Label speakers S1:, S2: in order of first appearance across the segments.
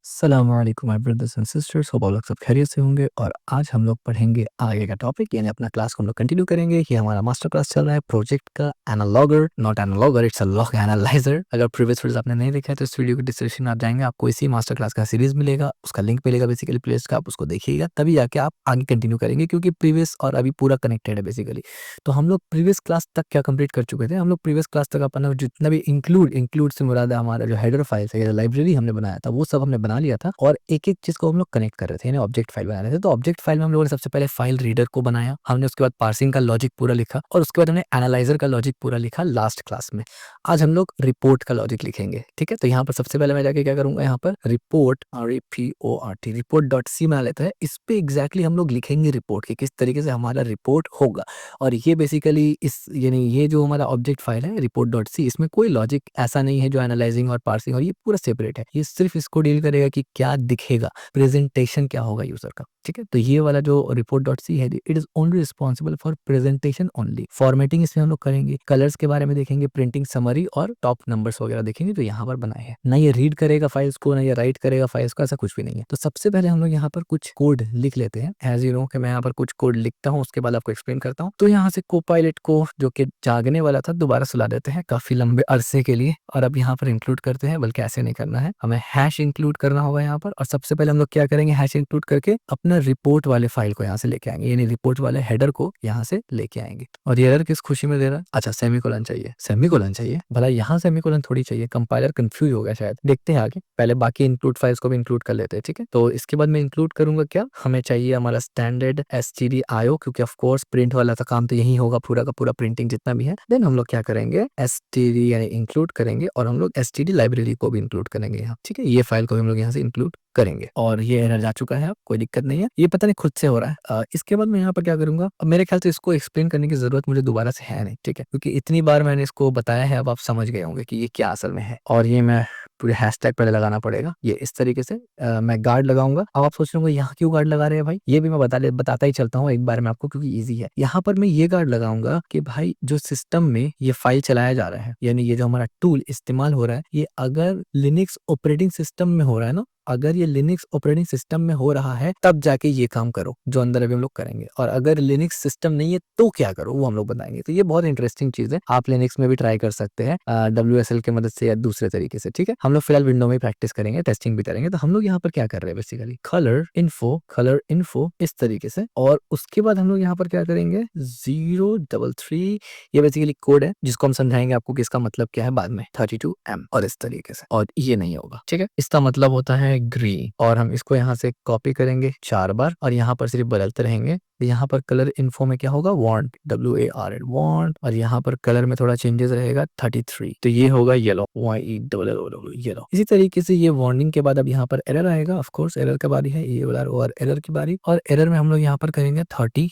S1: अस्सलाम वालेकुम my brothers and sisters, hope आप लोग सब खैरियत से होंगे। और आज हम लोग पढ़ेंगे आगे का टॉपिक, यानी अपना क्लास को हम लोग कंटिन्यू करेंगे। ये हमारा मास्टर क्लास चल रहा है प्रोजेक्ट का analoger, not analoger, it's a log analyser. अगर प्रीवियस वीडियोस आपने नहीं देखा है तो इस वीडियो के डिस्क्रिप्शन में आप जाएंगे, आपको इसी मास्टर क्लास का सीरीज मिलेगा, उसका लिंक मिलेगा बेसिकली प्लेलिस्ट का। आप उसको देखिएगा तभी जाके आप आगे कंटिन्यू करेंगे, क्योंकि प्रीवियस और अभी पूरा कनेक्टेड है बेसिकली। तो हम लोग प्रीवियस क्लास तक क्या कंप्लीट कर चुके थे? हम लोग प्रीवियस क्लास तक अपना जितना भी इंक्लूड से मुराद है हमारा जो हेडर फाइल है, लाइब्रेरी हमने बनाया था, वो सब हमने बना लिया था। और एक-एक चीज़ को हम लोग कनेक्ट कर रहे थे, यानी ऑब्जेक्ट फाइल बना रहे थे। तो ऑब्जेक्ट फाइल में हम लोगों ने सबसे पहले फाइल रीडर को बनाया, हमने उसके बाद पार्सिंग का लॉजिक पूरा लिखा और उसके बाद हमने एनालाइज़र का लॉजिक पूरा लिखा लास्ट क्लास में। आज हम लोग रिपोर्ट का लॉजिक लिखेंगे, ठीक है? तो यहाँ पर सबसे पहले मैं जाके क्या करूँगा, यहाँ पर report REPORT report dot C बना लेते हैं। इस पे एग्ज़ैक्टली हम लोग लिखेंगे रिपोर्ट कि किस तरीके से हमारा रिपोर्ट होगा। और ये बेसिकली इस यानी ये जो हमारा ऑब्जेक्ट फाइल है रिपोर्ट डॉट सी, इसमें कोई लॉजिक ऐसा नहीं है जो एनालाइजिंग और पार्सिंग, और ये पूरा सेपरेट है। ये सिर्फ इसको डील करेगा कि क्या दिखेगा, प्रेजेंटेशन क्या होगा यूजर का, ठीक है? तो ये वाला जो रिपोर्ट डॉट सी है, it is only responsible for presentation only. Formatting इसमें हम लोग करेंगे, कलर्स के बारे में देखेंगे, प्रिंटिंग समरी और टॉप नंबर्स वगैरह देखेंगे। तो यहाँ पर बनाए हैं, ना ये रीड करेगा फाइल्स को, ना ये राइट करेगा फाइल्स को, ऐसा कुछ भी नहीं है। तो सबसे पहले हम लोग यहाँ पर कुछ कोड लिख लेते हैं। एज यू नो कि मैं यहाँ पर कुछ कोड लिखता हूँ, उसके बाद आपको एक्सप्लेन करता हूँ। तो यहाँ से कोपायलट को, जो कि जागने वाला था, दोबारा सुला देते हैं काफी लंबे अरसे के लिए। और अब यहाँ पर इंक्लूड करते हैं, बल्कि ऐसे नहीं करना है, हमें हैश इंक्लूड करना होगा यहाँ पर। और सबसे पहले हम लोग क्या करेंगे, हैश इंक्लूड करके अपना रिपोर्ट वाले फाइल को यहाँ से लेके आएंगे, यानी रिपोर्ट वाले हेडर को यहाँ से लेके आएंगे। और ये एरर किस खुशी में दे रहा है? अच्छा, सेमीकोलन चाहिए, सेमीकोलन चाहिए, भला यहाँ सेमीकोलन थोड़ी चाहिए। कंपाइलर कंफ्यूज हो गया शायद, देखते हैं आगे। पहले बाकी इंक्लूड फाइल्स को भी इंक्लूड कर लेते हैं, ठीक है? तो इसके बाद मैं इंक्लूड करूंगा क्या, हमें चाहिए हमारा स्टैंडर्ड stdio, क्योंकि ऑफ कोर्स प्रिंट वाला था काम, तो यही होगा पूरा का पूरा, प्रिंटिंग जितना भी है। देन हम लोग क्या करेंगे, std यानी इंक्लूड करेंगे, और हम लोग std लाइब्रेरी को भी इंक्लूड करेंगे यहाँ, ठीक है? ये फाइल को भी हम लोग यहाँ से इंक्लूड करेंगे। और ये एरर जा चुका है, अब कोई दिक्कत नहीं है, ये पता नहीं खुद से हो रहा है। इसके बाद मैं यहाँ पर क्या करूंगा, अब मेरे ख्याल से इसको एक्सप्लेन करने की जरूरत मुझे दोबारा से है नहीं, ठीक है? क्योंकि इतनी बार मैंने इसको बताया है, अब आप समझ गए होंगे कि ये क्या असल में है। और ये मैं पूरे हैशटैग पहले लगाना पड़ेगा, ये इस तरीके से मैं गार्ड लगाऊंगा। अब आप सोच रहे होंगे यहाँ क्यों गार्ड लगा रहे हैं भाई, ये भी मैं बताता ही चलता हूँ एक बार में आपको, क्योंकि ईजी है। यहाँ पर मैं ये गार्ड लगाऊंगा कि भाई जो सिस्टम में ये फाइल चलाया जा रहा है, यानी ये जो हमारा टूल इस्तेमाल हो रहा है, ये अगर लिनक्स ऑपरेटिंग सिस्टम में हो रहा है ना, अगर ये लिनक्स ऑपरेटिंग सिस्टम में हो रहा है, तब जाके ये काम करो जो अंदर अभी हम लोग करेंगे। और अगर लिनक्स सिस्टम नहीं है तो क्या करो, वो हम लोग बताएंगे। तो ये बहुत इंटरेस्टिंग चीज है, आप लिनक्स में भी ट्राई कर सकते हैं WSL की मदद से या दूसरे तरीके से, ठीक है? हम लोग फिलहाल विंडो में प्रैक्टिस करेंगे, टेस्टिंग भी करेंगे। तो हम लोग यहाँ पर क्या कर रहे हैं, बेसिकली कलर इन्फो इस तरीके से। और उसके बाद हम लोग यहाँ पर क्या करेंगे, 033, ये बेसिकली कोड है जिसको हम समझाएंगे आपको कि इसका मतलब क्या है बाद में, 32M, और इस तरीके से। और ये नहीं होगा, ठीक है? इसका मतलब होता है ग्रीन, और हम इसको यहाँ से कॉपी करेंगे 4 बार, और यहाँ पर सिर्फ बदलते रहेंगे। यहाँ पर कलर इन्फो में क्या होगा, वांट, WART वांट, और यहाँ पर कलर में थोड़ा चेंजेस रहेगा, 33, तो ये होगा येलो, YELLO येलो। इसी तरीके से ये वार्निंग के बाद अब यहाँ पर एरर आएगा, ऑफ कोर्स एरर की बारी है, ERR एरर की बारी। और एरर में हम लोग यहाँ पर करेंगे 31,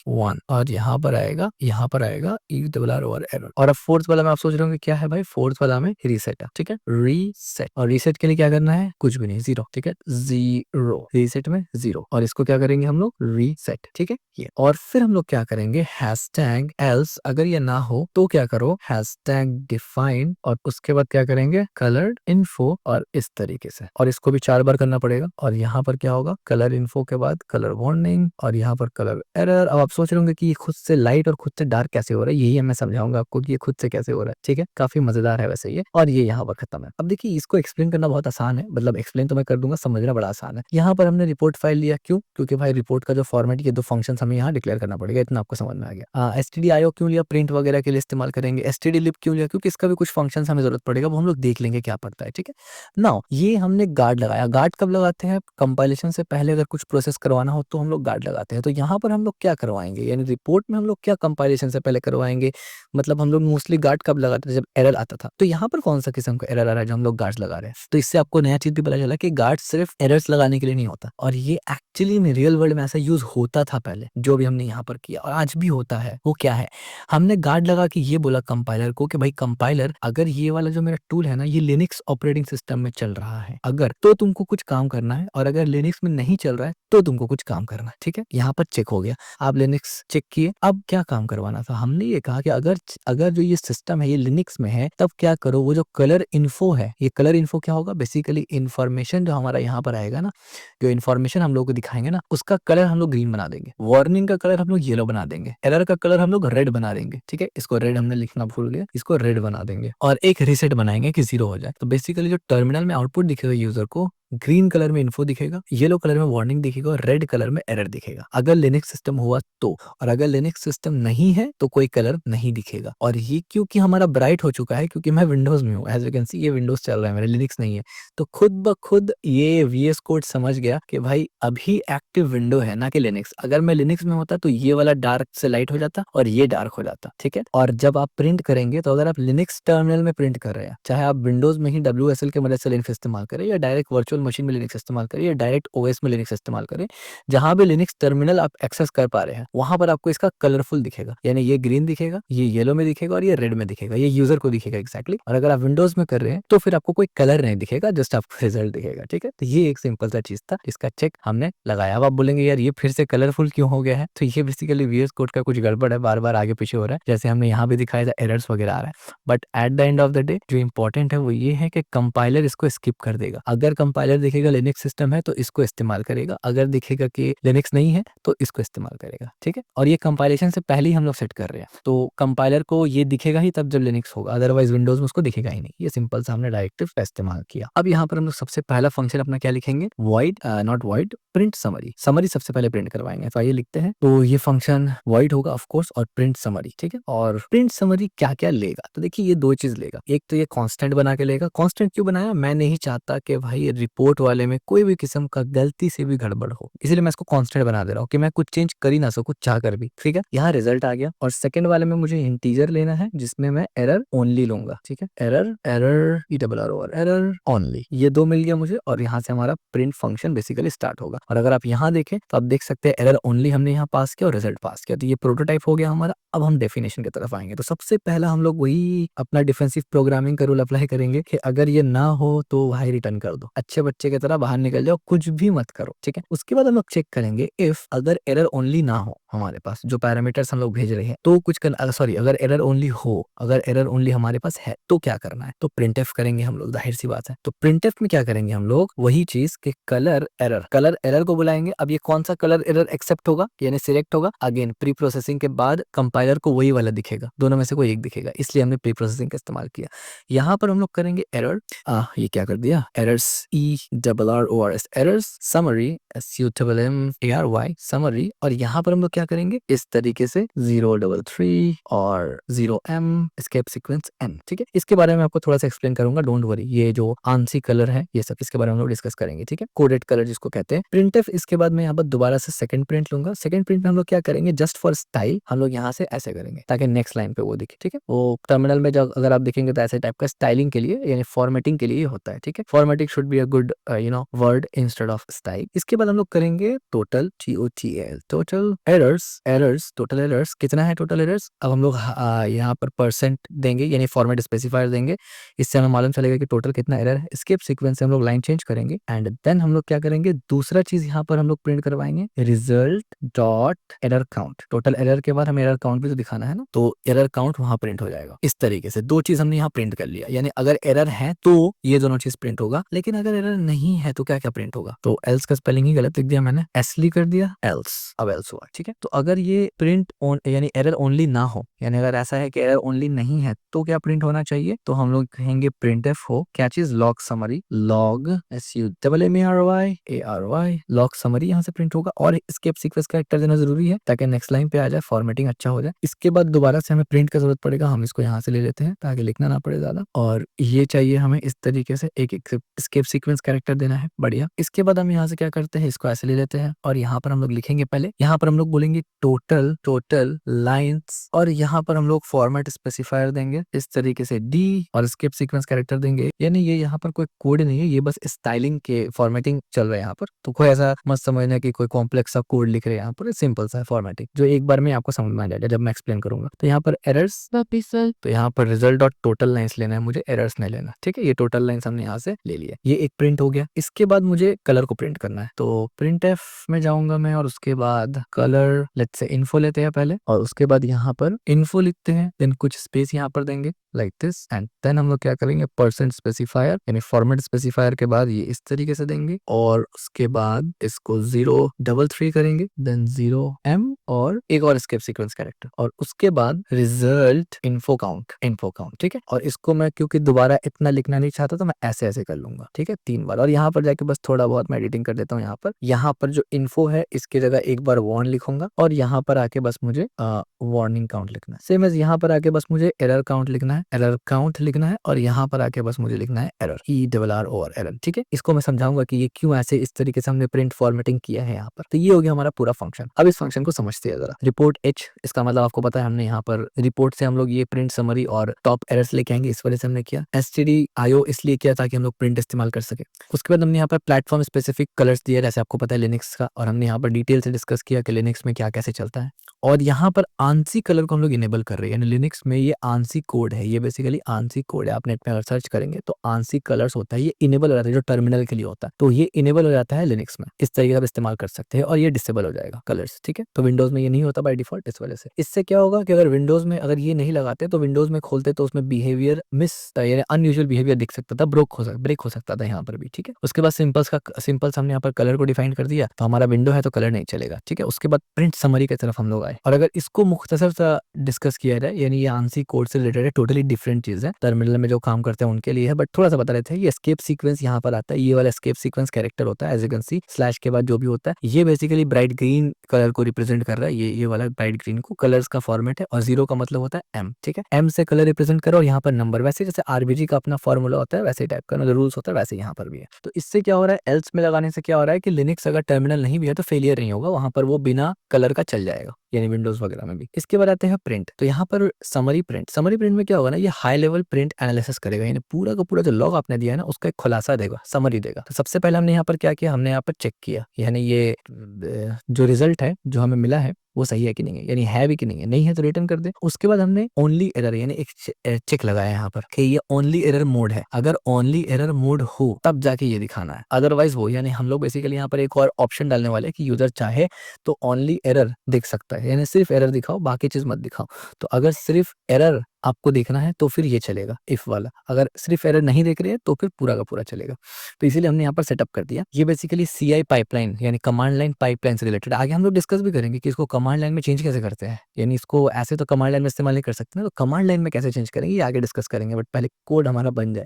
S1: और यहाँ पर आएगा ERR एरर। और अब फोर्थ वाला में आप सोच रहे होंगे क्या है भाई, फोर्थ वाला में रीसेट है, ठीक है? रीसेट, और रीसेट के लिए क्या करना है, कुछ भी नहीं, 0, ठीक है? 0, रीसेट में 0, और इसको क्या करेंगे हम लोग, रीसेट, ठीक है? ये, और फिर हम लोग क्या करेंगे, हैशटैग एल्स, अगर ये ना हो तो क्या करो, हैशटैग डिफाइन, और उसके बाद क्या करेंगे, कलर इन्फो, और इस तरीके से। और इसको भी 4 बार करना पड़ेगा। और यहाँ पर क्या होगा, कलर इन्फो के बाद कलर वार्निंग, और यहाँ पर कलर एरर। अब आप सोच रहे होंगे कि ये खुद से लाइट और खुद से डार्क कैसे हो रहा है, यही मैं समझाऊंगा आपको कि ये खुद से कैसे हो रहा है, ठीक है? काफी मजेदार है वैसे ये। और ये यहाँ पर खत्म है। अब देखिए, इसको एक्सप्लेन करना बहुत आसान है, मतलब एक्सप्लेन तो मैं कर दूंगा, समझना बड़ा आसान है। यहाँ पर हमने रिपोर्ट फाइल लिया, क्यों? क्योंकि भाई रिपोर्ट का जो फॉर्मेट, ये 2 फंक्शन हमें यहाँ डिक्लेयर करना पड़ेगा, इतना आपको समझ में आ गया। stdio क्यों लिया, प्रिंट वगैरह के लिए इस्तेमाल करेंगे। stdlib क्यों लिया, क्योंकि इसका भी कुछ फंक्शन हमें जरूरत पड़ेगा, वो हम लोग देख लेंगे क्या पड़ता है, ठीक है? नाउ ये हमने गार्ड लगाया। गार्ड कब लगाते हैं, कंपाइलेशन से पहले अगर कुछ प्रोसेस करवाना हो तो हम लोग गार्ड लगाते हैं। तो यहाँ पर हम लोग क्या करवाएंगे, यानी रिपोर्ट में हम लोग क्या कंपाइलेशन से पहले करवाएंगे, मतलब हम लोग मोस्टली गार्ड कब लगाते थे, जब एरर आता था। तो यहाँ पर कौन सा किस्म का एरर आ रहा है जो हम लोग गार्ड्स लगा रहे हैं? तो इससे आपको नया चीज भी पता चला कि गार्ड सिर्फ एरर्स लगाने के लिए नहीं होता, और ये एक्चुअली में रियल वर्ल्ड में ऐसा यूज होता था पहले। जो जो भी हमने यहाँ पर किया और आज भी होता है वो क्या है, हमने गार्ड लगा के ये बोला कंपाइलर को कि भाई कंपाइलर अगर ये वाला जो मेरा टूल है ना ये लिनक्स ऑपरेटिंग सिस्टम में चल रहा है अगर तो तुमको कुछ काम करना है, और अगर लिनक्स में नहीं चल रहा है तो तुमको कुछ काम करना है। ठीक है, यहाँ पर चेक हो गया, आप लिनक्स चेक किए, अब क्या काम करवाना था, हमने ये कहा कि अगर अगर जो ये सिस्टम है ये लिनक्स में है तब क्या करो, वो जो कलर इन्फो है, ये कलर इन्फो क्या होगा, बेसिकली इन्फॉर्मेशन जो हमारा यहाँ पर आएगा ना, जो इन्फॉर्मेशन हम लोग को दिखाएंगे ना उसका कलर हम लोग ग्रीन बना देंगे, वार्निंग का कलर हम लोग येलो बना देंगे, एरर का कलर हम लोग रेड बना देंगे। ठीक है, इसको रेड हमने लिखना भूल गया, इसको रेड बना देंगे और एक रीसेट बनाएंगे कि 0 हो जाए। तो बेसिकली जो टर्मिनल में आउटपुट दिखेगा यूजर को, ग्रीन कलर में इन्फो दिखेगा, येलो कलर में वार्निंग दिखेगा और रेड कलर में एरर दिखेगा, अगर लिनक्स सिस्टम हुआ तो। और अगर लिनक्स सिस्टम नहीं है तो कोई कलर नहीं दिखेगा। और ये क्योंकि हमारा ब्राइट हो चुका है, क्योंकि मैं विंडोज में हूँ, एज यू कैन सी ये विंडोज चल रहा है मेरा, लिनक्स नहीं है, तो खुद ब खुद ये VS कोड समझ गया कि भाई अभी एक्टिव विंडो है ना कि लिनक्स। अगर मैं लिनक्स में होता तो ये वाला डार्क से लाइट हो जाता और ये डार्क हो जाता। ठीक है, और जब आप प्रिंट करेंगे तो अगर आप लिनक्स टर्मिनल में प्रिंट कर रहे हैं, चाहे आप विंडोज में ही WSL के मदद से लिनक्स इस्तेमाल करें या डायरेक्ट वर्चुअल मशीन में लिनक्स इस्तेमाल करें या डायरेक्ट OS में लिनक्स इस्तेमाल करें, जहां भी लिनक्स टर्मिनल आप एक्सेस कर पा रहे हैं वहां पर आपको इसका कलरफुल दिखेगा, यानी ये ग्रीन दिखेगा, ये येलो में दिखेगा और ये रेड में दिखेगा, ये यूजर को दिखेगा एक्जैक्टली। और अगर आप विंडोज में कर रहे हैं तो फिर आपको कोई कलर नहीं दिखेगा, जस्ट आपको रिजल्ट दिखेगा। ठीक है, तो ये एक सिंपल सा चीज था, इसका चेक हमने लगाया। अब आप बोलेंगे यार ये फिर से कलरफुल क्यों हो गया है, तो ये बेसिकली VS कोड का कुछ गड़बड़ है, बार बार आगे पीछे हो रहा है, जैसे हमने यहाँ भी दिखाया था एरर्स वगैरह आ रहा है। But at the end of the day जो इंपॉर्टेंट है वो ये है कि कंपाइलर इसको स्किप कर देगा। अगर कंपाइलर दिखेगा लिनक्स सिस्टम है तो इसको इस्तेमाल करेगा, अगर दिखेगा कि लिनक्स नहीं है तो इसको इस्तेमाल करेगा। ठीक है, और ये कंपाइलेशन से पहले ही हम लोग सेट कर रहे हैं, तो कंपाइलर को ये दिखेगा ही तब जब लिनक्स होगा, अदरवाइज विंडोज में उसको दिखेगा ही नहीं। ये सिंपल सा हमने डायरेक्टिव का इस्तेमाल किया। अब यहाँ पर हम लोग सबसे पहला फंक्शन अपना क्या लिखेंगे, void not void print summary. Summary सबसे पहले प्रिंट करवाएंगे, तो आइए लिखते हैं। तो ये फंक्शन वॉइड होगा ऑफ कोर्स और प्रिंट समरी। ठीक है, और प्रिंट समरी क्या क्या लेगा, तो देखिए ये दो चीज लेगा, एक तो ये कांस्टेंट बना के लेगा। कांस्टेंट क्यों बनाया, मैं नहीं चाहता कि भाई रिपोर्ट वाले में कोई भी किस्म का गलती से भी गड़बड़ हो, इसलिए मैं इसको कांस्टेंट बना दे रहा हूँ कि मैं कुछ चेंज कर ही ना सकूं चाह कर भी। ठीक है, यहाँ रिजल्ट आ गया। और सेकंड वाले में मुझे इंटीजर लेना है जिसमें मैं एरर ओनली लूंगा। ठीक है, error error ERR error only, ये दो मिल गया मुझे, और यहाँ से हमारा प्रिंट फंक्शन बेसिकली स्टार्ट होगा। और अगर आप यहाँ देखें तो आप देख सकते हैं एरर ओनली हमने यहाँ पास किया और रिजल्ट पास किया, तो ये प्रोटोटाइप हो गया हमारा। अब हम डेफिनेशन की तरफ आएंगे, तो सबसे पहला हम लोग वही अपना डिफेंसिव प्रोग्रामिंग का रूल अप्लाई करेंगे कि अगर ये ना हो तो भाई रिटर्न कर दो, अच्छे बच्चे की तरह बाहर निकल जाओ, कुछ भी मत करो। ठीक है, उसके बाद हम लोग चेक करेंगे इफ अगर एरर ओनली ना हो हमारे पास, जो पैरामीटर्स हम लोग भेज रहे हैं तो कुछ सॉरी अगर एरर ओनली हो, अगर एरर ओनली हमारे पास है तो क्या करना है, तो प्रिंटफ करेंगे हम लोग, जाहिर सी बात है। तो प्रिंटफ में क्या करेंगे हम लोग, वही चीज के कलर एरर को बुलाएंगे। अब ये कौन सा कलर एरर एक्सेप्ट होगा यानी सिलेक्ट होगा, अगेन प्री प्रोसेसिंग के बाद कंपाइलर को वही वाला दिखेगा, दोनों में से कोई एक दिखेगा, इसलिए हमने प्री प्रोसेसिंग का इस्तेमाल किया। यहाँ पर हम लोग करेंगे एरर, ये क्या कर दिया, errors ERRORS errors, summary SUMMARY summary, और यहाँ पर हम लोग क्या करेंगे इस तरीके से 033 और 0M एस्केप सीक्वेंस N। ठीक है, इसके बारे में आपको थोड़ा सा एक्सप्लेन करूंगा, डोंट वरी। ये जो आंसी कलर है ये सब इसके बारे में हम लोग डिस्कस करेंगे। ठीक है, कोडेड कलर जिसको कहते हैं। प्रिंटफ इसके बाद मैं यहाँ पर दोबारा से सेकंड प्रिंट लूंगा। सेकंड प्रिंट में हम लोग क्या करेंगे, जस्ट फॉर स्टाइल हम लोग यहाँ से ऐसे करेंगे ताकि नेक्स्ट लाइन पे वो दिखे। ठीक है, वो टर्मिनल में जब अगर आप देखेंगे तो ऐसे टाइप का स्टाइलिंग के लिए यानी फॉर्मेटिंग के लिए होता है। ठीक है, formatting should be a good word instead of style. इसके बाद हम लोग करेंगे total TOTL, total errors total errors कितना है, टोटल एरर्स। अब हम लोग यहाँ पर परसेंट देंगे यानी फॉर्मेट स्पेसिफायर देंगे, इससे हमें मालूम चलेगा कि टोटल कितना एरर है। स्किप सीक्वेंस से हम लोग लाइन चेंज करेंगे एंड देन हम लोग क्या करेंगे, दूसरा चीज यहाँ पर हम लोग प्रिंट करवाएंगे result dot error count. Total error के बाद हमें एरर काउंट भी तो दिखाना है ना, तो एरर काउंट वहां प्रिंट हो जाएगा। इस तरीके से दो चीज हमने यहाँ प्रिंट कर लिया, यानी अगर एरर है तो ये दोनों चीज प्रिंट होगा, लेकिन अगर एरर नहीं है तो क्या क्या प्रिंट होगा। तो एल्स का स्पेलिंग ही गलत लिख दिया मैंने, एसली कर दिया एल्स, अब एल्स हुआ। ठीक है, तो अगर ये प्रिंट यानी एरर ओनली ना हो, यानी अगर ऐसा है कि एरर ओनली नहीं है तो क्या प्रिंट होना चाहिए, तो हम लोग कहेंगे प्रिंटफ हो क्या चीज, log summary, log SUMMARY log summary यहाँ से प्रिंट होगा, और एस्केप सीक्वेंस कैरेक्टर देना जरूरी है ताकि नेक्स्ट लाइन पे आ जाए, फॉर्मेटिंग अच्छा हो जाए। इसके बाद दोबारा से हमें प्रिंट का जरूरत पड़ेगा, हम इसको यहाँ से ले लेते हैं ताकि लिखना ना पड़े ज्यादा, और ये चाहिए हमें इस तरीके से एक एस्केप सीक्वेंस कैरेक्टर देना है, बढ़िया। इसके बाद हम यहाँ से क्या करते हैं, हैं, इसको ऐसे ले लेते हैं और यहाँ पर हम लोग लिखेंगे पहले, यहाँ पर हम लोग बोलेंगे टोटल लाइन्स और यहाँ पर हम लोग फॉर्मेट स्पेसिफायर देंगे इस तरीके से डी और स्किप सीक्वेंस कैरेक्टर देंगे। यानी ये यहाँ पर कोई कोड नहीं है, ये बस स्टाइलिंग के फॉर्मेटिंग चल रहा है यहाँ पर। तो कोई ऐसा मत समझना कि कोई कॉम्प्लेक्स सा कोड लिख रहे हैं, यहाँ पर सिंपल सा फॉर्मेटिंग जो एक बार में आपको समझ में आ जाएगा जब मैं एक्सप्लेन करूंगा। तो यहाँ पर एरर्स, तो यहाँ पर रिजल्ट डॉट टोटल लाइन्स लेना है मुझे, एरर्स नहीं लेना, ठीक है। ये टोटल लाइन्स हमने यहाँ से ले लिया, ये एक प्रिंट हो गया। इसके बाद मुझे कलर को प्रिंट करना है, तो प्रिंट एफ में जाऊंगा मैं और उसके बाद कलर लेट्स से इन्फो लेते हैं पहले और उसके बाद यहाँ पर इन्फो लिखते हैं, देन कुछ स्पेस यहाँ पर देंगे लाइक दिस एंड देन हम लोग क्या करेंगे परसेंट स्पेसिफायर यानी फॉर्मेट स्पेसिफायर के बाद ये इस तरीके से देंगे और उसके बाद इसको 033 करेंगे, देन 0m और एक और स्केप सीक्वेंस कैरेक्टर और उसके बाद रिजल्ट इन्फो काउंट, ठीक है। और इसको मैं क्योंकि दोबारा इतना लिखना नहीं चाहता तो मैं ऐसे ऐसे कर लूंगा, ठीक है, 3 बार। और यहाँ पर जाके बस थोड़ा बहुत मैं एडिटिंग कर देता हूँ। यहाँ पर जो इन्फो है इसकी जगह एक बार वार्न लिखूंगा और यहाँ पर आके बस मुझे वार्निंग काउंट लिखना है। सेम एज यहाँ पर आके बस मुझे एरर काउंट लिखना है, एरर काउंट लिखना है और यहाँ पर आके बस मुझे लिखना है एरर, ERR एरर, ठीक है। इसको मैं समझाऊंगा कि ये क्यों ऐसे इस तरीके से हमने प्रिंट फॉर्मेटिंग किया है यहाँ पर। तो ये हो गया हमारा पूरा फंक्शन। अब इस फंक्शन को समझते हैं जरा। रिपोर्ट H, इसका मतलब आपको पता है हमने यहाँ पर रिपोर्ट से हम लोग ये प्रिंट समरी और टॉप एरर्स लेके आएंगे, इस वजह से हमने किया। stdio इसलिए किया ताकि हम लोग प्रिंट इस्तेमाल कर सके। उसके बाद हमने यहाँ पर प्लेटफॉर्म स्पेसिफिक कलर्स दिया जैसे आपको पता है लिनक्स का, और हमने यहाँ पर डिटेल से डिस्कस किया कि लिनक्स में क्या कैसे चलता है। और यहाँ पर आंसी कलर को हम लोग इनेबल कर रहे हैं, यानी लिनक्स में ये आंसी कोड है, ये बेसिकली आंसी कोड है। आप नेट में अगर सर्च करेंगे तो आंसी कलर्स होता है, ये इनेबल हो जाता है जो टर्मिनल के लिए होता है, तो ये इनेबल हो जाता है लिनक्स में। इस तरीके से आप इस्तेमाल कर सकते हैं और ये डिसेबल हो जाएगा कलर्स, ठीक है। तो विंडोज में ये नहीं होता बाय डिफॉल्ट, इस वजह से। इससे क्या होगा कि अगर विंडोज में अगर ये नहीं लगाते तो विंडोज में खोलते तो उसमें बिहेवियर यानी अनयूजुअल बिहेवियर दिख सकता था, ब्रेक हो सकता था यहाँ पर भी, ठीक है। उसके बाद सिंपल्स हमने यहाँ पर कलर को डिफाइन कर दिया, तो हमारा विंडो है तो कलर नहीं चलेगा, ठीक है। उसके बाद प्रिंट समरी की तरफ हम लोग आए और अगर इसको मुख्तसर सा डिस्कस किया जाए, यानी ये आंसी कोड से रिलेटेड है, टोटली डिफरेंट चीज है, टर्मिनल में जो काम करते हैं उनके लिए है, बट थोड़ा सा बता रहे थे। ये एस्केप सीक्वेंस यहाँ पर आता है, ये वाला एस्केप सीक्वेंस कैरेक्टर होता है, as you can see slash के बाद जो भी होता है ये बेसिकली ब्राइट ग्रीन कलर को रिप्रेजेंट कर रहा है। ये वाला ब्राइट ग्रीन को कलर्स का फॉर्मेट है और 0 का मतलब होता है M, ठीक है। M से कलर रिप्रेजेंट करो और यहाँ पर नंबर, वैसे जैसे RBG का अपना फॉर्मूला होता है वैसे टाइप का रूल्स होता है, वैसे यहाँ पर भी है। तो इससे क्या हो रहा है, एल्स में लगाने से क्या हो रहा है कि लिनक्स अगर टर्मिनल नहीं भी है तो फेलियर नहीं होगा, वहां पर वो बिना कलर का चल जाएगा, यानी विंडोज वगैरह में भी। इसके बाद आते हैं प्रिंट, तो यहाँ पर समरी प्रिंट में क्या होगा ना, ये हाई लेवल प्रिंट एनालिसिस करेगा, यानी पूरा का पूरा जो लॉग आपने दिया है ना उसका एक खुलासा देगा, समरी देगा। तो सबसे पहले हमने यहाँ पर क्या किया, हमने यहाँ पर चेक किया यानी ये जो रिजल्ट है जो हमें मिला है वो सही है कि नहीं है, यानी है भी कि नहीं है, नहीं है तो रिटर्न कर दे। उसके बाद हमने ओनली एरर यानी एक चेक लगाया यहाँ पर कि ये ओनली एरर मोड है, अगर ओनली एरर मोड हो तब जाके ये दिखाना है, अदरवाइज वो, यानी हम लोग बेसिकली यहाँ पर एक और ऑप्शन डालने वाले हैं कि यूजर चाहे तो ओनली एरर दिख सकता है, यानी सिर्फ एरर दिखाओ बाकी चीज मत दिखाओ। तो अगर सिर्फ एरर आपको देखना है तो फिर ये चलेगा इफ वाला, अगर सिर्फ एरर नहीं देख रहे हैं तो फिर पूरा का पूरा चलेगा। तो इसीलिए हमने यहाँ पर सेटअप कर दिया। ये बेसिकली CI पाइपलाइन यानी कमांड लाइन पाइपलाइन से रिलेटेड, आगे हम लोग डिस्कस भी करेंगे कि इसको कमांड लाइन में चेंज कैसे करते हैं, यानी इसको ऐसे तो कमांड लाइन में इस्तेमाल नहीं कर सकते ना, तो कमांड लाइन में कैसे चेंज करेंगे ये आगे डिस्कस करेंगे, बट पहले कोड हमारा बन जाए।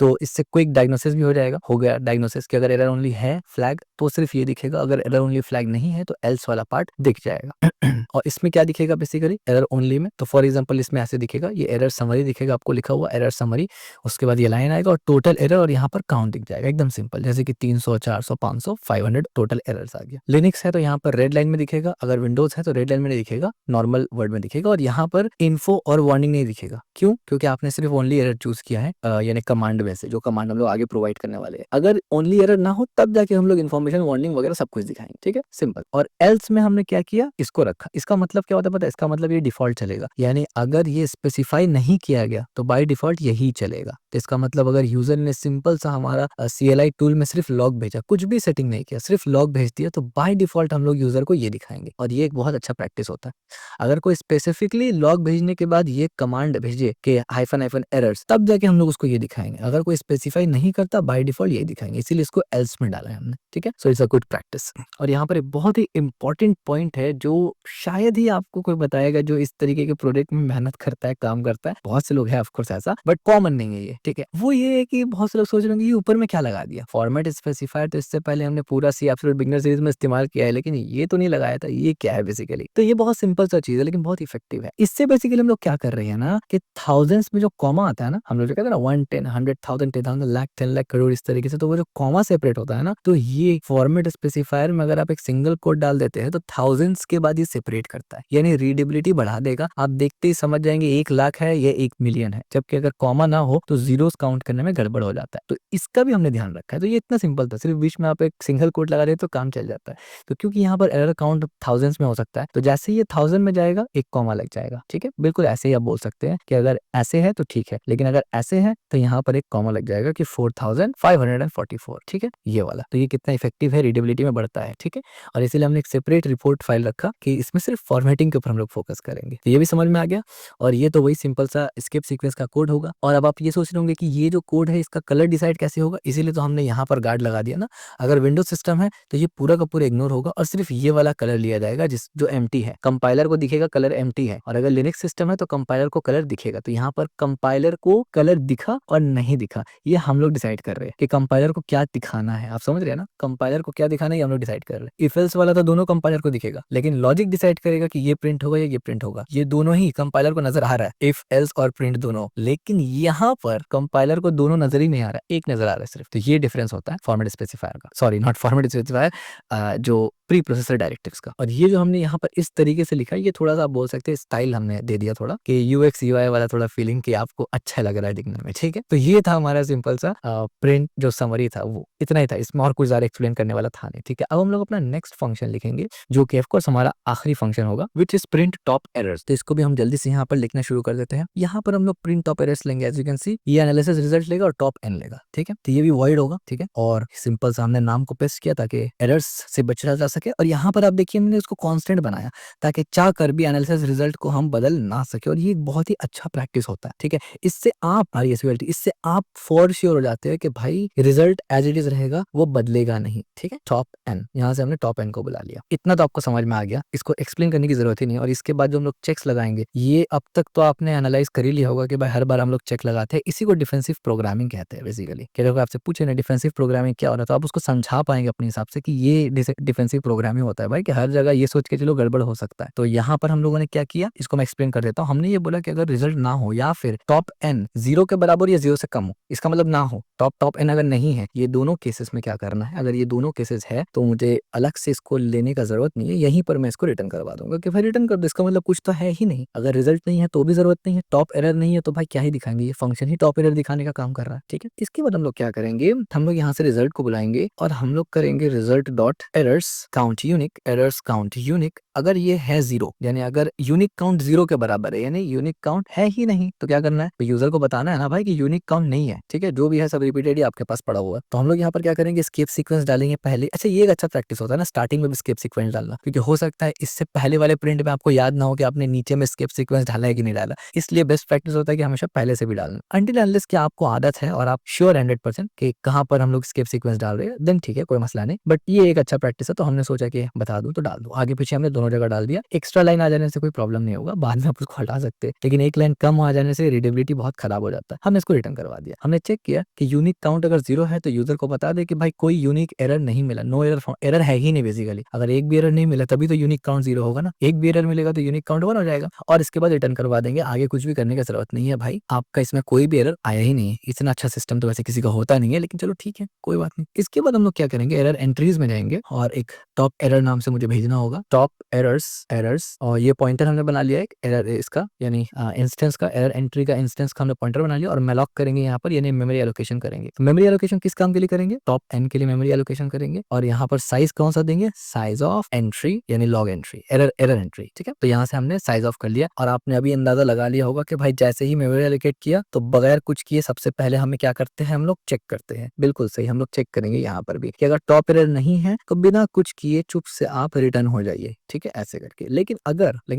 S1: तो इससे क्विक डायग्नोसिस भी हो गया डायग्नोसिस कि अगर एरर ओनली है फ्लैग तो सिर्फ ये दिखेगा, अगर एरर ओनली फ्लैग नहीं है तो एल्स वाला पार्ट दिख जाएगा। और इसमें क्या दिखेगा बेसिकली एरर ओनली में, तो फॉर एग्जांपल इसमें ऐसे दिखेगा, ये एरर समरी दिखेगा आपको लिखा हुआ एरर समरी, उसके बाद ये लाइन आएगा और टोटल एरर और यहाँ पर काउंट दिख जाएगा, एकदम सिंपल, जैसे कि 300 400 500 500 टोटल एरर्स आ गया। लिनक्स है तो यहाँ पर रेड लाइन में दिखेगा, अगर विंडोज है तो रेड लाइन में नहीं दिखेगा, नॉर्मल वर्ड में दिखेगा, और यहाँ पर इन्फो और वार्निंग नहीं दिखेगा। क्यों? क्योंकि आपने सिर्फ ओनली एरर चूज किया है, यानी कमांड में से जो कमांड हम लोग आगे प्रोवाइड करने वाले हैं। अगर ओनली एरर ना हो तब जाके हम लोग इन्फॉर्मेशन वार्निंग वगैरह सब कुछ दिखाएंगे, ठीक है, सिंपल। और एल्स में हमने क्या किया, इसको रखा। इसका मतलब क्या होता है पता है, इसका मतलब ये डिफॉल्ट चलेगा, यानी अगर ये स्पेसिफाई नहीं किया गया तो बाय डिफॉल्ट यही चलेगा। तो इसका मतलब अगर यूजर ने सिंपल सा हमारा CLI टूल में सिर्फ लॉग भेजा, कुछ भी सेटिंग नहीं किया, सिर्फ लॉग भेज दिया, तो बाय डिफॉल्ट हम लोग यूजर को ये दिखाएंगे, और ये एक बहुत अच्छा प्रैक्टिस होता है। अगर कोई स्पेसिफिकली लॉग भेजने के बाद ये कमांड भेजे कि हाइफन एरर्स, तब जाके हम लोग उसको ये दिखाएंगे। अगर कोई स्पेसिफाई नहीं करता बाय डिफॉल्ट ये दिखाएंगे, इसीलिए इसको एल्स में डाला है हमने, ठीक है। So it's a good practice. और यहाँ पर एक बहुत ही इंपॉर्टेंट पॉइंट है जो शायद ही आपको कोई बताएगा जो इस तरीके के प्रोजेक्ट में मेहनत करता है काम करता है, बहुत से लोग हैं ऑफ कोर्स ऐसा, बट कॉमन नहीं है ये, ठीक है। वो ये है कि बहुत से लोग सोच रहे होंगे ये ऊपर में क्या लगा दिया, फॉर्मेट स्पेसिफायर तो इससे पहले हमने पूरा सी एब्सोल्यूट बिगिनर सीरीज में इस्तेमाल किया है, लेकिन ये तो नहीं लगाया था, ये क्या है बेसिकली। तो ये बहुत सिंपल सा चीज है लेकिन बहुत इफेक्टिव है। इससे बेसिकली हम लोग क्या कर रहे हैं ना कि थाउजेंड्स में जो कॉमा आता है ना, हम लोग जो कहते हैं ना 1 10 100,000 10,000 लाख 10 लाख करोड़ इस तरीके से, तो वो जो कॉमा सेपरेट होता है ना, तो ये फॉर्मेट स्पेसिफायर में अगर आप एक सिंगल कोड डाल देते हैं तो थाउजेंड्स के बाद ये सेपरेट करता है, यानी रीडेबिलिटी बढ़ा देगा। आप देखते ही समझ जाएंगे 1 लाख है ये 1 मिलियन है, जबकि अगर कॉमा ना हो तो जीरोस काउंट करने में गड़बड़ हो जाता है। तो इसका भी हमने ध्यान रखा है। तो ये इतना सिंपल था, सिर्फ बीच में आप एक सिंगल कोड लगा दे तो काम चल जाता है। तो क्योंकि यहाँ पर एरर काउंट थाउजेंड्स में हो सकता है, तो जैसे ही ये 1000 में जाएगा एक कॉमा लग जाएगा, ठीक है। बिल्कुल ऐसे ही आप बोल सकते हैं कि अगर ऐसे है तो ठीक है, लेकिन अगर ऐसे है तो यहाँ पर एक कॉमा लग जाएगा कि 4544, ठीक है, ये वाला। तो ये कितना इफेक्टिव है, रीडेबिलिटी में बढ़ता है, ठीक है। और इसीलिए हमने एक सेपरेट रिपोर्ट फाइल रखा कि इसमें सिर्फ फॉर्मेटिंग के ऊपर हम लोग फोकस करेंगे। तो ये भी समझ में आ गया। और ये तो वही सिंपल सा स्किप सीक्वेंस का कोड होगा। और अब आप ये सोच रहे होंगे कि ये जो कोड है इसका कलर डिसाइड कैसे होगा, इसीलिए तो हमने यहाँ पर गार्ड लगा दिया ना। अगर विंडोज सिस्टम है तो ये पूरा का पूरा इग्नोर होगा और सिर्फ ये वाला कलर लिया जाएगा जिस जो एम्प्टी है। कंपाइलर को दिखेगा कलर एम्प्टी है, और अगर लिनक्स सिस्टम है तो कंपाइलर को कलर दिखेगा। तो यहाँ पर कंपाइलर को कलर दिखा और नहीं दिखा ये हम लोग डिसाइड कर रहे हैं कि कंपाइलर को क्या दिखाना है। आप समझ रहे हैं ना, कंपाइलर को क्या दिखाना है ये हम लोग डिसाइड कर रहे हैं। इफ एल्स वाला तो दोनों कंपाइलर को दिखेगा, लेकिन लॉजिक डिसाइड करेगा कि ये प्रिंट होगा या ये प्रिंट होगा। ये दोनों ही कंपाइलर को नजर आ रहा है, इफ एल्स और प्रिंट दोनों, लेकिन यहाँ पर कंपाइलर को दोनों नजर ही नहीं आ रहा है, एक नजर आ रहा है सिर्फ। तो ये डिफरेंस होता है फॉर्मेट स्पेसिफायर का, सॉरी नॉट फॉर्मेट स्पेसिफायर, जो प्री प्रोसेसर डायरेक्टिव्स का। और ये जो हमने यहाँ पर इस तरीके से लिखा है, ये थोड़ा सा आप बोल सकते हैं स्टाइल हमने दे दिया थोड़ा, कि यूएक्स यूआई वाला थोड़ा फीलिंग कि आपको अच्छा लग रहा है दिखने में, ठीक है। तो ये था हमारा सिंपल सा प्रिंट जो समरी था, वो इतना ही था, इसमें और कुछ ज्यादा एक्सप्लेन करने वाला था नहीं, ठीक है। अब हम लोग अपना नेक्स्ट फंक्शन लिखेंगे जो कि ऑफ कोर्स हमारा आखिरी फंक्शन होगा, which is print top errors. तो इसको भी हम जल्दी से यहाँ पर लिखना शुरू कर देते हैं। यहाँ पर हम लोग प्रिंट टॉप एरर्स लेंगे, एज यू कैन सी ये एनालिसिस रिजल्ट लेगा और टॉप एन लेगा, ठीक है। तो ये भी वॉइड होगा, ठीक है। और सिंपल सा हमने नाम को पेस्ट किया ताकि एरर्स से बचा जा सके। और यहाँ पर आप देखिए हमने उसको कांस्टेंट बनाया ताकि चाह कर भी एनालिसिस रिजल्ट को हम बदल ना सके। और ये एक बहुत ही अच्छा प्रैक्टिस होता है, ठीक है। इससे आप इससे आप फॉर श्योर हो जाते हैं कि भाई रिजल्ट एज इट इज रहेगा, वो बदलेगा नहीं, ठीक है। टॉप एन, यहाँ से हमने टॉप एन को बुला लिया। इतना तो आपको समझ में आ गया, इसको एक्सप्लेन करने की जरूरत ही नहीं। और इसके बाद जो हम लोग चेक्स लगाएंगे, ये अब तक तो आपने एनालाइज कर ही लिया होगा कि भाई हर बार हम लोग चेक लगाते हैं। इसी को डिफेंसिव प्रोग्रामिंग कहते हैं बेसिकली। कि अगर आपसे पूछे ना डिफेंसिव प्रोग्रामिंग क्या हो रहा है, तो आप उसको समझा पाएंगे अपने हिसाब से कि ये डिफेंसिव प्रोग्रामिंग होता है भाई, कि हर जगह ये सोच के चलो गड़बड़ हो सकता है। तो यहाँ पर हम लोगों ने क्या किया, इसको मैं एक्सप्लेन कर देता हूँ। हमने ये बोला कि अगर रिजल्ट ना हो या फिर टॉप एन 0 के बराबर या 0 से कम हो, इसका मतलब ना हो, टॉप एन अगर नहीं है, ये दोनों केसेस में क्या करना है, अगर ये दोनों केसेस है तो मुझे अलग से इसको लेने का जरूरत नहीं है, यहीं पर मैं इसको रिटर्न करवा दूंगा कि भाई रिटर्न कर दो, इसका मतलब कुछ तो है ही नहीं। अगर रिजल्ट नहीं है तो भी जरूरत नहीं है, टॉप एरर नहीं है तो भाई क्या ही दिखाएंगे, ये फंक्शन ही टॉप एरर दिखाने का काम कर रहा है, ठीक है। इसके बाद हम लोग क्या करेंगे, हम लोग यहाँ से रिजल्ट को बुलाएंगे और हम लोग करेंगे result dot errors count unique, errors count unique. अगर ये है 0, यानी अगर यूनिक काउंट 0 के बराबर है, यानी यूनिक काउंट है ही नहीं, तो क्या करना है, तो यूजर को बताना है ना भाई कि यूनिक काउंट नहीं है, ठीक है। जो भी है सब रिपीटेड ही आपके पास पड़ा हुआ है। तो हम लोग यहाँ पर क्या करेंगे, स्केप सीक्वेंस डालेंगे पहले। अच्छा, ये एक अच्छा प्रैक्टिस होता है ना स्टार्टिंग में भी स्केप सीक्वेंस डालना, क्योंकि हो सकता है इससे पहले वाले प्रिंट में आपको याद ना हो कि आपने नीचे में स्केप सीक्वेंस डाला है कि नहीं डाला। इसलिए बेस्ट प्रैक्टिस होता है कि हमेशा पहले से भी डालना। अनटिल अनलेस कि आपको आदत है और आप श्योर 100% कि कहाँ पर हम लोग स्केप सीक्वेंस डाल रहे हैं, देन ठीक है, कोई मसला नहीं। बट ये एक अच्छा प्रैक्टिस है, तो हमने सोचा कि बता दूं तो डाल दूं। आगे पीछे हमने दोनों जगह डाल दिया। एक्स्ट्रा लाइन आ जाने से कोई प्रॉब्लम नहीं होगा, बाद में आप उसको हटा सकते हैं, लेकिन एक लाइन कम आ जाने से रीडेबिलिटी बहुत खराब हो जाता है। हमने इसको रिटर्न करवा दिया। हमने चेक किया कि यूनिक काउंट अगर 0 है तो यूजर को बता दे कि भाई कोई यूनिक एरर नहीं मिला, नो एरर, एरर है ही नहीं बेसिकली। अगर एक भी एरर नहीं मिला तभी तो यूनिक काउंट 0 होगा ना, एक भी एरर मिलेगा तो यूनिक काउंट 1 हो जाएगा। और इसके बाद रिटर्न करवा देंगे। आगे कुछ भी करने की जरूरत नहीं है भाई, आपका इसमें कोई भी एरर आया ही नहीं है। इतना अच्छा सिस्टम तो वैसे किसी का होता नहीं है, लेकिन चलो ठीक है, कोई बात नहीं। इसके बाद हम लोग क्या करेंगे, एरर एंट्रीज में जाएंगे और एक टॉप एरर नाम से मुझे भेजना होगा, टॉप एरर्स। और ये पॉइंटर हमने बना लिया एक एरर इसका, यानी इंस्टेंस का, एरर एंट्री का इंस्टेंस का हमने पॉइंटर बना लिया। और मैलॉक करेंगे यहाँ पर, यानी मेमोरी एलोकेशन करेंगे। तो मेमोरी एलोकेशन किस काम के लिए करेंगे, टॉप एन के लिए मेमोरी एलोकेशन करेंगे। और यहाँ पर साइज कौन सा देंगे, साइज ऑफ एंट्री, यानी लॉग एंट्री, एरर एंट्री, ठीक है। तो यहाँ से हमने साइज ऑफ कर लिया। और आपने अभी अंदाजा लगा लिया होगा कि भाई जैसे ही मेमोरी एलोकेट किया तो बगैर कुछ किए सबसे पहले हमें क्या करते हैं, हम लोग चेक करते हैं। बिल्कुल सही, हम लोग चेक करेंगे यहाँ पर भी कि अगर टॉप एरर नहीं है तो बिना कुछ किए कि ये चुप से आप रिटर्न हो जाइए, ठीक है, ऐसे करके। लेकिन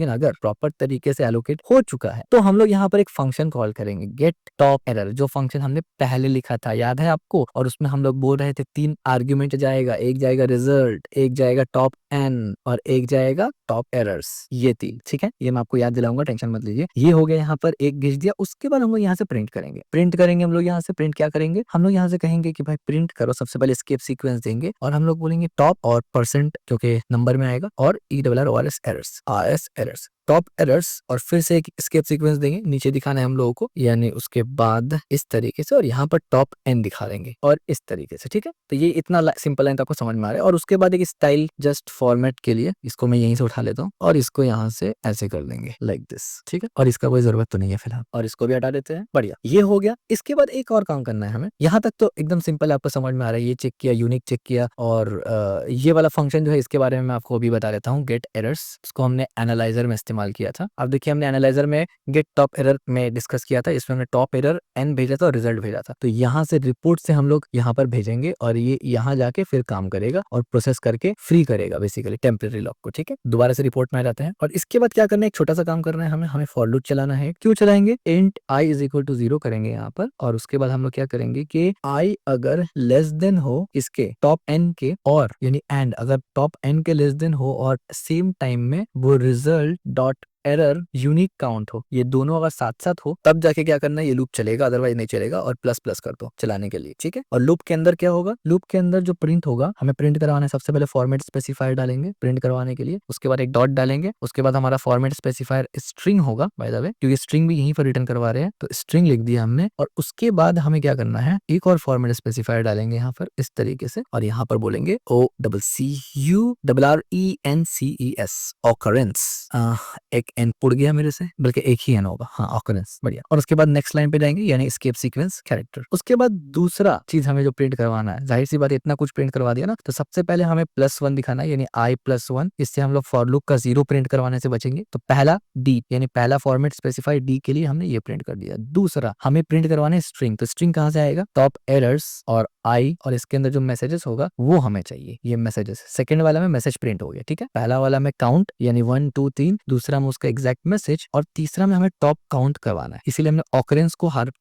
S1: अगर प्रॉपर तरीके से एलोकेट हो चुका है तो हम लोग यहाँ पर एक फंक्शन कॉल करेंगे, गेट टॉप एरर, जो फंक्शन हमने पहले लिखा था, याद है आपको? और उसमें हम लोग बोल रहे थे 3 आर्ग्यूमेंट जाएगा, एक जाएगा रिजल्ट, एक जाएगा टॉप एन और एक जाएगा टॉप एरर्स, ये 3, ठीक है। ये मैं आपको याद दिलाऊंगा, टेंशन मत लीजिए। ये हो गया, यहाँ पर एक भेज दिया। उसके बाद हम लोग यहाँ से प्रिंट करेंगे हम लोग यहाँ से प्रिंट क्या करेंगे, हम लोग यहाँ से कहेंगे कि भाई प्रिंट करो। सबसे पहले एस्केप सीक्वेंस देंगे और हम लोग बोलेंगे टॉप और परसेंट, क्योंकि नंबर में आएगा, और ERRORS एरर्स टॉप एरर्स, और फिर से एक एस्केप सीक्वेंस देंगे, नीचे दिखाना है हम लोगों को, यानी उसके बाद इस तरीके से, और यहाँ पर टॉप एन दिखा देंगे और इस तरीके से, ठीक है। तो ये इतना सिंपल है, तो आपको समझ में आ रहा है। और उसके बाद एक स्टाइल जस्ट फॉर्मेट के लिए इसको मैं यहीं से उठा लेता हूँ और इसको यहाँ से ऐसे कर देंगे, लाइक दिस, ठीक है। और इसका कोई जरूरत तो नहीं है फिलहाल, और इसको भी हटा देते हैं। बढ़िया, ये हो गया। इसके बाद एक और काम करना है हमें। यहाँ तक तो एकदम सिंपल, आपको समझ में आ रहा है। ये चेक किया, यूनिक चेक किया, और ये वाला फंक्शन जो है इसके बारे में मैं आपको अभी बता देता हूँ, गेट एरर्स। इसको हमने एनालाइजर में इस्तेमाल किया था। अब देखिए, हमने एनालाइजर में गेट टॉप एरर में डिस्कस किया था, इसमें हमने टॉप एरर एन भेजा था और रिजल्ट भेजा था। तो यहाँ से रिपोर्ट से हम लोग यहाँ पर भेजेंगे और ये यहाँ जाके फिर काम करेगा और प्रोसेस करके फ्री करेगा बेसिकली टेम्परेरी लॉक को, ठीक है। दोबारा से रिपोर्ट में आ जाते हैं और इसके बाद क्या करना है, एक छोटा सा काम करना है हमें फॉर लूप चलाना है। क्यों चलाएंगे, int i is equal to 0 करेंगे यहाँ पर, और उसके बाद हम लोग क्या करेंगे कि i अगर लेस देन हो इसके टॉप n के, और यानी एंड अगर टॉप n के लेस देन हो और सेम टाइम में वो result dot error unique count हो, ये दोनों अगर साथ साथ हो, तब जाके क्या करना है, ये लूप चलेगा, अदरवाइज नहीं चलेगा। और प्लस प्लस कर दो चलाने के लिए, ठीक है। और लूप के अंदर क्या होगा, लूप के अंदर जो प्रिंट होगा, हमें प्रिंट करवाना है। सबसे पहले फॉर्मेट स्पेसिफायर डालेंगे प्रिंट करवाने के लिए, उसके बाद एक डॉट डालेंगे, उसके बाद हमारा फॉर्मेट स्पेसिफायर स्ट्रिंग होगा, बाय द वे, क्योंकि स्ट्रिंग भी यहीं पर रिटर्न करवा रहे हैं, तो स्ट्रिंग लिख दिया हमने। और उसके बाद हमें क्या करना है, एक और फॉर्मेट स्पेसिफायर डालेंगे यहाँ पर इस तरीके से, और यहाँ पर बोलेंगे OCCURRENCES ऑकरेंस। एक एन पुड़ गया मेरे से, बल्कि एक ही एन होगा, हाँ, ऑकरेंस, बढ़िया। और उसके बाद नेक्स्ट लाइन पे जाएंगे, यानी एस्केप सीक्वेंस कैरेक्टर। उसके बाद दूसरा चीज हमें जो प्रिंट करवाना है, जाहिर सी बात इतना कुछ प्रिंट करवा दिया ना, तो सबसे पहले हमें +1 दिखाना है, यानी i+1। इससे हम लोग फॉर लूप का 0 प्रिंट करवाने से बचेंगे। तो पहला डी, यानी पहला फॉर्मेट स्पेसिफाइड डी के लिए हमने ये प्रिंट कर दिया। दूसरा हमें प्रिंट करवाना है स्ट्रिंग, तो स्ट्रिंग कहाँ से आएगा, टॉप एरर्स और आई, और इसके अंदर जो मैसेजेस होगा वो हमें चाहिए, ये मैसेजेस। सेकंड वाला में मैसेज प्रिंट हो गया, ठीक है। पहला वाला में काउंट, यानी 1 2 3, दूसरा में उसका एग्जैक्ट मैसेज, और तीसरा में हमें टॉप काउंट करवाना है, इसीलिए हमने ऑकरेंस को हर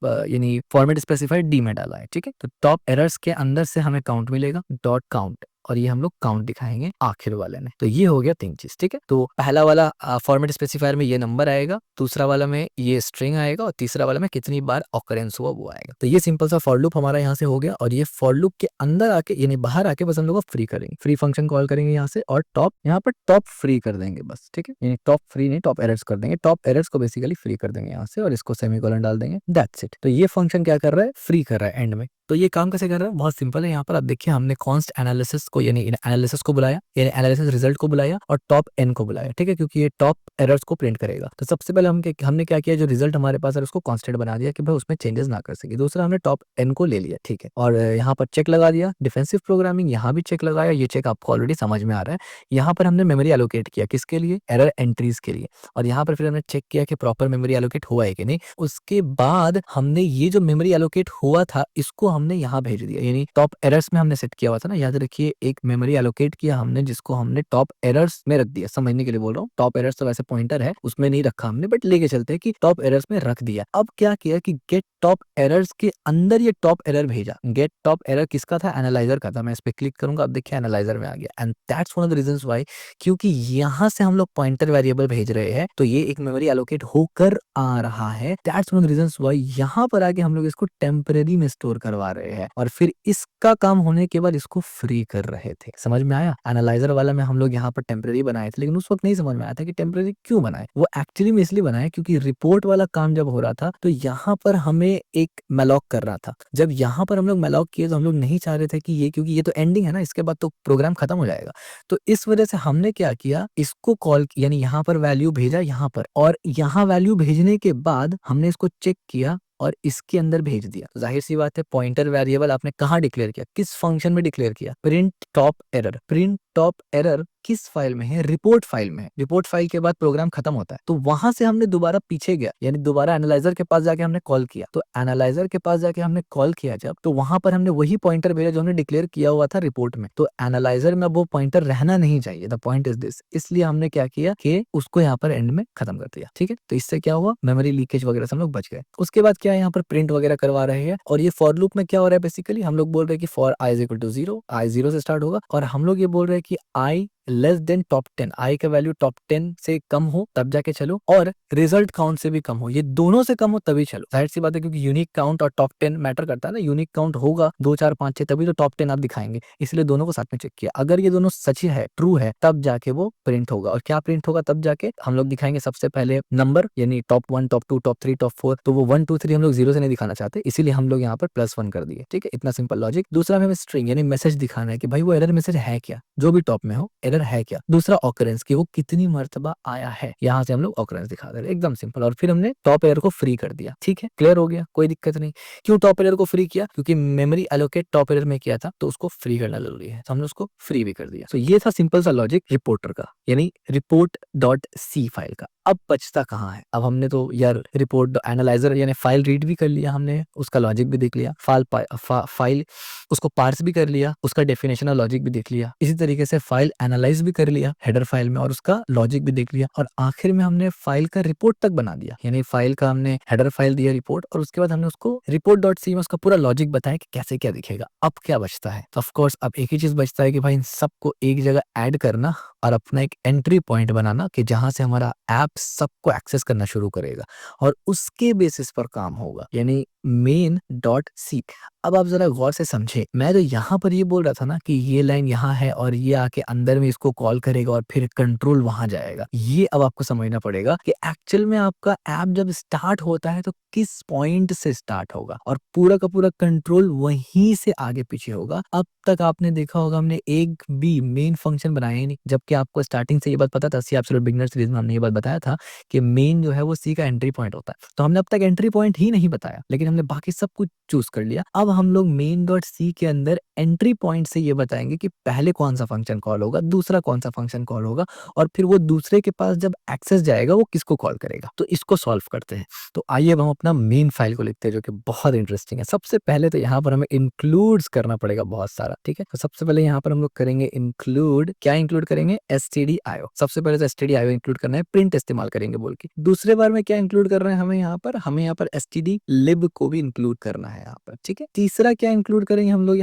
S1: यानी फॉर्मेट स्पेसिफाइड डी में डाला है, ठीक है। तो टॉप एरर्स के अंदर से हमें काउंट मिलेगा, डॉट काउंट, और ये हम लोग काउंट दिखाएंगे आखिर वाले में। तो ये हो गया 3 चीज, ठीक है। तो पहला वाला फॉर्मेट स्पेसिफायर में ये नंबर आएगा, दूसरा वाला में ये स्ट्रिंग आएगा, और तीसरा वाला में कितनी बार ऑकरेंस हुआ वो आएगा। तो ये सिंपल सा फॉर लूप हमारा यहाँ से हो गया। और ये फॉर लूप के अंदर आके, यानी बाहर आके बस हम लोग फ्री करेंगे, फ्री फंक्शन कॉल करेंगे यहाँ से, और टॉप, यहाँ पर टॉप फ्री कर देंगे बस, ठीक है। यानी टॉप फ्री नहीं, टॉप एरर्स कर देंगे, टॉप एरर्स को बेसिकली फ्री कर देंगे यहाँ से, और इसको सेमीकोलन डाल देंगे, दैट्स इट। तो ये फंक्शन क्या कर रहा है, फ्री कर रहा है एंड में। तो ये काम कैसे कर रहा है, बहुत सिंपल है। यहाँ पर आप देखिए, हमने कॉन्स्ट एनालिसिस को, यानी एनालिसिस को बुलाया, यानी एनालिसिस रिजल्ट को बुलाया, और टॉप एन को बुलाया, ठीक है, क्योंकि ये टॉप एरर्स को प्रिंट करेगा। तो सबसे पहले हमने क्या किया, जो रिजल्ट हमारे पास है उसको कांस्टेंट बना दिया कि भाई उसमें चेंजेस ना कर सके। दूसरा, हमने टॉप एन को ले लिया, ठीक है, और यहाँ पर चेक लगा दिया, डिफेंसिव प्रोग्रामिंग, यहाँ भी चेक लगाया, ये चेक आपको ऑलरेडी समझ में आ रहा है। यहाँ पर हमने मेमोरी एलोकेट किया, किसके लिए, एरर एंट्रीज के लिए, और यहाँ पर फिर हमने चेक किया कि प्रॉपर मेमोरी एलोकेट हुआ है कि नहीं। उसके बाद हमने ये जो मेमोरी एलोकेट हुआ था इसको हमने यहाँ भेज दिया, यानी टॉप एरर्स में हमने सेट किया हुआ था ना, याद रखिए, एक मेमोरी एलोकेट किया हमने, जिसको हमने टॉप एरर्स में रख दिया, समझने के लिए बोल रहा हूँ। टॉप एरर्स तो वैसे पॉइंटर है, उसमें नहीं रखा हमने, बट लेके चलते हैं कि टॉप एरर्स में रख दिया। अब क्या किया कि गेट टॉप एरर्स के अंदर ये टॉप एरर भेजा। गेट टॉप एरर किसका था, एनालाइजर का था। मैं इस पे क्लिक करूंगा, अब देखिए एनालाइजर में आ गया, and that's one of the reasons why, क्योंकि यहाँ से हम लोग पॉइंटर वेरिएबल भेज रहे हैं, तो ये एक मेमोरी एलोकेट होकर आ रहा है। That's one of the reasons why यहाँ पर आके हम लोग इसको टेम्परेरी में स्टोर करवा रहे हैं, और फिर इसका काम होने के बाद इसको फ्री कर रहे थे। समझ में आया, एनालाइजर वाला में हम लोग यहाँ पर टेम्परेरी बनाए थे, लेकिन उस वक्त नहीं समझ में आया था कि टेम्परेरी क्यों बनाए। वो एक्चुअली में इसलिए बनाए क्योंकि रिपोर्ट वाला काम जब हो रहा था तो यहाँ पर हमें एक मैलॉक करना था। जब यहाँ पर हम लोग मैलॉक किए तो हम लोग नहीं चाह रहे थे कि ये, क्योंकि ये तो एंडिंग है ना, इसके बाद तो प्रोग्राम खत्म हो जाएगा। तो इस वजह से हमने क्या किया, इसको कॉल, यानी यहाँ पर वैल्यू भेजा यहाँ पर, और यहाँ वैल्यू भेजने के बाद हमने इसको चेक किया और इसके अंदर भेज दिया। तो जाहिर सी बात है, पॉइंटर वेरिएबल आपने कहाँ डिक्लेयर किया, किस फंक्शन में डिक्लेयर किया, print top error. Print top error किस फाइल में है, रिपोर्ट फाइल में है। रिपोर्ट फाइल के बाद प्रोग्राम खत्म होता है, तो वहां से हमने दोबारा पीछे गया, यानी दोबारा एनालाइजर के पास जाके हमने कॉल किया। तो एनालाइजर के पास जाके हमने कॉल किया जब, तो वहां पर हमने वही पॉइंटर भेजा जो हमने डिक्लेयर किया हुआ था रिपोर्ट में। तो एनालाइजर में अब वो पॉइंटर रहना नहीं चाहिए, द पॉइंट इज दिस। इसलिए हमने क्या किया कि उसको यहाँ पर एंड में खत्म कर दिया, ठीक है। तो इससे क्या हुआ, मेमोरी लीकेज वगैरह से हम लोग बच गए। उसके बाद क्या है, यहाँ पर प्रिंट वगैरह करवा रहे हैं। और ये फॉर लूप में क्या हो रहा है, बेसिकली हम लोग बोल रहे हैं कि for i is equal to 0, i 0 से स्टार्ट होगा, और हम लोग ये बोल रहे हैं कि i लेस देन टॉप 10, आई का वैल्यू टॉप 10 से कम हो तब जाके चलो, और रिजल्ट काउंट से भी कम हो, ये दोनों से कम हो तभी चलो। जाहिर सी बात है, क्योंकि यूनिक काउंट और टॉप 10 मैटर करता है ना। यूनिक काउंट होगा 2 4 5 6 तभी तो टॉप 10 आप दिखाएंगे, इसलिए दोनों को साथ में चेक किया। अगर ये दोनों सच है, ट्रू है, तब जाके वो प्रिंट होगा। और क्या प्रिंट होगा तब जाके, हम लोग दिखाएंगे सबसे पहले नंबर, यानी टॉप 1 टॉप 2 टॉप 3 टॉप 4। तो वो 1 2 3 हम लोग 0 से नहीं दिखाना चाहते, इसीलिए हम लोग यहाँ पर +1 कर दिए, ठीक है। इतना सिंपल लॉजिक। दूसरा में हमें स्ट्रिंग यानी मैसेज दिखाना है कि भाई वो एरर मैसेज है क्या, जो भी टॉप में हो एरर है क्या। दूसरा ऑकरेंस की वो कितनी मर्तबा आया है, यहाँ से हम लोग ऑकरेंस दिखा दे रहे, एकदम सिंपल। और फिर हमने टॉप एरर को फ्री कर दिया, ठीक है, क्लियर हो गया, कोई दिक्कत नहीं। क्यों टॉप एरर को फ्री किया, क्योंकि मेमोरी एलोकेट टॉप एरर में किया था, तो उसको फ्री करना जरूरी है, तो हमने उसको फ्री भी कर दिया। तो ये था सिंपल सा लॉजिक रिपोर्टर का, यानी रिपोर्ट डॉट सी फाइल का। अब बचता कहाँ है, अब हमने तो यार रिपोर्ट एनालाइजर यानी फाइल रीड भी कर लिया हमने, उसका लॉजिक भी देख लिया, फाइल उसको पार्स भी कर लिया, उसका डेफिनेशन और लॉजिक भी देख लिया। इसी तरीके से फाइल एनालाइज भी कर लिया हेडर फाइल में, और उसका लॉजिक भी देख लिया। और आखिर में हमने फाइल का रिपोर्ट तक बना दिया, यानी फाइल का हमने हेडर फाइल दिया रिपोर्ट, और उसके बाद हमने उसको रिपोर्ट डॉट सी में उसका पूरा लॉजिक बताया कि कैसे क्या दिखेगा। अब क्या बचता है, तो ऑफकोर्स अब एक ही चीज बचता है कि भाई इन सबको एक जगह ऐड करना और अपना एक एंट्री पॉइंट बनाना कि जहां से हमारा ऐप सबको एक्सेस करना शुरू करेगा और उसके बेसिस पर काम होगा, यानी मेन डॉट सी। अब आप जरा गौर से समझे, मैं तो यहाँ पर ये बोल रहा था ना कि ये लाइन यहाँ है और ये आके अंदर में इसको कॉल करेगा और फिर कंट्रोल वहां जाएगा। ये अब आपको समझना पड़ेगा कि एक्चुअल में आपका ऐप जब स्टार्ट होता है तो किस पॉइंट से स्टार्ट होगा, और पूरा का पूरा कंट्रोल वहीं से आगे पीछे होगा। अब तक आपने देखा होगा हमने एक भी मेन फंक्शन बनाया ही नहीं, जबकि आपको स्टार्टिंग से ये बात पता था, सी एब्सोल्यूट बिगिनर सीरीज में हमने ये बात बताया था कि मेन जो है वो सी का एंट्री पॉइंट होता है। तो हमने अब तक एंट्री पॉइंट ही नहीं बताया, लेकिन हमने बाकी सब कुछ चूज कर लिया। अब हम लोग मेन डॉट सी के अंदर एंट्री पॉइंट से ये बताएंगे कि पहले कौन सा फंक्शन कॉल होगा, दूसरा कौन सा फंक्शन कॉल होगा, और फिर वो दूसरे के पास जब एक्सेस जाएगा वो किसको कॉल करेगा। तो इसको सॉल्व करते हैं। तो आइए अब हम अपना मेन फाइल को लिखते हैं, जो कि बहुत इंटरेस्टिंग है। सबसे पहले तो यहाँ पर हमें इंक्लूड्स करना पड़ेगा बहुत सारा, ठीक है। तो सबसे पहले यहाँ पर हम लोग करेंगे इंक्लूड, क्या इंक्लूड करेंगे, stdio। सबसे पहले तो stdio इंक्लूड करना है, प्रिंट इस्तेमाल करेंगे बोल के। दूसरे बार में क्या इंक्लूड कर रहे हैं, हमें यहाँ पर stdlib को भी इंक्लूड करना है यहाँ पर, ठीक है। तीसरा क्या इंक्लूड करेंगे हम लोग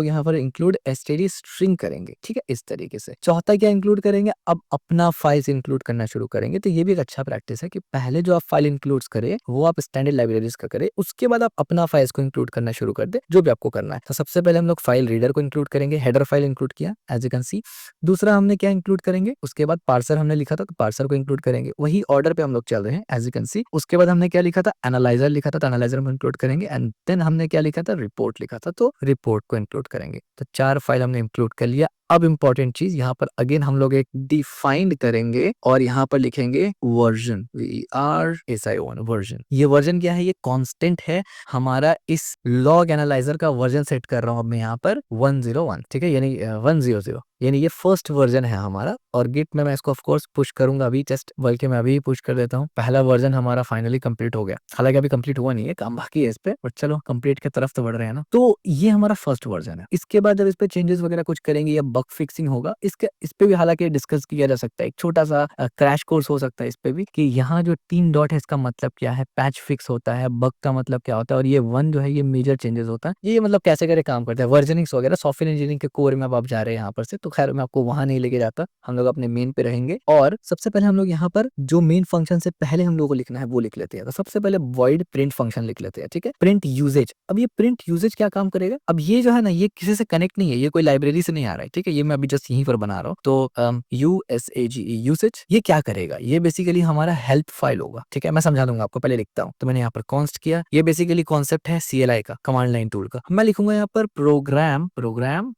S1: यहाँ पर इंक्लूड std स्ट्रिंग करेंगे, ठीक है, इस तरीके से। चौथा क्या इंक्लूड करेंगे, अब अपना फाइल्स इंक्लूड करना शुरू करेंगे। तो ये भी एक अच्छा प्रैक्टिस है कि पहले जो आप फाइल इंक्लूड्स करें वो आप स्टैंडर्ड लाइब्रेरीज का करें, उसके बाद आप अपना फाइल्स को इंक्लूड करना शुरू कर दे, जो भी आपको करना है। तो सबसे पहले हम लोग फाइल रीडर को इंक्लूड करेंगे, हेडर फाइल इंक्लूड किया एज यू कैन सी। दूसरा हमने क्या इंक्लूड करेंगे, उसके बाद पार्सर हमने लिखा था तो पार्सर को इंक्लूड करेंगे, वही ऑर्डर पे हम लोग चल रहे हैं एज यू कैन सी। उसके बाद हमने क्या लिखा था, एनालाइजर लिखा था, तो एनालाइजर में इंक्लूड करेंगे। एंड देन हमने क्या लिखा था, रिपोर्ट लिखा था, तो रिपोर्ट को इंक्लूड करेंगे। तो 4 फाइल हमने इंक्लूड कर लिया। अब इंपॉर्टेंट चीज यहाँ पर अगेन हम लोग एक डिफाइंड करेंगे और यहाँ पर लिखेंगे वर्जन, VERSION वर्जन। ये वर्जन क्या है, ये कांस्टेंट है हमारा। इस लॉग एनालाइजर का वर्जन सेट कर रहा हूं अब मैं यहाँ पर 101, ठीक है, यानी 100, यानी ये फर्स्ट वर्जन है हमारा। और गिट में मैं इसको ऑफ कोर्स पुश करूंगा अभी, जस्ट बल्कि मैं अभी पुश कर देता हूँ। पहला वर्जन हमारा फाइनली कंप्लीट हो गया, हालांकि अभी कंप्लीट हुआ नहीं है, काम बाकी है इस पे, बट चलो कंप्लीट की तरफ तो बढ़ रहे हैं ना। तो ये हमारा फर्स्ट वर्जन है। इसके बाद जब इस पे चेंजेस वगैरह कुछ करेंगे या बग फिक्सिंग होगा, इस पे भी हालांकि डिस्कस किया जा सकता है, एक छोटा सा क्रैश कोर्स हो सकता है इस पे भी, कि यहाँ जो 3 डॉट है इसका मतलब क्या है, पैच फिक्स होता है, बग का मतलब क्या होता है, और ये 1 जो है ये मेजर चेंजेस होता है, ये मतलब कैसे करे काम करता है, वर्जनिंग्स वगैरह सॉफ्टवेयर इंजीनियरिंग के कोर में अब आप जा रहे हैं यहाँ पर से। तो खैर मैं आपको वहां नहीं लेके जाता, हम लोग अपने मेन पे रहेंगे। और सबसे पहले हम लोग यहाँ पर जो मेन फंक्शन से पहले हम लोग को लिखना है वो लिख लेते हैं। तो सबसे पहले वॉइड प्रिंट फंक्शन लिख लेते हैं, ठीक है, प्रिंट यूजेज। अब ये प्रिंट यूजेज क्या काम करेगा, अब ये जो है ना ये किसी से कनेक्ट नहीं है, ये कोई लाइब्रेरी से नहीं आ रहा है, ठीक है, ये मैं अभी जस्ट यहीं पर बना रहा हूँ। तो USAGE यूसेज ये क्या करेगा, ये बेसिकली हमारा हेल्प फाइल होगा, ठीक है, मैं समझा दूंगा आपको, पहले लिखता हूँ। तो मैंने यहाँ पर कॉन्स्ट किया, ये बेसिकली कॉन्सेप्ट है CLI का, कमांड लाइन टूल का। मैं लिखूंगा यहाँ पर प्रोग्राम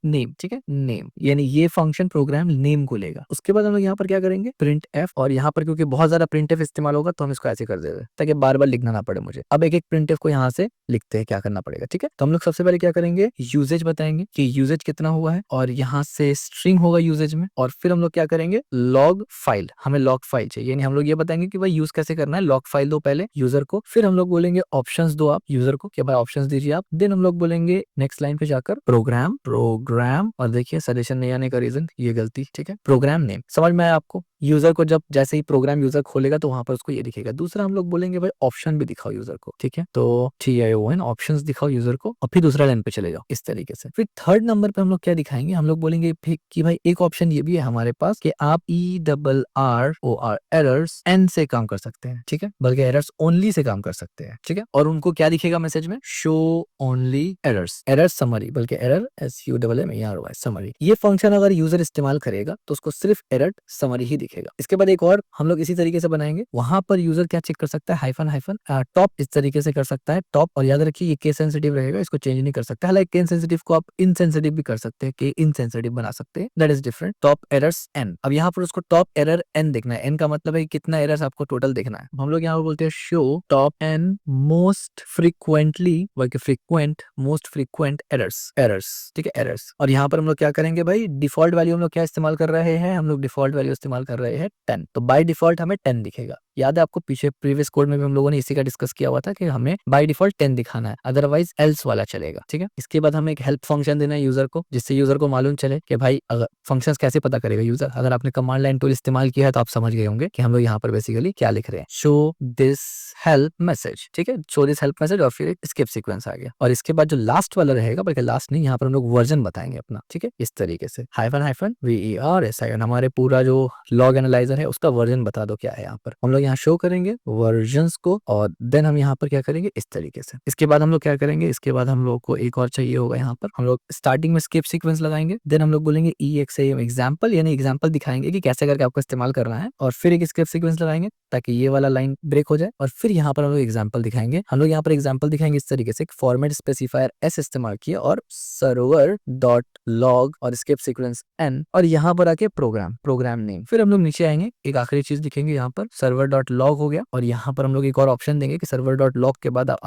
S1: नेम, ठीक है, नेम, यानी ये फंक्शन प्रोग्राम नेम को लेगा। उसके बाद हम लोग यहाँ पर क्या करेंगे, प्रिंट एफ, और यहाँ पर क्योंकि बहुत ज्यादा प्रिंट एफ इस्तेमाल होगा तो हम इसको ऐसे कर देते हैं ताकि बार बार लिखना ना पड़े मुझे। अब एक एक प्रिंट एफ को यहाँ से लिखते हैं, क्या करना पड़ेगा, ठीक है। तो हम लोग सबसे पहले क्या करेंगे, यूजेज बताएंगे कि यूजेज कितना हुआ है, और यहाँ से स्ट्रिंग होगा यूजेज में, और फिर हम लोग क्या करेंगे, लॉग फाइल, हमें लॉग फाइल चाहिए, यानी हम लोग ये बताएंगे कि भाई यूज कैसे करना है। लॉग फाइल दो पहले यूजर को, फिर हम लोग बोलेंगे ऑप्शंस दो आप यूजर को, कि भाई ऑप्शंस दीजिए आप। देन हम लोग बोलेंगे नेक्स्ट लाइन पे जाकर प्रोग्राम, और देखिए सजेशन नहीं आने का रीजन ये गलती, ठीक है, प्रोग्राम नेम। समझ में आया आपको? यूजर को जब जैसे ही प्रोग्राम यूजर खोलेगा तो वहां पर उसको ये दिखेगा। दूसरा हम लोग बोलेंगे भाई ऑप्शन भी दिखाओ यूजर को, ठीक है, तो TION ऑप्शंस दिखाओ यूजर को, और फिर दूसरा लाइन पे चले जाओ इस तरीके से। फिर थर्ड नंबर पे हम लोग क्या दिखाएंगे, हम लोग बोलेंगे फिर कि भाई एक ऑप्शन ये भी है हमारे पास कि आप ERROR एरर्स N से काम कर सकते हैं, ठीक है, बल्कि एरर्स ओनली से काम कर सकते हैं, ठीक है। और उनको क्या दिखेगा मैसेज में, शो ओनली एरर्स समरी, बल्कि एरर SUMMARY समरी। ये फंक्शन अगर यूजर इस्तेमाल करेगा तो उसको सिर्फ एरर समरी ही दिखेगा। इसके बाद एक और हम लोग इसी तरीके से बनाएंगे, वहां पर यूजर क्या चेक कर सकता है, हाइफन टॉप इस तरीके से कर सकता है टॉप, और याद रखिए ये केस सेंसिटिव रहेगा, इसको चेंज नहीं कर सकते। हालांकि केस सेंसिटिव को आप इनसेंसिटिव भी कर सकते हैं, कि इनसेंसिटिव बना सकते हैं, that is different. Top errors N, अब यहाँ पर उसको टॉप एरर N देखना है। N का मतलब है कितना एरर्स आपको टोटल देखना है। हम लोग यहाँ पर बोलते हैं show top N most frequently, बल्कि फ्रीक्वेंट मोस्ट फ्रीक्वेंट एरर्स, ठीक है, एरर्स। और यहाँ पर हम लोग क्या करेंगे भाई, डिफॉल्ट वैल्यू हम लोग क्या इस्तेमाल कर रहे हैं, हम लोग डिफॉल्ट वैल्यू इस्तेमाल कर रहे हैं 10, तो बाय डिफॉल्ट हमें 10 दिखेगा। याद है आपको, पीछे प्रीवियस कोड में भी हम लोगों ने इसी का डिस्कस किया हुआ था कि हमें बाय डिफॉल्ट 10 दिखाना है, अदरवाइज एल्स वाला चलेगा, ठीक है। इसके बाद हमें एक हेल्प फंक्शन देना है यूजर को, जिससे यूजर को मालूम चले कि भाई अगर फंक्शंस कैसे पता करेगा यूजर। अगर आपने कमांड लाइन टूल इस्तेमाल किया है तो आप समझ गए होंगे कि हम लोग यहाँ पर बेसिकली क्या लिख रहे हैं, शो दिस हेल्प मैसेज, ठीक है, शो दिस हेल्प मैसेज, और फिर एक स्किप सीक्वेंस आ गया। और इसके बाद जो लास्ट वाला रहेगा, बल्कि लास्ट नहीं, यहाँ पर हम लोग वर्जन बताएंगे अपना, ठीक है, इस तरीके से हाइफन VERSION, हमारे पूरा जो लॉग एनालाइजर है उसका वर्जन बता दो क्या है। यहाँ पर हम लोग यहाँ शो करेंगे वर्जन्स को, और देन हम यहाँ पर क्या करेंगे इस तरीके से। इसके बाद हम लोग क्या करेंगे, इसके बाद हम लोग को एक और चाहिए होगा, यहाँ पर हम लोग स्टार्टिंग में स्किप सीक्वेंस लगाएंगे, देन हम लोग बोलेंगे EXAM एग्जाम्पल, यानी एग्जाम्पल दिखाएंगे कि कैसे करके आपको इस्तेमाल करना है, और फिर एक स्किप सीक्वेंस लगाएंगे ताकि ये वाला लाइन ब्रेक हो जाए, और फिर यहाँ पर हम लोग एग्जाम्पल दिखाएंगे। हम लोग यहाँ पर एग्जाम्पल दिखाएंगे इस तरीके से, फॉर्मेट स्पेसिफायर S इस्तेमाल किया, और सर्वर डॉट लॉग और स्किप सीक्वेंस N, और यहाँ पर आके प्रोग्राम नेम। फिर हम लोग नीचे आएंगे, एक आखिरी चीज दिखेंगे यहाँ पर, सर्वर डॉट लॉग हो गया, और यहाँ पर हम लोग एक और ऑप्शन देंगे कि सर्वर डॉट लॉग के बाद आप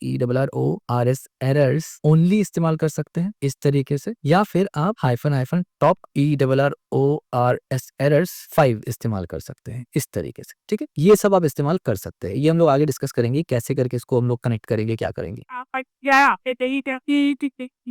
S1: ERRORS एरर्स ओनली इस्तेमाल कर सकते हैं इस तरीके से, या फिर आप टॉप ERRORS एरर्स 5 इस्तेमाल कर सकते हैं इस तरीके से, ठीक है। ये सब आप इस्तेमाल कर सकते हैं, ये हम लोग आगे डिस्कस करेंगे कैसे करके इसको हम लोग कनेक्ट करेंगे, क्या करेंगे।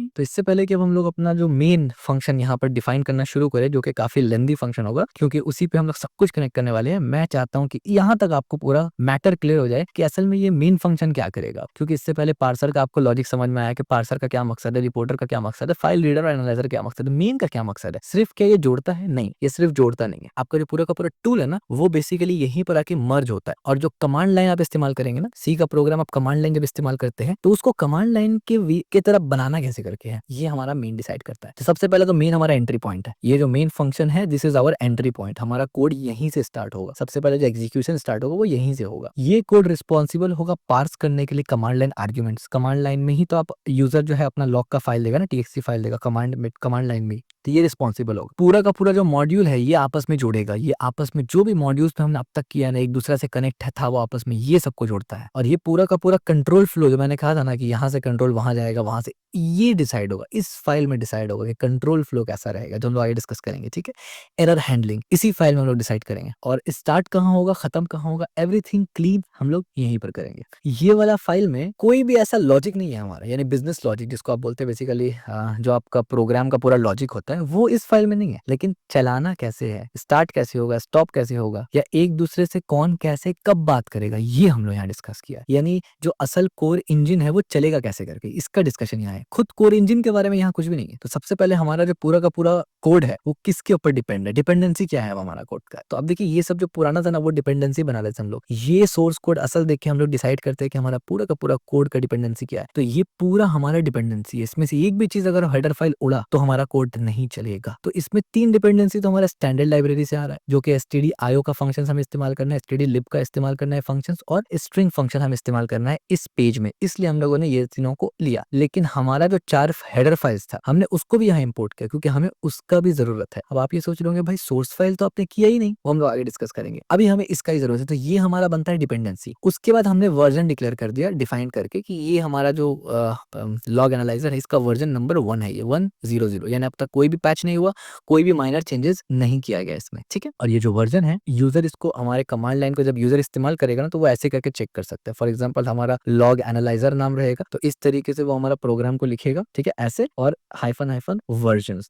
S1: तो इससे पहले कि अब हम लोग अपना जो मेन फंक्शन यहाँ पर डिफाइन करना शुरू करें, जो कि काफी लेंदी फंक्शन होगा, क्योंकि उसी पे हम लोग सब कुछ कनेक्ट करने वाले हैं, मैं चाहता हूँ कि यहाँ तक आपको पूरा मैटर क्लियर हो जाए कि असल में ये मेन फंक्शन क्या करेगा। क्योंकि इससे पहले पार्सर का आपको लॉजिक समझ में आया कि पार्सर का क्या मकसद है, रिपोर्टर का क्या मकसद है, फाइल रीडर और एनालाइजर क्या मकसद है, मेन का क्या मकसद है। सिर्फ क्या ये जोड़ता है? नहीं, ये सिर्फ जोड़ता नहीं है। आपका जो पूरा का पूरा टूल है ना, वो बेसिकली यहीं पर आके मर्ज होता है। और जो कमांड लाइन आप इस्तेमाल करेंगे ना, सी का प्रोग्राम आप कमांड लाइन जब इस्तेमाल करते हैं तो उसको कमांड लाइन के तरफ बनाना कैसे करके है, ये हमारा मेन डिसाइड करता है। तो सबसे पहले तो मेन हमारा एंट्री पॉइंट है, ये जो मेन फंक्शन है this is our entry point. हमारा कोड यहीं से स्टार्ट होगा, सबसे पहले जो एग्जीक्यूशन स्टार्ट होगा वो यहीं से होगा। ये कोड रिस्पॉन्सिबल होगा पार्स करने के लिए command line arguments. Command line में ही तो आप यूजर जो है अपना लॉग का फाइल देगा ना, TXT फाइल देगा कमांड लाइन में, तो ये रिस्पॉन्सिबल होगा। पूरा का पूरा जो मॉड्यूल है ये आपस में जोड़ेगा, ये आपस में जो भी मॉड्यूल्स पे हमने अब तक किया ना, एक दूसरे से कनेक्ट था वो आपस में ये सबको जोड़ता है। और ये पूरा का पूरा कंट्रोल फ्लो, जो मैंने कहा था ना कि यहाँ से कंट्रोल वहां जाएगा, वहां से ये डिसाइड होगा, इस फाइल में डिसाइड होगा कि कंट्रोल फ्लो कैसा रहेगा, जो हम लोग आगे डिस्कस करेंगे, ठीक है। एरर हैंडलिंग इसी फाइल में हम लोग डिसाइड करेंगे, और स्टार्ट कहाँ होगा, खत्म कहाँ होगा, एवरीथिंग क्लीन हम लोग यहीं पर करेंगे। ये वाला फाइल में कोई भी ऐसा लॉजिक नहीं है हमारा, यानी बिजनेस लॉजिक जिसको आप बोलते हैं बेसिकली, जो आपका प्रोग्राम का पूरा लॉजिक होता है वो इस फाइल में नहीं है। लेकिन चलाना कैसे है, स्टार्ट कैसे होगा, स्टॉप कैसे होगा, या एक दूसरे से कौन कैसे कब बात करेगा, ये हम लोग यहाँ डिस्कस किया। यानी जो असल कोर इंजन है वो चलेगा कैसे करके, इसका डिस्कशन यहाँ है। खुद कोर इंजन के बारे में यहाँ कुछ भी नहीं है। तो सबसे पहले हमारा जो पूरा का पूरा कोड है वो किसके ऊपर डिपेंड है, डिपेंडेंसी क्या है हमारा कोड का। तो अब देखिए ये सब जो पुराना था ना वो डिपेंडेंसी बना लेते हम लोग। ये सोर्स कोड असल देख के हम लोग डिसाइड करते हैं कि हमारा पूरा का पूरा कोड का डिपेंडेंसी क्या है। तो ये पूरा हमारा डिपेंडेंसी है, इसमें से एक भी चीज अगर हेडर फाइल उड़ा तो हमारा कोड नहीं चलेगा। तो इसमें 3 डिपेंडेंसी तो हमारा स्टैंडर्ड लाइब्रेरी से आ रहा है, जो कि stdio का फंक्शन हमें इस्तेमाल करना है, stdlib का इस्तेमाल करना है फंक्शन, और स्ट्रिंग फंक्शन हमें इस्तेमाल करना है इस पेज में। इसलिए हम लोगों ने ये तीनों को लिया। लेकिन हमारा जो 4 हेडर फाइल्स था हमने उसको भी यहाँ इंपोर्ट किया, क्योंकि हमें इसका भी जरूरत है। अब आप ये सोच रहे होंगे भाई सोर्स फाइल तो आपने किया ही नहीं, वो हम लोग आगे डिस्कस करेंगे, अभी हमें इसका ही जरूरत है। तो ये हमारा बनता है डिपेंडेंसी। उसके बाद हमने वर्जन डिक्लेयर कर दिया डिफाइन करके कि ये हमारा जो लॉग एनालाइजर है इसका वर्जन नंबर 1 है, ये 100, यानी अब तक कोई भी पैच नहीं हुआ, कोई भी माइनर चेंजेस नहीं किया गया इसमें, ठीक है। और ये जो वर्जन है यूजर इसको हमारे कमांड लाइन को जब यूजर इस्तेमाल करेगा ना तो वो ऐसे करके चेक कर सकता है। फॉर एग्जांपल हमारा लॉग एनालाइजर नाम रहेगा तो इस तरीके से वो हमारा प्रोग्राम को लिखेगा, ठीक है, ऐसे, और हाइफन हाइफन वर्जन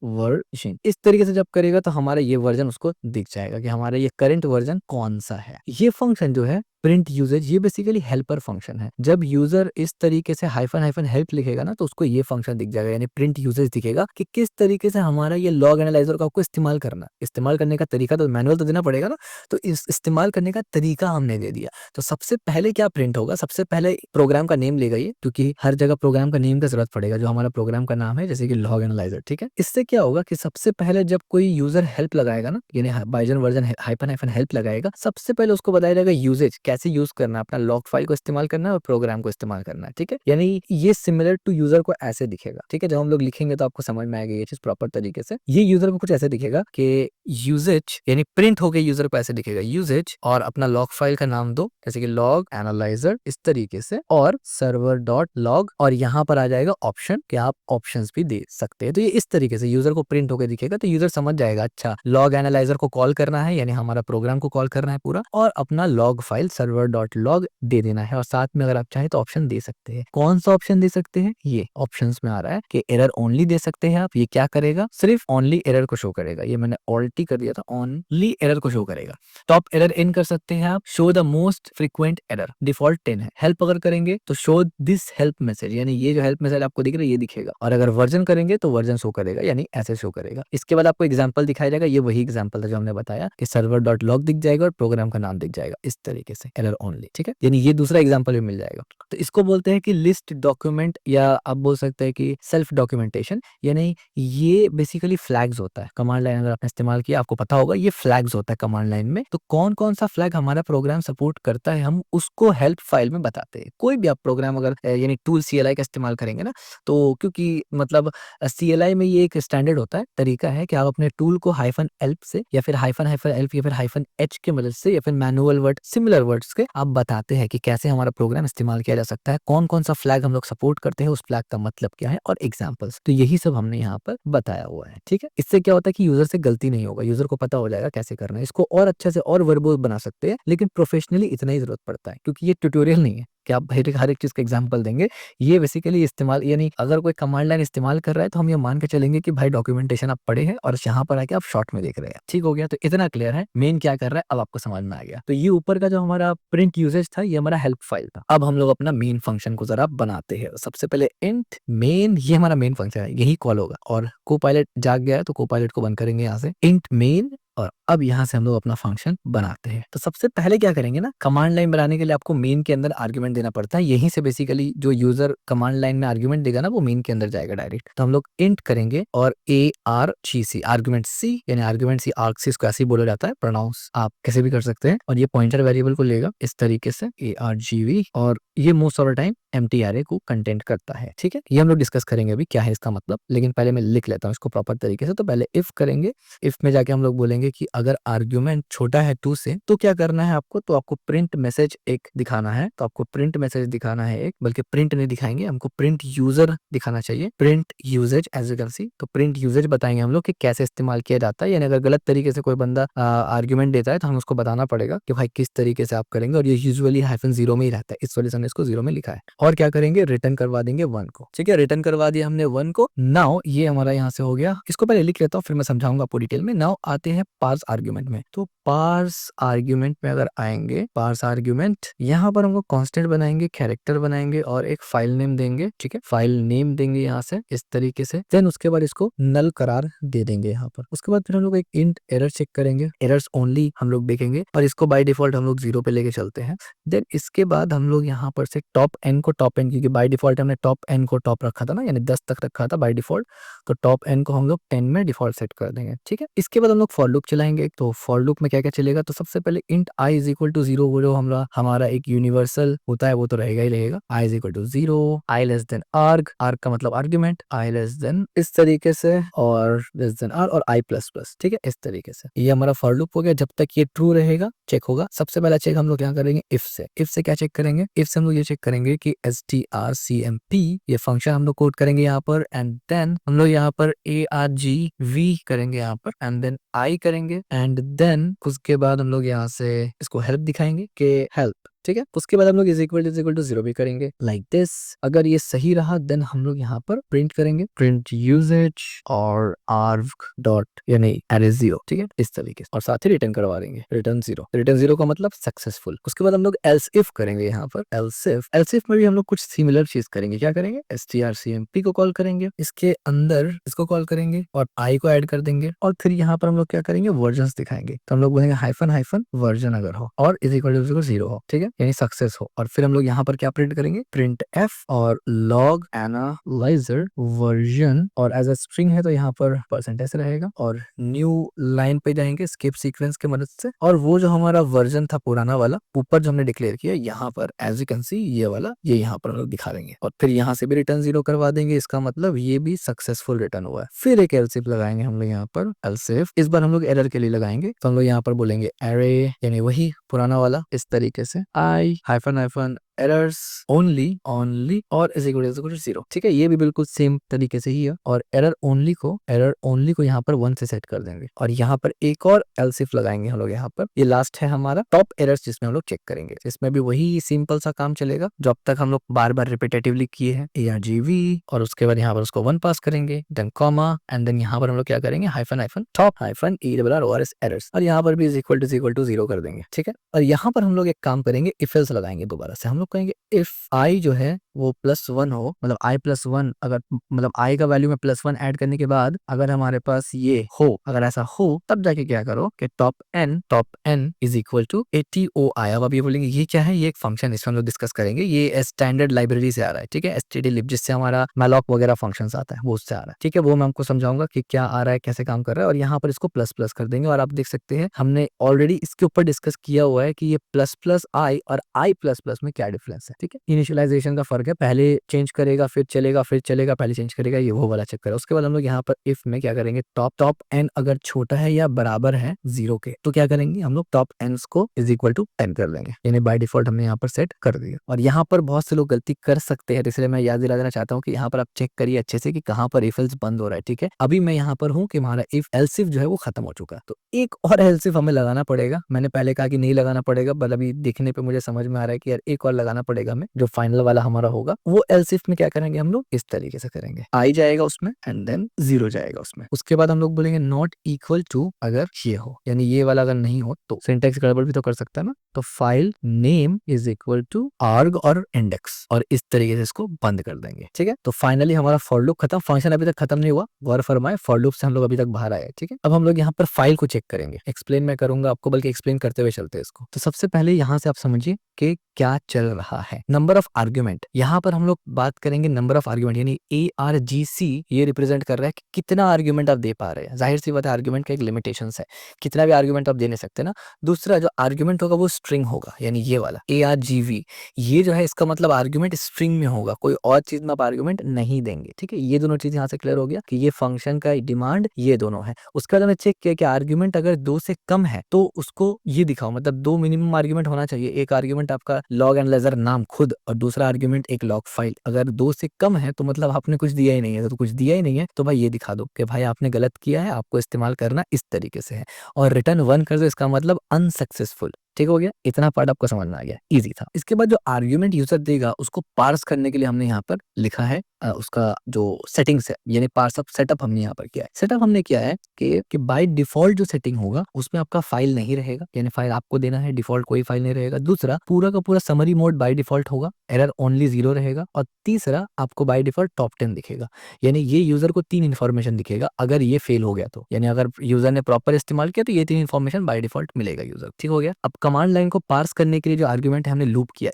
S1: इस तरीके से जब करेगा तो हमारा ये वर्जन उसको दिख जाएगा कि हमारा ये करंट वर्जन कौन सा है। ये फंक्शन जो है प्रिंट यूजेज, ये बेसिकली हेल्पर फंक्शन है। जब यूजर इस तरीके से हाइफन हाइफन हेल्प लिखेगा ना तो उसको ये फंक्शन दिख जाएगा, यानी प्रिंट यूजेज दिखेगा कि किस तरीके से हमारा ये लॉग एनालाइजर का आपको इस्तेमाल करना। इस्तेमाल करने का तरीका तो मैनुअल तो देना पड़ेगा ना, तो इस इस्तेमाल करने का तरीका हमने दे दिया। तो सबसे पहले क्या प्रिंट होगा, सबसे पहले प्रोग्राम का नेम लेगा ये, क्योंकि हर जगह प्रोग्राम का नेम का जरूरत पड़ेगा, जो हमारा प्रोग्राम का नाम है जैसे कि लॉग एनालाइजर, ठीक है। इससे क्या होगा कि सबसे पहले जब कोई यूजर हेल्प लगाएगा ना, यानी बाइजन वर्जन हाइफन हाइफन हेल्प लगाएगा, सबसे पहले उसको बताया जाएगा यूजेज कैसे यूज करना, अपना लॉग फाइल को इस्तेमाल करना है और प्रोग्राम को इस्तेमाल करना है, ठीक है। यानी ये सिमिलर टू यूजर को ऐसे दिखेगा, ठीक है। जब हम लोग लिखेंगे तो आपको समझ में आएगा ये चीज प्रॉपर तरीके से। ये यूजर को कुछ ऐसे दिखेगा कि यूजेज, यानी प्रिंट होकर यूजर को ऐसे दिखेगा यूजेज, और अपना लॉग फाइल का नाम दो जैसे कि लॉग एनालाइजर इस तरीके से, और सर्वर डॉट लॉग, और यहाँ पर आ जाएगा ऑप्शन कि आप ऑप्शंस भी दे सकते हैं। तो ये इस तरीके से यूजर को प्रिंट होकर दिखेगा, तो यूजर समझ जाएगा अच्छा लॉग एनालाइजर को कॉल करना है, यानी हमारा प्रोग्राम को कॉल करना है पूरा, और अपना log file server dot log दे देना है। और साथ में अगर आप चाहें तो ऑप्शन दे सकते हैं। कौन सा ऑप्शन दे सकते हैं, ये ऑप्शंस में आ रहा है कि एरर ओनली दे सकते हैं आप। ये क्या करेगा, सिर्फ ओनली एरर को शो करेगा। ये मैंने ऑल्टी कर दिया था, ओनली एरर को शो करेगा। टॉप एरर इन कर सकते हैं आप, show the most frequent error, default 10 है। हेल्प अगर करेंगे तो शो दिस हेल्प मैसेज, यानी ये जो हेल्प मैसेज आपको दिख रहा है ये दिखेगा। और अगर वर्जन करेंगे तो वर्जन शो करेगा, यानी ऐसे शो करेगा। इसके बाद आपको एग्जांपल दिखाया जाएगा, ये वही एग्जांपल था जो हमने बताया कि सर्वर डॉट लॉग दिख जाएगा और प्रोग्राम का नाम दिख जाएगा इस तरीके से, एरर ओनली, ठीक है। यानी ये दूसरा एग्जांपल भी मिल जाएगा। तो इसको बोलते हैं कि लिस्ट डॉक्यूमेंट, या आप बोल सकते हैं कि सेल्फ डॉक्यूमेंटेशन, यानी ये बेसिकली फ्लैग्स होता है। कमांड लाइन अगर आपने इस्तेमाल किया आपको पता होगा ये फ्लैग्स होता है कमांड लाइन में। तो कौन कौन सा फ्लैग हमारा प्रोग्राम सपोर्ट करता है हम उसको हेल्प फाइल में बताते हैं। कोई भी आप प्रोग्राम अगर यानी टूल CLI का इस्तेमाल करेंगे ना, तो क्योंकि मतलब CLI में ये एक स्टैंडर्ड होता है, तरीका है कि आप अपने टूल को हाइफन एल्प से या फिर हाइफन हाइफन एल्प या फिर हाइफन एच की मदद से या फिर मैनुअल वर्ड सिमिलर वर्ड्स के आप बताते हैं कि कैसे हमारा प्रोग्राम इस्तेमाल किया जा सकता है, कौन कौन सा फ्लैग हम लोग सपोर्ट करते हैं, उस फ्लैग का मतलब क्या है, और एग्जांपल्स। तो यही सब हमने यहाँ पर बताया हुआ है, ठीक है। इससे क्या होता है कि यूजर से गलती नहीं होगा, यूजर को पता हो जाएगा कैसे करना है। इसको और अच्छे से और वर्बोस बना सकते हैं, लेकिन प्रोफेशनली इतना ही जरूरत पड़ता है, क्योंकि ये ट्यूटोरियल नहीं है कि आप हर एक चीज का एग्जांपल देंगे। ये बेसिकली इस्तेमाल, यानी अगर कोई कमांड लाइन इस्तेमाल कर रहा है तो हम ये मान के चलेंगे कि भाई डॉक्यूमेंटेशन आप पढ़े हैं और यहाँ पर आके आप शॉर्ट में देख रहे हैं, ठीक हो गया। तो इतना क्लियर है मेन क्या कर रहा है, अब आपको समझ में आ गया। तो ये ऊपर का जो हमारा प्रिंट यूजेज था ये हमारा हेल्प फाइल था। अब हम लोग अपना मेन फंक्शन को जरा बनाते हैं। सबसे पहले इंट मेन, ये हमारा मेन फंक्शन है, यही कॉल होगा। और कोपायलट जाग गया है तो कोपायलट को बंद करेंगे यहाँ से, इंट मेन। और अब यहाँ से हम लोग अपना फंक्शन बनाते हैं। तो सबसे पहले क्या करेंगे ना, कमांड लाइन बनाने के लिए आपको मेन के अंदर आर्गुमेंट देना पड़ता है। यहीं से बेसिकली जो यूजर कमांड लाइन में आर्गुमेंट देगा ना वो मेन के अंदर जाएगा डायरेक्ट। तो हम लोग इंट करेंगे और ARGC आर्गुमेंट C, यानी आर्गुमेंट C आर्गसी को ऐसे ही बोला जाता है, प्रोनाउंस आप कैसे भी कर सकते हैं। और ये पॉइंटर वेरिएबल को लेगा इस तरीके से ARGV, और ये most of the time empty अरे को कंटेंट करता है, ठीक है। ये हम लोग डिस्कस करेंगे अभी क्या है इसका मतलब, लेकिन पहले मैं लिख लेता हूँ इसको प्रॉपर तरीके से। तो पहले इफ करेंगे, इफ में जाके हम लोग बोलेंगे कि अगर आर्ग्यूमेंट छोटा है 2 से तो क्या करना है आपको, तो आपको प्रिंट मैसेज एक दिखाना है। तो आपको प्रिंट मैसेज दिखाना है एक, बल्कि प्रिंट नहीं दिखाएंगे, हमको प्रिंट यूजर दिखाना चाहिए, print usage as you can see. तो प्रिंट यूजेज बताएंगे हम लोग कि कैसे इस्तेमाल किया जाता है, यानी अगर गलत तरीके से कोई बंदा आर्ग्यूमेंट देता है तो हम उसको बताना पड़ेगा कि भाई किस तरीके से आप करेंगे। और ये यूजुअली -0 में ही रहता है, इस वजह से हमने इसको 0 में लिखा है। और क्या करेंगे, रिटर्न करवा देंगे 1 को, ठीक है। रिटर्न करवा दिया हमने 1 को। नाउ ये हमारा यहाँ से हो गया, इसको पहले लिख लेता हूँ फिर मैं समझाऊंगा आपको डिटेल में। नाउ आते हैं पार्स आर्ग्यूमेंट में। तो पार्स आर्ग्यूमेंट में अगर आएंगे, पार्स आर्ग्यूमेंट यहाँ पर हमको कांस्टेंट बनाएंगे, कैरेक्टर बनाएंगे और एक फाइल नेम देंगे, ठीक है। फाइल नेम देंगे यहाँ से इस तरीके से। देन उसके बाद इसको नल करार दे देंगे यहाँ पर। उसके बाद फिर हम लोग एक इंट एरर चेक करेंगे, एरर्स ओनली हम लोग देखेंगे और इसको बाय डिफॉल्ट हम लोग 0 पे लेके चलते हैं। देन इसके बाद हम लोग यहाँ पर से टॉप एन को टॉप एन, क्योंकि बाय डिफॉल्ट हमने टॉप एन को टॉप रखा था ना, यानी 10 तक रखा था बाय डिफॉल्ट, तो टॉप एन को हम लोग 10 में डिफॉल्ट सेट कर देंगे, ठीक है। इसके बाद हम लोग फॉर लूप चलाएंगे तो फॉर लूप में क्या क्या चलेगा, तो सबसे पहले int i is equal to 0, वो जो हमारा एक यूनिवर्सल होता है वो तो रहेगा ही रहेगा। i is equal to 0, i less than arg, arg का मतलब आर्ग्यूमेंट, i लेस देन इस तरीके से और लेस देन r और i प्लस प्लस, ठीक है, इस तरीके से। ये हमारा फॉर लूप हो गया। जब तक ये ट्रू रहेगा चेक होगा। सबसे पहला चेक हम लोग क्या करेंगे, इफ से क्या चेक करेंगे, इफ से हम लोग ये चेक करेंगे कि strcmp ये फंक्शन हम लोग कोड करेंगे यहाँ पर, एंड देन हम लोग यहाँ पर argv करेंगे यहाँ पर, एंड देन i करेंगे, एंड देन उसके बाद हम लोग यहाँ से इसको हेल्प दिखाएंगे कि हेल्प, ठीक है। उसके बाद हम लोग इज इक्वल टू 0 भी करेंगे लाइक दिस। अगर ये सही रहा देन हम लोग यहाँ पर प्रिंट करेंगे, प्रिंट यूजेज और आर्ग डॉट यानी अरे 0, ठीक है, इस तरीके से, और साथ ही रिटर्न करवा देंगे रिटर्न 0। रिटर्न 0 का मतलब सक्सेसफुल। उसके बाद हम लोग एल्स इफ करेंगे यहाँ पर, एल्स इफ में भी हम लोग कुछ सिमिलर चीज करेंगे। क्या करेंगे, strcmp को कॉल करेंगे, इसके अंदर इसको कॉल करेंगे और i को ऐड कर देंगे, और फिर यहाँ पर हम लोग क्या करेंगे, वर्जन दिखाएंगे। तो हम लोग बोलेंगे हाइफन हाइफन वर्जन अगर हो और इज इक्वल टू 0 हो, ठीक है, यानी सक्सेस हो। और फिर हम लोग यहाँ पर क्या प्रिंट करेंगे, प्रिंट एफ और लॉग एनालाइजर वर्जन, और एज अ स्ट्रिंग है तो यहाँ पर परसेंटेज रहेगा, और न्यू लाइन पे जाएंगे स्किप सीक्वेंस की मदद से, और वो जो हमारा वर्जन था पुराना वाला ऊपर जो हमने डिक्लेयर किया यहाँ पर एज यू कैन सी ये वाला ये यहाँ पर हम लोग दिखा देंगे, और फिर यहाँ से भी रिटर्न 0 करवा देंगे। इसका मतलब ये भी सक्सेसफुल रिटर्न हुआ है। फिर एक एल्स इफ लगाएंगे हम लोग यहाँ पर, एल्स इफ इस बार हम लोग एरर के लिए लगाएंगे, तो हम लोग यहाँ पर बोलेंगे एरे यानी वही पुराना वाला इस तरीके से, आई हाइफन हाइफन एरर्स ओनली और इज इक्वल टू 0, ठीक है। ये भी बिल्कुल सेम तरीके से ही है, और एरर ओनली को यहाँ पर 1 से सेट कर देंगे, और यहाँ पर एक और एल्स इफ लगाएंगे हम लोग यहाँ पर। ये लास्ट है हमारा टॉप एरर्स जिसमें हम लोग चेक करेंगे। इसमें भी वही सिंपल सा काम चलेगा जो अब तक हम लोग बार बार रिपीटेटिवली किए हैं, argv, और उसके बाद यहाँ पर उसको 1 पास करेंगे, देन कॉमा, एंड देन यहाँ पर हम लोग क्या करेंगे, hyphen hyphen top hyphen ERRORS errors, और यहाँ पर भी इज इक्वल टू 0 कर देंगे, ठीक है। और यहाँ पर हम लोग एक काम करेंगे, इफ एल्स लगाएंगे दोबारा से। हम लोग कहेंगे इफ i जो है वो +1 हो, मतलब i+1, अगर मतलब i का वैल्यू में +1 ऐड करने के बाद अगर हमारे पास ये हो, अगर ऐसा हो तब जाके क्या करो कि top n is equal to ATOI। अब आप ये बोलेंगे ये क्या है, ये एक फंक्शन, इसमें हम लोग डिस्कस करेंगे। ये स्टैंडर्ड लाइब्रेरी से आ रहा है, ठीक है, stdlib जिससे हमारा malloc वगैरह फंक्शंस आता है वो उससे आ रहा है, ठीक है। वो मैं आपको समझाऊंगा कि क्या आ रहा है, कैसे काम कर रहा है, और यहाँ पर इसको प्लस प्लस कर देंगे। और आप देख सकते हैं हमने ऑलरेडी इसके ऊपर डिस्कस किया हुआ है कि ये प्लस प्लस आई और i प्लस प्लस में क्या डिफरेंस है, ठीक है। इनिशियलाइजेशन का फर्क है, पहले चेंज करेगा फिर चलेगा, फिर चलेगा पहले चेंज करेगा, ये वो वाला चक्कर है। उसके बाद हम लोग यहाँ पर इफ में क्या करेंगे, टॉप n अगर छोटा है या बराबर है 0 के तो क्या करेंगे, हम लोग टॉप एंस को इज इक्वल टू 10 कर देंगे, यानी बाय डिफॉल्ट हमने यहाँ पर सेट कर दिया। और यहाँ पर बहुत से लोग गलती कर सकते हैं, इसलिए मैं याद दिला देना चाहता हूँ कि यहाँ पर आप चेक करिए अच्छे से कि कहाँ पर इफ एल्स बंद हो रहा है, ठीक है। अभी मैं यहाँ पर हूँ कि हमारा इफ एल्स इफ जो है वो खत्म हो चुका है, तो एक और एल्स इफ हमें लगाना पड़ेगा। मैंने पहले कहा कि नहीं लगाना पड़ेगा, बट अभी देखने पे मुझे समझ में आ रहा है कि यार एक और लगाना पड़ेगा हमें, जो फाइनल वाला हमारा होगा। वो एल्स इफ में क्या करेंगे, हम लोग इस तरीके से करेंगे, आई जाएगा उसमें एंड देन 0 जाएगा उसमें। उसके बाद हम लोग बोलेंगे नॉट इक्वल टू अगर ये हो, यानी ये वाला अगर नहीं हो तो सिंटैक्स गड़बड़ भी तो कर सकता है ना, तो file name is equal to arg और इंडेक्स, और इस तरीके से इसको बंद कर देंगे, ठीक है। तो फाइनली हमारा फॉर लूप खत्म। फंक्शन अभी तक खत्म नहीं हुआ, गौर फरमाए, फॉर लूप से हम लोग अभी तक बाहर आए, ठीक है। अब हम लोग यहाँ पर फाइल को चेक करेंगे। एक्सप्लेन मैं करूंगा आपको, बल्कि एक्सप्लेन करते हुए चलते हैं इसको। तो सबसे पहले यहाँ से आप समझिए कि क्या चल रहा है। नंबर ऑफ आर्ग्यूमेंट, यहाँ पर हम लोग बात करेंगे नंबर ऑफ आर्ग्यूमेंट, यानी ARGC ये रिप्रेजेंट कर रहा है कि कितना आर्ग्यूमेंट आप दे पा रहे हैं। जाहिर सी बात है आर्ग्यूमेंट का एक लिमिटेशन है, कितना भी आर्ग्यूमेंट आप दे नहीं सकते ना। दूसरा जो आर्ग्यूमेंट होगा वो स्ट्रिंग होगा, यानी ये वाला ARGV, ये जो है इसका मतलब आर्ग्यूमेंट स्ट्रिंग में होगा, कोई और चीज में आप आर्ग्यूमेंट नहीं देंगे, ठीक है। ये दोनों चीज यहाँ से क्लियर हो गया कि ये फंक्शन का डिमांड ये दोनों है। उसके बाद हमें चेक किया कि आर्ग्यूमेंट अगर 2 से कम है तो उसको ये दिखाओ, मतलब 2 मिनिमम आर्ग्यूमेंट होना चाहिए। एक आर्ग्यूमेंट आपका लॉग एनालाइजर नाम खुद, और दूसरा आर्ग्यूमेंट एक लॉग फाइल। अगर 2 से कम है तो मतलब आपने कुछ दिया ही नहीं है, तो कुछ दिया ही नहीं है तो भाई ये दिखा दो कि भाई आपने गलत किया है, आपको इस्तेमाल करना इस तरीके से है, और रिटर्न 1 कर दो, इसका मतलब अनसक्सेसफुल। ठीक हो गया, इतना पार्ट आपको समझ में आ गया, इजी था। इसके बाद जो आर्ग्यूमेंट यूजर देगा उसको पार्स करने के लिए हमने यहाँ पर लिखा है उसका जो सेटिंग्स है, यानी पार्स अप सेटअप हमने यहाँ पर किया है। सेटअप हमने किया है कि बाय डिफॉल्ट जो सेटिंग होगा उसमें आपका फाइल नहीं रहेगा, यानी फाइल आपको देना है, डिफॉल्ट कोई फाइल नहीं रहेगा। दूसरा, पूरा का पूरा समरी मोड बाय डिफॉल्ट होगा, एरर ओनली 0 रहेगा। और तीसरा, आपको बाय डिफॉल्ट टॉप 10 दिखेगा, यानी ये यूजर को 3 इन्फॉर्मेशन दिखेगा अगर ये फेल हो गया तो, यानी अगर यूजर ने प्रॉपर इस्तेमाल किया तो ये 3 इन्फॉर्मेशन बाय डिफॉल्ट मिलेगा यूजर। ठीक हो गया। अब कमांड लाइन को पार्स करने के लिए जो आर्ग्यूमेंट है हमने लूप किया,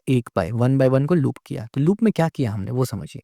S1: वन बाय वन को लूप किया। तो लूप में क्या किया हमने वो समझिए।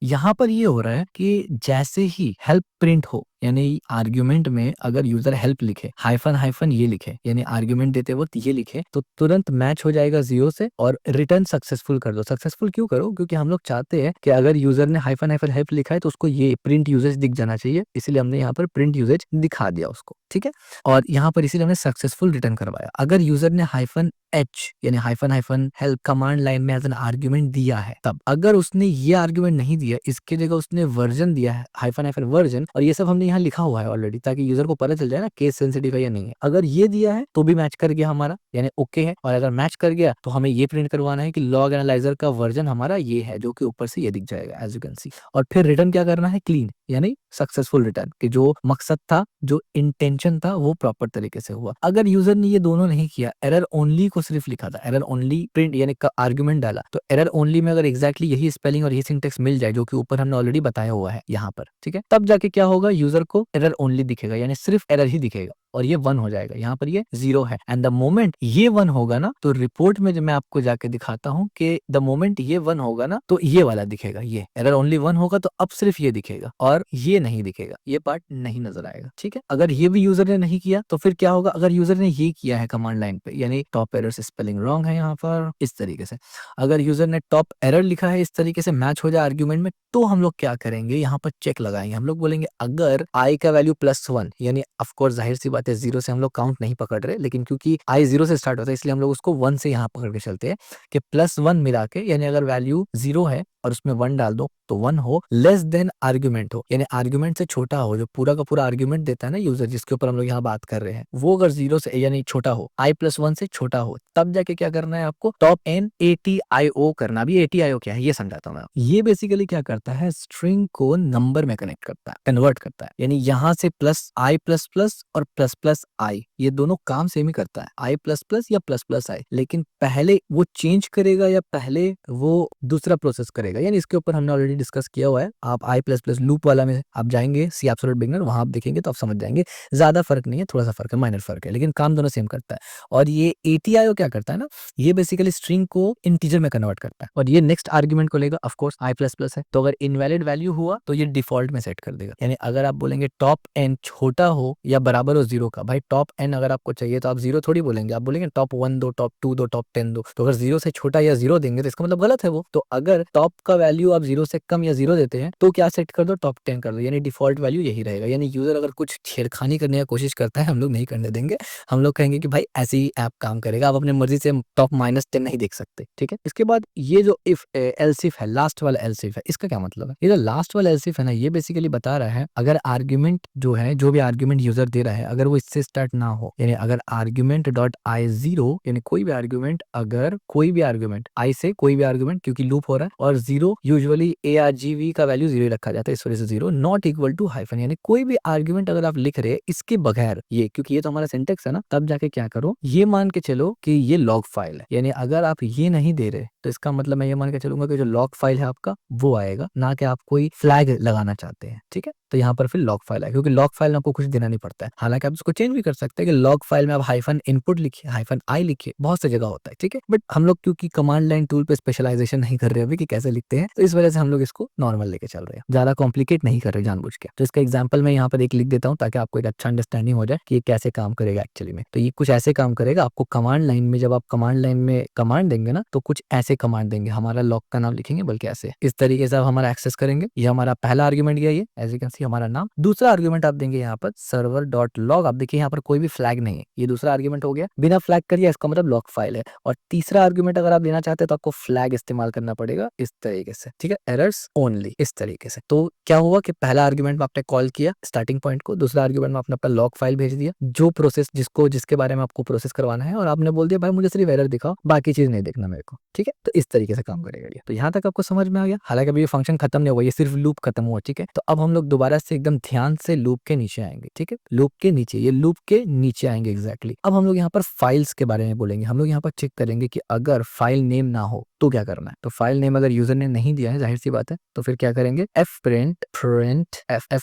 S1: यहाँ पर ये हो रहा है कि जैसे ही हेल्प प्रिंट हो यानी आर्ग्यूमेंट में अगर यूजर हेल्प लिखे हाइफन हाइफन ये लिखे यानी आर्ग्यूमेंट देते वक्त ये लिखे तो तुरंत मैच हो जाएगा 0 से और रिटर्न सक्सेसफुल कर दो। सक्सेसफुल क्यों करो? क्योंकि हम लोग चाहते हैं कि अगर यूजर ने हाइफन हाइफन हेल्प लिखा है तो उसको ये प्रिंट यूजेज दिख जाना चाहिए, इसीलिए हमने यहाँ पर प्रिंट यूजेज दिखा दिया उसको, ठीक है। और यहाँ पर इसीलिए हमने सक्सेसफुल रिटर्न करवाया। अगर यूजर ने हाइफन एच यानी hyphen hyphen help command line में एज एन आर्ग्यूमेंट दिया है, तब अगर उसने ये आर्ग्यूमेंट नहीं दिया, इसके जगह उसने वर्जन दिया है हाइफन हाइफन वर्जन, और ये सब हमने यहाँ लिखा हुआ है ऑलरेडी ताकि यूजर को पता चल जाए ना केस सेंसिटिव है या नहीं है। अगर ये दिया है तो भी मैच कर गया हमारा, यानी ओके है। और अगर मैच कर गया तो हमें ये प्रिंट करवाना है कि लॉग एनालाइजर का वर्जन हमारा ये है, जो कि ऊपर से ये दिख जाएगा एज यू कैन सी। और फिर रिटर्न क्या करना है? क्लीन यानी सक्सेसफुल रिटर्न, कि जो मकसद था, जो इंटेंशन था, वो प्रॉपर तरीके से हुआ। अगर यूजर ने ये दोनों नहीं किया, एरर ओनली को सिर्फ लिखा था, एरर ओनली प्रिंट यानी का आर्गुमेंट डाला, तो एरर ओनली में अगर एग्जैक्टली यही स्पेलिंग और यही सिंटेक्स मिल जाए जो कि ऊपर हमने ऑलरेडी बताया हुआ है यहाँ पर, ठीक है, तब जाके क्या होगा, यूजर को एरर ओनली दिखेगा, यानी सिर्फ एरर ही दिखेगा और ये 1 हो जाएगा। यहाँ पर ये 0 है एंड द मोमेंट ये 1 होगा ना, तो रिपोर्ट में जब मैं आपको जाके दिखाता हूँ कि द मोमेंट ये 1 होगा ना, तो ये वाला दिखेगा, ये एरर ओनली 1 होगा तो अब सिर्फ ये दिखेगा और ये नहीं दिखेगा, ये पार्ट नहीं नजर आएगा, ठीक है। अगर ये भी यूजर ने नहीं किया तो फिर क्या होगा? अगर यूजर ने ये किया है कमांड लाइन पे, यानी टॉप एरर से स्पेलिंग रॉन्ग है यहाँ पर इस तरीके से, अगर यूजर ने टॉप एरर लिखा है इस तरीके से मैच हो जाए आर्ग्यूमेंट में, तो हम लोग क्या करेंगे? यहाँ पर चेक लगाएंगे। हम लोग बोलेंगे अगर आई का वैल्यू +1 यानी ऑफकोर्स जाहिर सी बात है 0 से हम लोग काउंट नहीं पकड़ रहे, लेकिन क्योंकि आई 0 से स्टार्ट होता है इसलिए हम लोग उसको 1 से यहाँ पकड़ के चलते हैं कि +1 मिला के, यानी अगर वैल्यू 0 है और उसमें 1 डाल दो तो 1 हो, लेस देन आर्ग्यूमेंट हो, यानी आर्ग्यूमेंट से छोटा हो, जो पूरा का पूरा आर्ग्यूमेंट देता है ना यूजर जिसके ऊपर हम लोग यहाँ बात कर रहे हैं, वो अगर 0 से यानी छोटा हो, i+1 से छोटा हो, तब जाके क्या करना है आपको? टॉप एन ATIO करना। भी ATIO क्या है ये समझाता हूँ मैं। ये बेसिकली क्या करता है? स्ट्रिंग को नंबर में कनेक्ट करता है, कन्वर्ट करता है, यानी यहाँ से प्लस आई प्लस प्लस और प्लस प्लस आई, ये दोनों काम सेम ही करता है, आई प्लस प्लस या प्लस प्लस आई, लेकिन पहले वो चेंज करेगा या पहले वो दूसरा प्रोसेस करेगा, यानी इसके ऊपर हमने ऑलरेडी डिस्कस किया हुआ है। आप आई प्लस प्लस लूप वाला में आप जाएंगे, सी एब्सोल्यूट बिगिनर, वहां आप देखेंगे तो आप समझ जाएंगे। ज्यादा फर्क नहीं है, थोड़ा सा फर्क है, माइनर फर्क है, लेकिन काम दोनों सेम करता है। और ये ATIO क्या करता है ना, ये बेसिकली स्ट्रिंग को इंटीजर में कन्वर्ट करता है और ये नेक्स्ट आर्ग्यूमेंट को लेगा। Of course I plus plus है तो अगर इनवैलिड वैल्यू हुआ तो ये डिफॉल्ट में सेट कर देगा, यानी अगर आप बोलेंगे टॉप एन छोटा हो या बराबर हो 0 का, भाई टॉप एन अगर आपको चाहिए तो आप 0 थोड़ी बोलेंगे, आप बोलेंगे टॉप 1 दो, टॉप 2 दो, टॉप 10 दो। तो अगर 0 से छोटा या 0 देंगे तो इसका मतलब गलत है वो। तो अगर टॉप का वैल्यू आप 0 से कम या 0 देते हैं तो क्या सेट कर दो? टॉप 10 कर दो, यानी डिफॉल्ट वैल्यू यही रहेगा। यानी यूजर अगर कुछ छेड़खानी करने की कोशिश करता है, हम लोग नहीं करने देंगे, हम लोग कहेंगे कि भाई ऐसे ही ऐप काम करेगा, आप अपने मर्जी से टॉप -10 नहीं देख सकते, ठीक है। इसके बाद ये जो इफ एल्स इफ है, लास्ट वाला एल्स इफ है, इसका क्या मतलब है? ये जो लास्ट वाला एल्स इफ है ना, ये बेसिकली बता रहा है अगर आर्ग्यूमेंट जो है, जो भी आर्ग्यूमेंट यूजर दे रहा है, अगर वो इससे स्टार्ट ना हो, यानी अगर आर्ग्यूमेंट डॉट आई 0 यानी कोई भी आर्ग्यूमेंट, अगर कोई भी आर्ग्यूमेंट आई से कोई भी आर्ग्यूमेंट, क्योंकि लूप हो रहा है और 0 यूजुअली ARGV का वैल्यू 0 ही रखा जाता है, इस वजह से 0 नॉट इक्वल टू हाइफन, यानी कोई भी आर्ग्यूमेंट अगर आप लिख रहे हैं इसके बगैर, ये क्योंकि ये तो हमारा सिंटेक्स है ना, तब जाके क्या करो, ये मान के चलो कि ये लॉग फाइल है, यानी अगर आप ये नहीं दे रहे तो इसका मतलब मैं ये मान के चलूंगा कि जो लॉग फाइल है आपका वो आएगा, ना कि आप कोई फ्लैग लगाना चाहते हैं, ठीक है। तो यहाँ पर फिर लॉग फाइल है, क्योंकि लॉग फाइल में आपको कुछ देना नहीं पड़ता है। हालांकि आप इसको चेंज भी कर सकते हैं कि लॉग फाइल में आप हाइफन इनपुट लिखिए, हाइफन आई लिखिए, बहुत सी जगह होता है, ठीक है। बट हम लोग क्योंकि कमांड लाइन टूल पे स्पेशलाइजेशन नहीं कर रहे अभी कि कैसे लिखते हैं, तो इस वजह से हम लोग इसको नॉर्मल लेके चल रहे हैं, ज्यादा कॉम्प्लिकेट नहीं कर रहे जानबूझ के। तो इसका एग्जाम्पल मैं यहाँ पर एक लिख देता हूँ ताकि आपको एक अच्छा अंडरस्टैंडिंग हो जाए कि ये कैसे काम करेगा एक्चुअली में। तो ये कुछ ऐसे काम करेगा, आपको कमांड लाइन में, जब आप कमांड लाइन में कमांड देंगे ना, तो कुछ ऐसे कमांड देंगे, हमारा लॉग का नाम लिखेंगे, बल्कि ऐसे इस तरीके से आप हमारा एक्सेस करेंगे। ये हमारा पहला आर्ग्यूमेंट गया, ये एज यू कैन सी हमारा नाम। दूसरा आर्ग्यूमेंट आप देंगे यहाँ पर सर्वर डॉट लॉग, आप देखिए यहाँ पर कोई भी फ्लैग नहीं है, ये दूसरा आर्ग्यूमेंट हो गया, बिना फ्लैग करिए, इसका मतलब लॉग फाइल है। और तीसरा आर्ग्यूमेंट अगर आप देना चाहते हैं तो आपको फ्लैग इस्तेमाल करना पड़ेगा इस तरीके से, ठीक है, एरर्स ओनली, इस तरीके से। तो क्या हुआ कि पहला आर्ग्यूमेंट में आपने कॉल किया स्टार्टिंग पॉइंट को, दूसरा आर्ग्यूमेंट में आपने अपना लॉग फाइल भेज दिया, जो प्रोसेस जिसके बारे में आपको प्रोसेस करवाना है, और आपने बोल दिया भाई मुझे सिर्फ एरर दिखाओ, बाकी चीज नहीं देखना मेरे को, ठीक है। तो इस तरीके से काम करेगा ये। तो यहाँ तक आपको समझ में आ गया। हालांकि अभी ये फंक्शन खत्म नहीं हुआ, ये सिर्फ लूप खत्म हुआ, ठीक है। तो अब हम लोग दोबारा से एकदम ध्यान से लूप के नीचे आएंगे, ठीक है, लूप के नीचे, ये लूप के नीचे आएंगे एग्जैक्टली। अब हम लोग यहाँ पर फाइल्स के बारे में बोलेंगे, हम लोग यहाँ पर चेक करेंगे कि अगर फाइल नेम ना हो, तो क्या करना है, तो फाइल नेम अगर यूजर ने नहीं दिया है, जाहिर सी बात है, तो फिर क्या करेंगे, f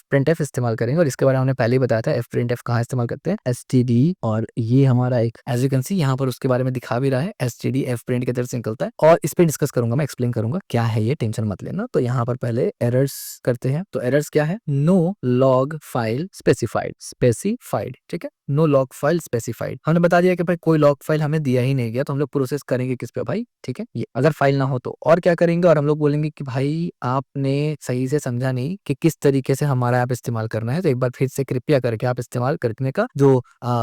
S1: printf इस्तेमाल करेंगे। और इसके बारे में हमने पहले ही बताया था f printf कहाँ इस्तेमाल करते हैं, std, और ये हमारा एक एज यू कैन सी यहाँ पर उसके बारे में दिखा भी रहा है, std f print की तरफ से निकलता है। और इस पे डिस्कस करूंगा, मैं एक्सप्लेन करूंगा क्या है ये, टेंशन मत लेना। तो यहाँ पर पहले एरर्स करते हैं। तो एरर्स क्या है, नो लॉग फाइल स्पेसिफाइड, ठीक है, नो लॉग फाइल स्पेसिफाइड। हमने बता दिया कि भाई कोई लॉग फाइल हमें दिया ही नहीं गया, तो हम लोग प्रोसेस करेंगे किस पे भाई, ठीक है, ये अगर फाइल ना हो तो। और क्या करेंगे, और हम लोग बोलेंगे कि भाई आपने सही से समझा नहीं कि किस तरीके से हमारा ऐप इस्तेमाल करना है, तो एक बार फिर से कृपया करके आप इस्तेमाल करने का जो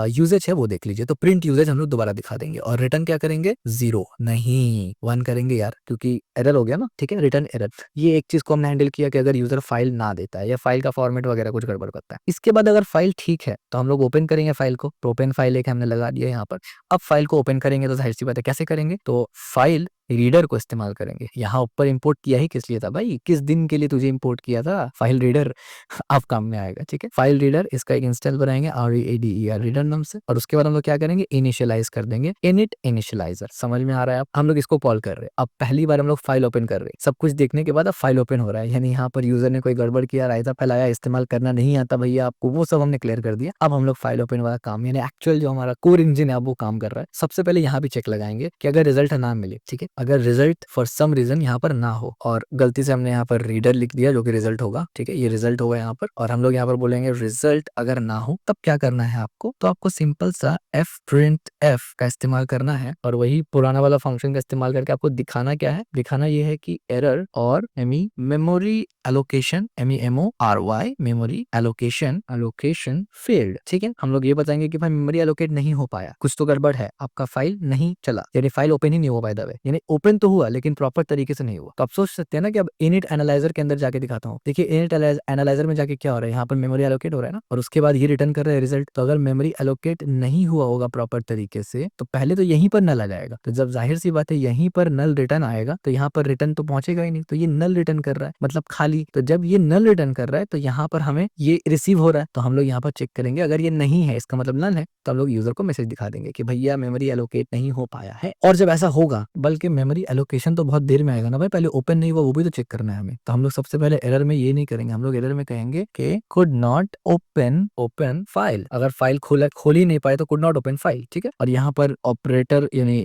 S1: यूजेज है वो देख लीजिए। तो प्रिंट यूजेज हम लोग दोबारा दिखा देंगे, और रिटर्न क्या करेंगे, 0 नहीं 1 करेंगे यार, क्योंकि एरर हो गया ना, ठीक है, रिटर्न एरर। ये एक चीज को हमने हैंडल किया कि अगर यूजर फाइल ना देता है या फाइल का फॉर्मेट वगैरह कुछ गड़बड़ करता है। इसके बाद अगर फाइल ठीक है तो हम लोग ओपन करेंगे फाइल को, तो ओपन फाइल एक हमने लगा दिया यहाँ पर। अब फाइल को ओपन करेंगे तो जाहिर सी बात है कैसे करेंगे, तो फाइल रीडर को इस्तेमाल करेंगे। यहाँ ऊपर इंपोर्ट किया ही किस लिए था भाई, किस दिन के लिए तुझे इंपोर्ट किया था, फाइल रीडर अब काम में आएगा, ठीक है। फाइल रीडर, इसका एक इंस्टॉल बनाएंगे READER रीडर नाम से, और उसके बाद हम लोग क्या करेंगे, इनिशियलाइज कर देंगे, इनिट इनिशियलाइजर। समझ में आ रहा है, अब हम लोग इसको कॉल कर रहे हैं। अब पहली बार हम लोग फाइल ओपन कर रहे हैं, सब कुछ देखने के बाद अब फाइल ओपन हो रहा है, यानी यहाँ पर यूजर ने कोई गड़बड़ किया, रायता फैलाया, इस्तेमाल करना नहीं आता भैया आपको, वो सब हमने क्लियर कर दिया। अब हम लोग फाइल ओपन वाला काम, यानी एक्चुअल जो हमारा कोर इंजन है वो काम कर रहा है। सबसे पहले यहाँ भी चेक लगाएंगे कि अगर रिजल्ट ना मिले, ठीक है, अगर रिजल्ट फॉर सम रीजन यहाँ पर ना हो, और गलती से हमने यहाँ पर रीडर लिख दिया जो कि रिजल्ट होगा, ठीक है, ये रिजल्ट होगा यहाँ पर, और हम लोग यहाँ पर बोलेंगे रिजल्ट अगर ना हो तब क्या करना है आपको, तो आपको सिंपल सा fprintf का इस्तेमाल करना है, और वही पुराना वाला फंक्शन का इस्तेमाल करके आपको दिखाना क्या है, दिखाना ये है कि एरर और memory allocation, MEMORY memory allocation failed, ठीक है। हम लोग ये बताएंगे कि भाई मेमोरी एलोकेट नहीं हो पाया, कुछ तो गड़बड़ है, आपका फाइल नहीं चला, यानी फाइल ओपन ही नहीं हुआ, बाय द वे, यानी ओपन तो हुआ लेकिन प्रॉपर तरीके से नहीं हुआ। तो आप सोच सकते हैं ना कि अब इनिट एनालाइजर के अंदर जाके दिखाता हूँ। देखिए इनिट एनालाइजर में जाके क्या हो रहा है, यहाँ पर मेमोरी एलोकेट हो रहा है ना, और उसके बाद ये रिटर्न कर रहा है रिजल्ट। तो अगर मेमोरी एलोकेट नहीं हुआ होगा प्रॉपर तरीके से, तो पहले तो यहीं पर नल आ जाएगा। तो जब जाहिर सी बात है यहीं पर नल रिटर्न आएगा, तो यहाँ पर रिटर्न तो पहुंचेगा ही नहीं, तो ये नल रिटर्न कर रहा है, मतलब खाली। तो जब ये नल रिटर्न कर रहा है तो यहाँ पर हमें ये रिसीव हो रहा है, तो हम लोग यहाँ पर चेक करेंगे, अगर ये नहीं है इसका मतलब नल है, तो हम लोग यूजर को मैसेज दिखा देंगे कि भैया मेमोरी एलोकेट नहीं हो पाया है। और जब ऐसा होगा, बल्कि मेमोरी एलोकेशन तो बहुत देर में आएगा ना भाई, पहले ओपन नहीं हुआ वो भी तो चेक करना है हमें। तो हम लोग सबसे पहले एरर में ये नहीं करेंगे, हम लोग एरर में कहेंगे कि कुड नॉट ओपन फाइल। अगर फाइल खोल ही नहीं पाए तो कुड नॉट ओपन फाइल, ठीक है। और यहाँ पर ऑपरेटर यानी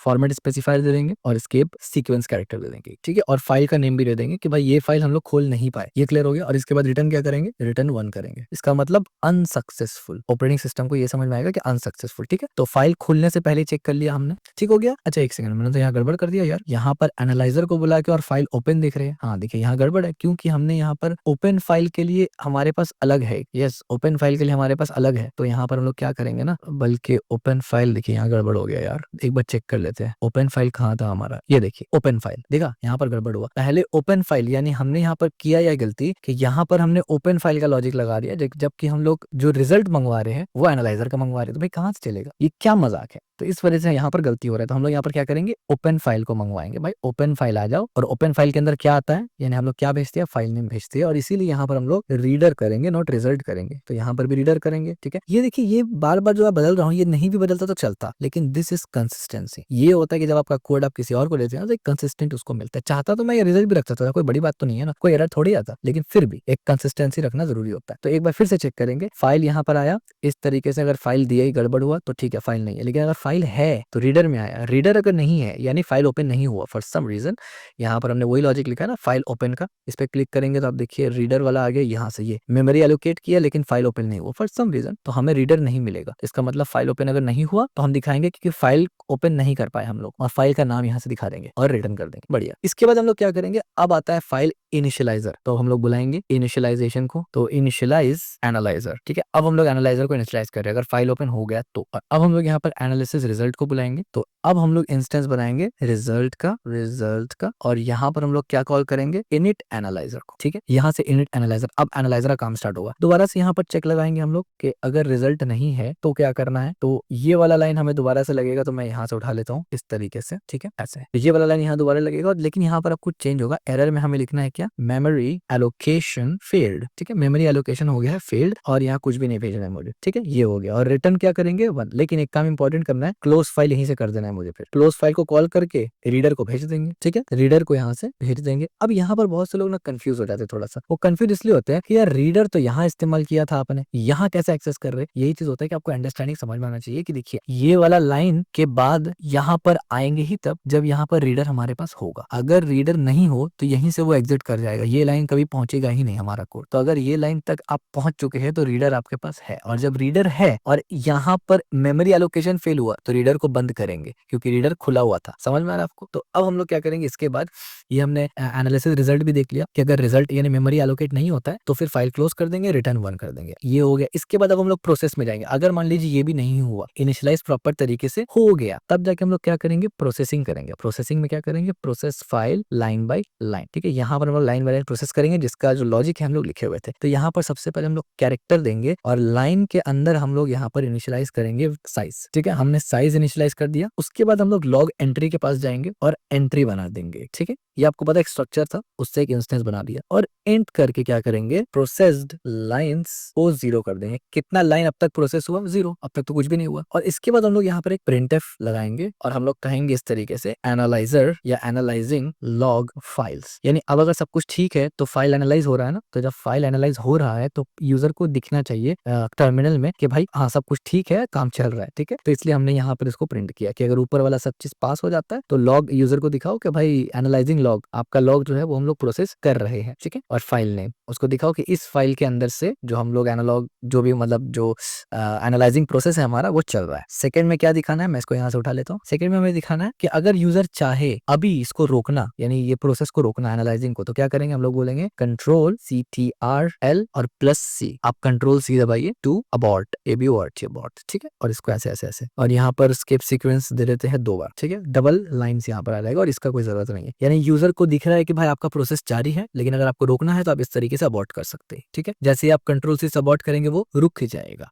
S1: फॉर्मेट स्पेसिफायर दे देंगे और एस्केप सीक्वेंस कैरेक्टर दे देंगे, ठीक है। और फाइल का नेम भी दे देंगे कि भाई ये फाइल हम लोग खोल नहीं पाए, ये क्लियर हो गया। और इसके बाद रिटर्न क्या करेंगे, रिटर्न 1 करेंगे, इसका मतलब अनसक्सेसफुल। ऑपरेटिंग सिस्टम को ये समझ में आएगा कि अनसक्सेसफुल, ठीक है। तो फाइल खोलने से पहले चेक कर लिया हमने, ठीक हो गया। अच्छा एक सेकंड, मैंने तो यहाँ गड़बड़ कर दिया यार, यहाँ पर एनालाइजर को बुला के और फाइल ओपन दिख रहे हैं। हाँ देखिए यहाँ गड़बड़ है, क्योंकि हमने यहाँ पर ओपन फाइल के लिए हमारे पास अलग है, यस ओपन फाइल के लिए हमारे पास अलग है। तो यहाँ पर हम लोग क्या करेंगे ना, बल्कि ओपन फाइल, देखिए यहाँ गड़बड़ हो गया यार, एक बार चेक कर लेते हैं ओपन फाइल कहाँ था हमारा, ये देखिए ओपन फाइल, देखा यहाँ पर गड़बड़ हुआ। पहले ओपन फाइल यानी हमने यहाँ पर किया यह गलती कि यहाँ पर हमने ओपन फाइल का लॉजिक लगा दिया, जबकि हम लोग जो रिजल्ट मंगवा रहे हैं वो एनालाइजर का मंगवा रहे हैं। तो भाई कहाँ से चलेगा, ये क्या मजाक है। तो इस वजह से यहाँ पर गलती हो रहा है। तो हम लोग यहाँ पर क्या करेंगे, ओपन फाइल को मंगवाएंगे। भाई ओपन फाइल आ जाओ, और ओपन फाइल के अंदर क्या आता है, यानी हम लोग क्या भेजते हैं, फाइल नेम भेजते हैं। और इसीलिए यहाँ पर हम लोग रीडर करेंगे, नॉट रिजल्ट करेंगे। तो यहाँ पर भी रीडर करेंगे, ठीक है। ये देखिए ये बार बार जो आप बदल रहा हूँ, ये नहीं भी बदलता तो चलता, लेकिन दिस इज कंसिस्टेंसी। ये होता है कि जब आपका कोड आप किसी और को देते हैं तो एक कंसिस्टेंट उसको मिलता है। चाहता तो मैं ये रिजल्ट भी रख सकता था, कोई बड़ी बात तो नहीं है ना, कोई एरर थोड़ी आता, लेकिन फिर भी एक कंसिस्टेंसी रखना जरूरी होता है। तो एक बार फिर से चेक करेंगे, फाइल यहाँ पर आया इस तरीके से, अगर फाइल दिया ही गड़बड़ हुआ तो ठीक है फाइल नहीं है, लेकिन अगर फाइल है तो रीडर में आया, रीडर अगर नहीं है यानी फाइल ओपन नहीं हुआ फॉर सम रीजन, यहाँ पर हमने वही लॉजिक लिखा है ना, फाइल ओपन का, इस पे क्लिक करेंगे तो आप देखिए रीडर वाला आ गया। यहाँ से ये मेमोरी एलोकेट किया लेकिन फाइल ओपन नहीं हुआ फॉर सम रीजन, तो हमें रीडर नहीं मिलेगा। इसका मतलब फाइल ओपन अगर नहीं हुआ तो हम दिखाएंगे कि फाइल ओपन नहीं कर पाए हम लोग, और फाइल का नाम यहाँ से दिखा देंगे और रिटर्न कर देंगे। बढ़िया। इसके बाद हम लोग क्या करेंगे, अब आता है फाइल इनिशियलाइजर। तो हम लोग बुलाएंगे इनिशियलाइजेशन को, तो इनिशियलाइज एनालाइजर, ठीक है। अब हम लोग एनालाइजर को इनिशियलाइज कर रहे हैं अगर फाइल ओपन हो गया तो। अब हम लोग यहाँ पर एनालिसिस रिजल्ट को बुलाएंगे, तो अब हम लोग इंस्टेंस बनाएंगे रिजल्ट का, और यहाँ पर हम लोग क्या कॉल करेंगे, इनिट एनालाइजर को, ठीक है। यहाँ से इनिट एनालाइजर, अब एनालाइजर का काम स्टार्ट होगा। दोबारा से यहाँ पर चेक लगाएंगे हम लोग कि अगर रिजल्ट नहीं है तो क्या करना है। तो ये वाला लाइन हमें दोबारा से लगेगा, तो मैं यहाँ से उठा लेता हूँ, इस तरीके से, ठीक है, ऐसे। तो ये वाला लाइन यहाँ दोबारा लगेगा, लेकिन यहाँ पर अब कुछ चेंज होगा। एरर में हमें लिखना है क्या, मेमोरी एलोकेशन फेल्ड, ठीक है, मेमोरी एलोकेशन हो गया है फेल्ड, और यहाँ कुछ भी नहीं भेजना है मुझे, ठीक है, ये हो गया। और रिटर्न क्या करेंगे 1, लेकिन एक काम इंपॉर्टेंट करना है, क्लोज फाइल यहीं से कर देना है मुझे। फिर क्लोज फाइल को कॉल करके रीडर को भेज देंगे, ठीक है, रीडर को यहाँ से भेज देंगे। अब यहाँ पर बहुत से लोग ना कंफ्यूज हो जाते हैं थोड़ा सा, वो कंफ्यूज इसलिए होते हैं कि यार रीडर तो यहाँ इस्तेमाल किया था आपने, यहाँ कैसे एक्सेस कर रहे। यही चीज होता है कि आपको अंडरस्टैंडिंग समझ में आना चाहिए कि देखिए ये वाला लाइन के बाद यहाँ पर आएंगे ही तब जब यहाँ पर रीडर हमारे पास होगा। अगर रीडर नहीं हो तो यहीं से वो एग्जिट कर जाएगा, ये लाइन कभी पहुंचेगा ही नहीं हमारा कोड। तो अगर ये लाइन तक आप पहुंच चुके हैं तो रीडर आपके पास है, और जब रीडर है और यहाँ पर मेमोरी एलोकेशन फेल हुआ तो रीडर को बंद करेंगे, क्योंकि रीडर खुला हुआ था। समझ में आ रहा है आपको। तो अब हम लोग क्या करेंगे, इसके बाद ये हमने एनालिसिस रिजल्ट भी देख लिया कि अगर रिजल्ट यानी मेमोरी एलोकेट नहीं होता है तो फिर फाइल क्लोज कर देंगे, रिटर्न 1 कर देंगे, ये हो गया। इसके बाद अब हम लोग प्रोसेस में जाएंगे। अगर मान लीजिए ये भी नहीं हुआ, इनिशियलाइज प्रॉपर तरीके से हो गया, तब जाके हम लोग क्या करेंगे, प्रोसेसिंग करेंगे। प्रोसेसिंग में क्या करेंगे, process file line by line, ठीक है। यहाँ पर हम लोग लाइन बाय लाइन प्रोसेस करेंगे, जिसका जो लॉजिक है हम लोग लिखे हुए थे। तो यहाँ पर सबसे पहले हम लोग कैरेक्टर देंगे, और लाइन के अंदर हम लोग यहाँ पर इनिशियलाइज करेंगे साइज, ठीक है। हमने साइज इनिशियलाइज कर दिया। उसके बाद हम लोग लॉग एंट्री के पास जाएंगे और एंट्री बना देंगे, ठीक है। ये आपको पता है एक स्ट्रक्चर था, उससे एक इंस्टेंस बना दिया, और एंड करके क्या करेंगे, प्रोसेस्ड लाइंस को 0 कर देंगे। कितना लाइन अब तक प्रोसेस हुआ, 0, अब तक तो कुछ भी नहीं हुआ। और इसके बाद हम लोग यहाँ पर एक प्रिंटफ लगाएंगे, और हम लोग कहेंगे इस तरीके से, एनालाइजर या एनालाइजिंग लॉग फाइल्स। यानी अब अगर सब कुछ ठीक है तो फाइल एनालाइज हो रहा है ना, तो जब फाइल एनालाइज हो रहा है तो यूजर को दिखना चाहिए टर्मिनल में कि भाई हाँ सब कुछ ठीक है, काम चल रहा है, ठीक है। तो इसलिए हमने यहाँ पर इसको प्रिंट किया कि अगर ऊपर वाला सब चीज पास हो जाता है तो लॉग यूजर को दिखाओ कि भाई एनालाइजिंग लॉग, आपका लॉग जो है वो हम लोग प्रोसेस कर रहे हैं, ठीक है। और फाइल नेम उसको दिखाओ कि इस फाइल के अंदर से जो हम लोग एनालॉग जो भी मतलब जो एनालाइजिंग प्रोसेस है हमारा वो चल रहा है। सेकंड में क्या दिखाना है, मैं इसको यहाँ से उठा लेता हूँ। सेकंड में हमें दिखाना है कि अगर यूजर चाहे अभी इसको रोकना, यानी ये प्रोसेस को रोकना एनालाइजिंग को, तो क्या करेंगे, हम लोग बोलेंगे कंट्रोल CTRL और +C। आप कंट्रोल C दबाइए टू अबॉर्ट, abort, ठीक है। और इसको ऐसे ऐसे ऐसे, और यहाँ पर स्किप सीक्वेंस दे देते हैं 2 बार, ठीक है। डबल लाइन्स यहाँ पर आ जाएगा, और इसका कोई जरूरत नहीं है। यानी यूजर को दिख रहा है कि भाई आपका प्रोसेस जारी है, लेकिन अगर आपको रोकना है तो आप इस तरीके से अबॉर्ट कर सकते हैं, ठीक है। जैसे ही आप कंट्रोल से अबॉर्ट करेंगे वो रुक ही जाएगा।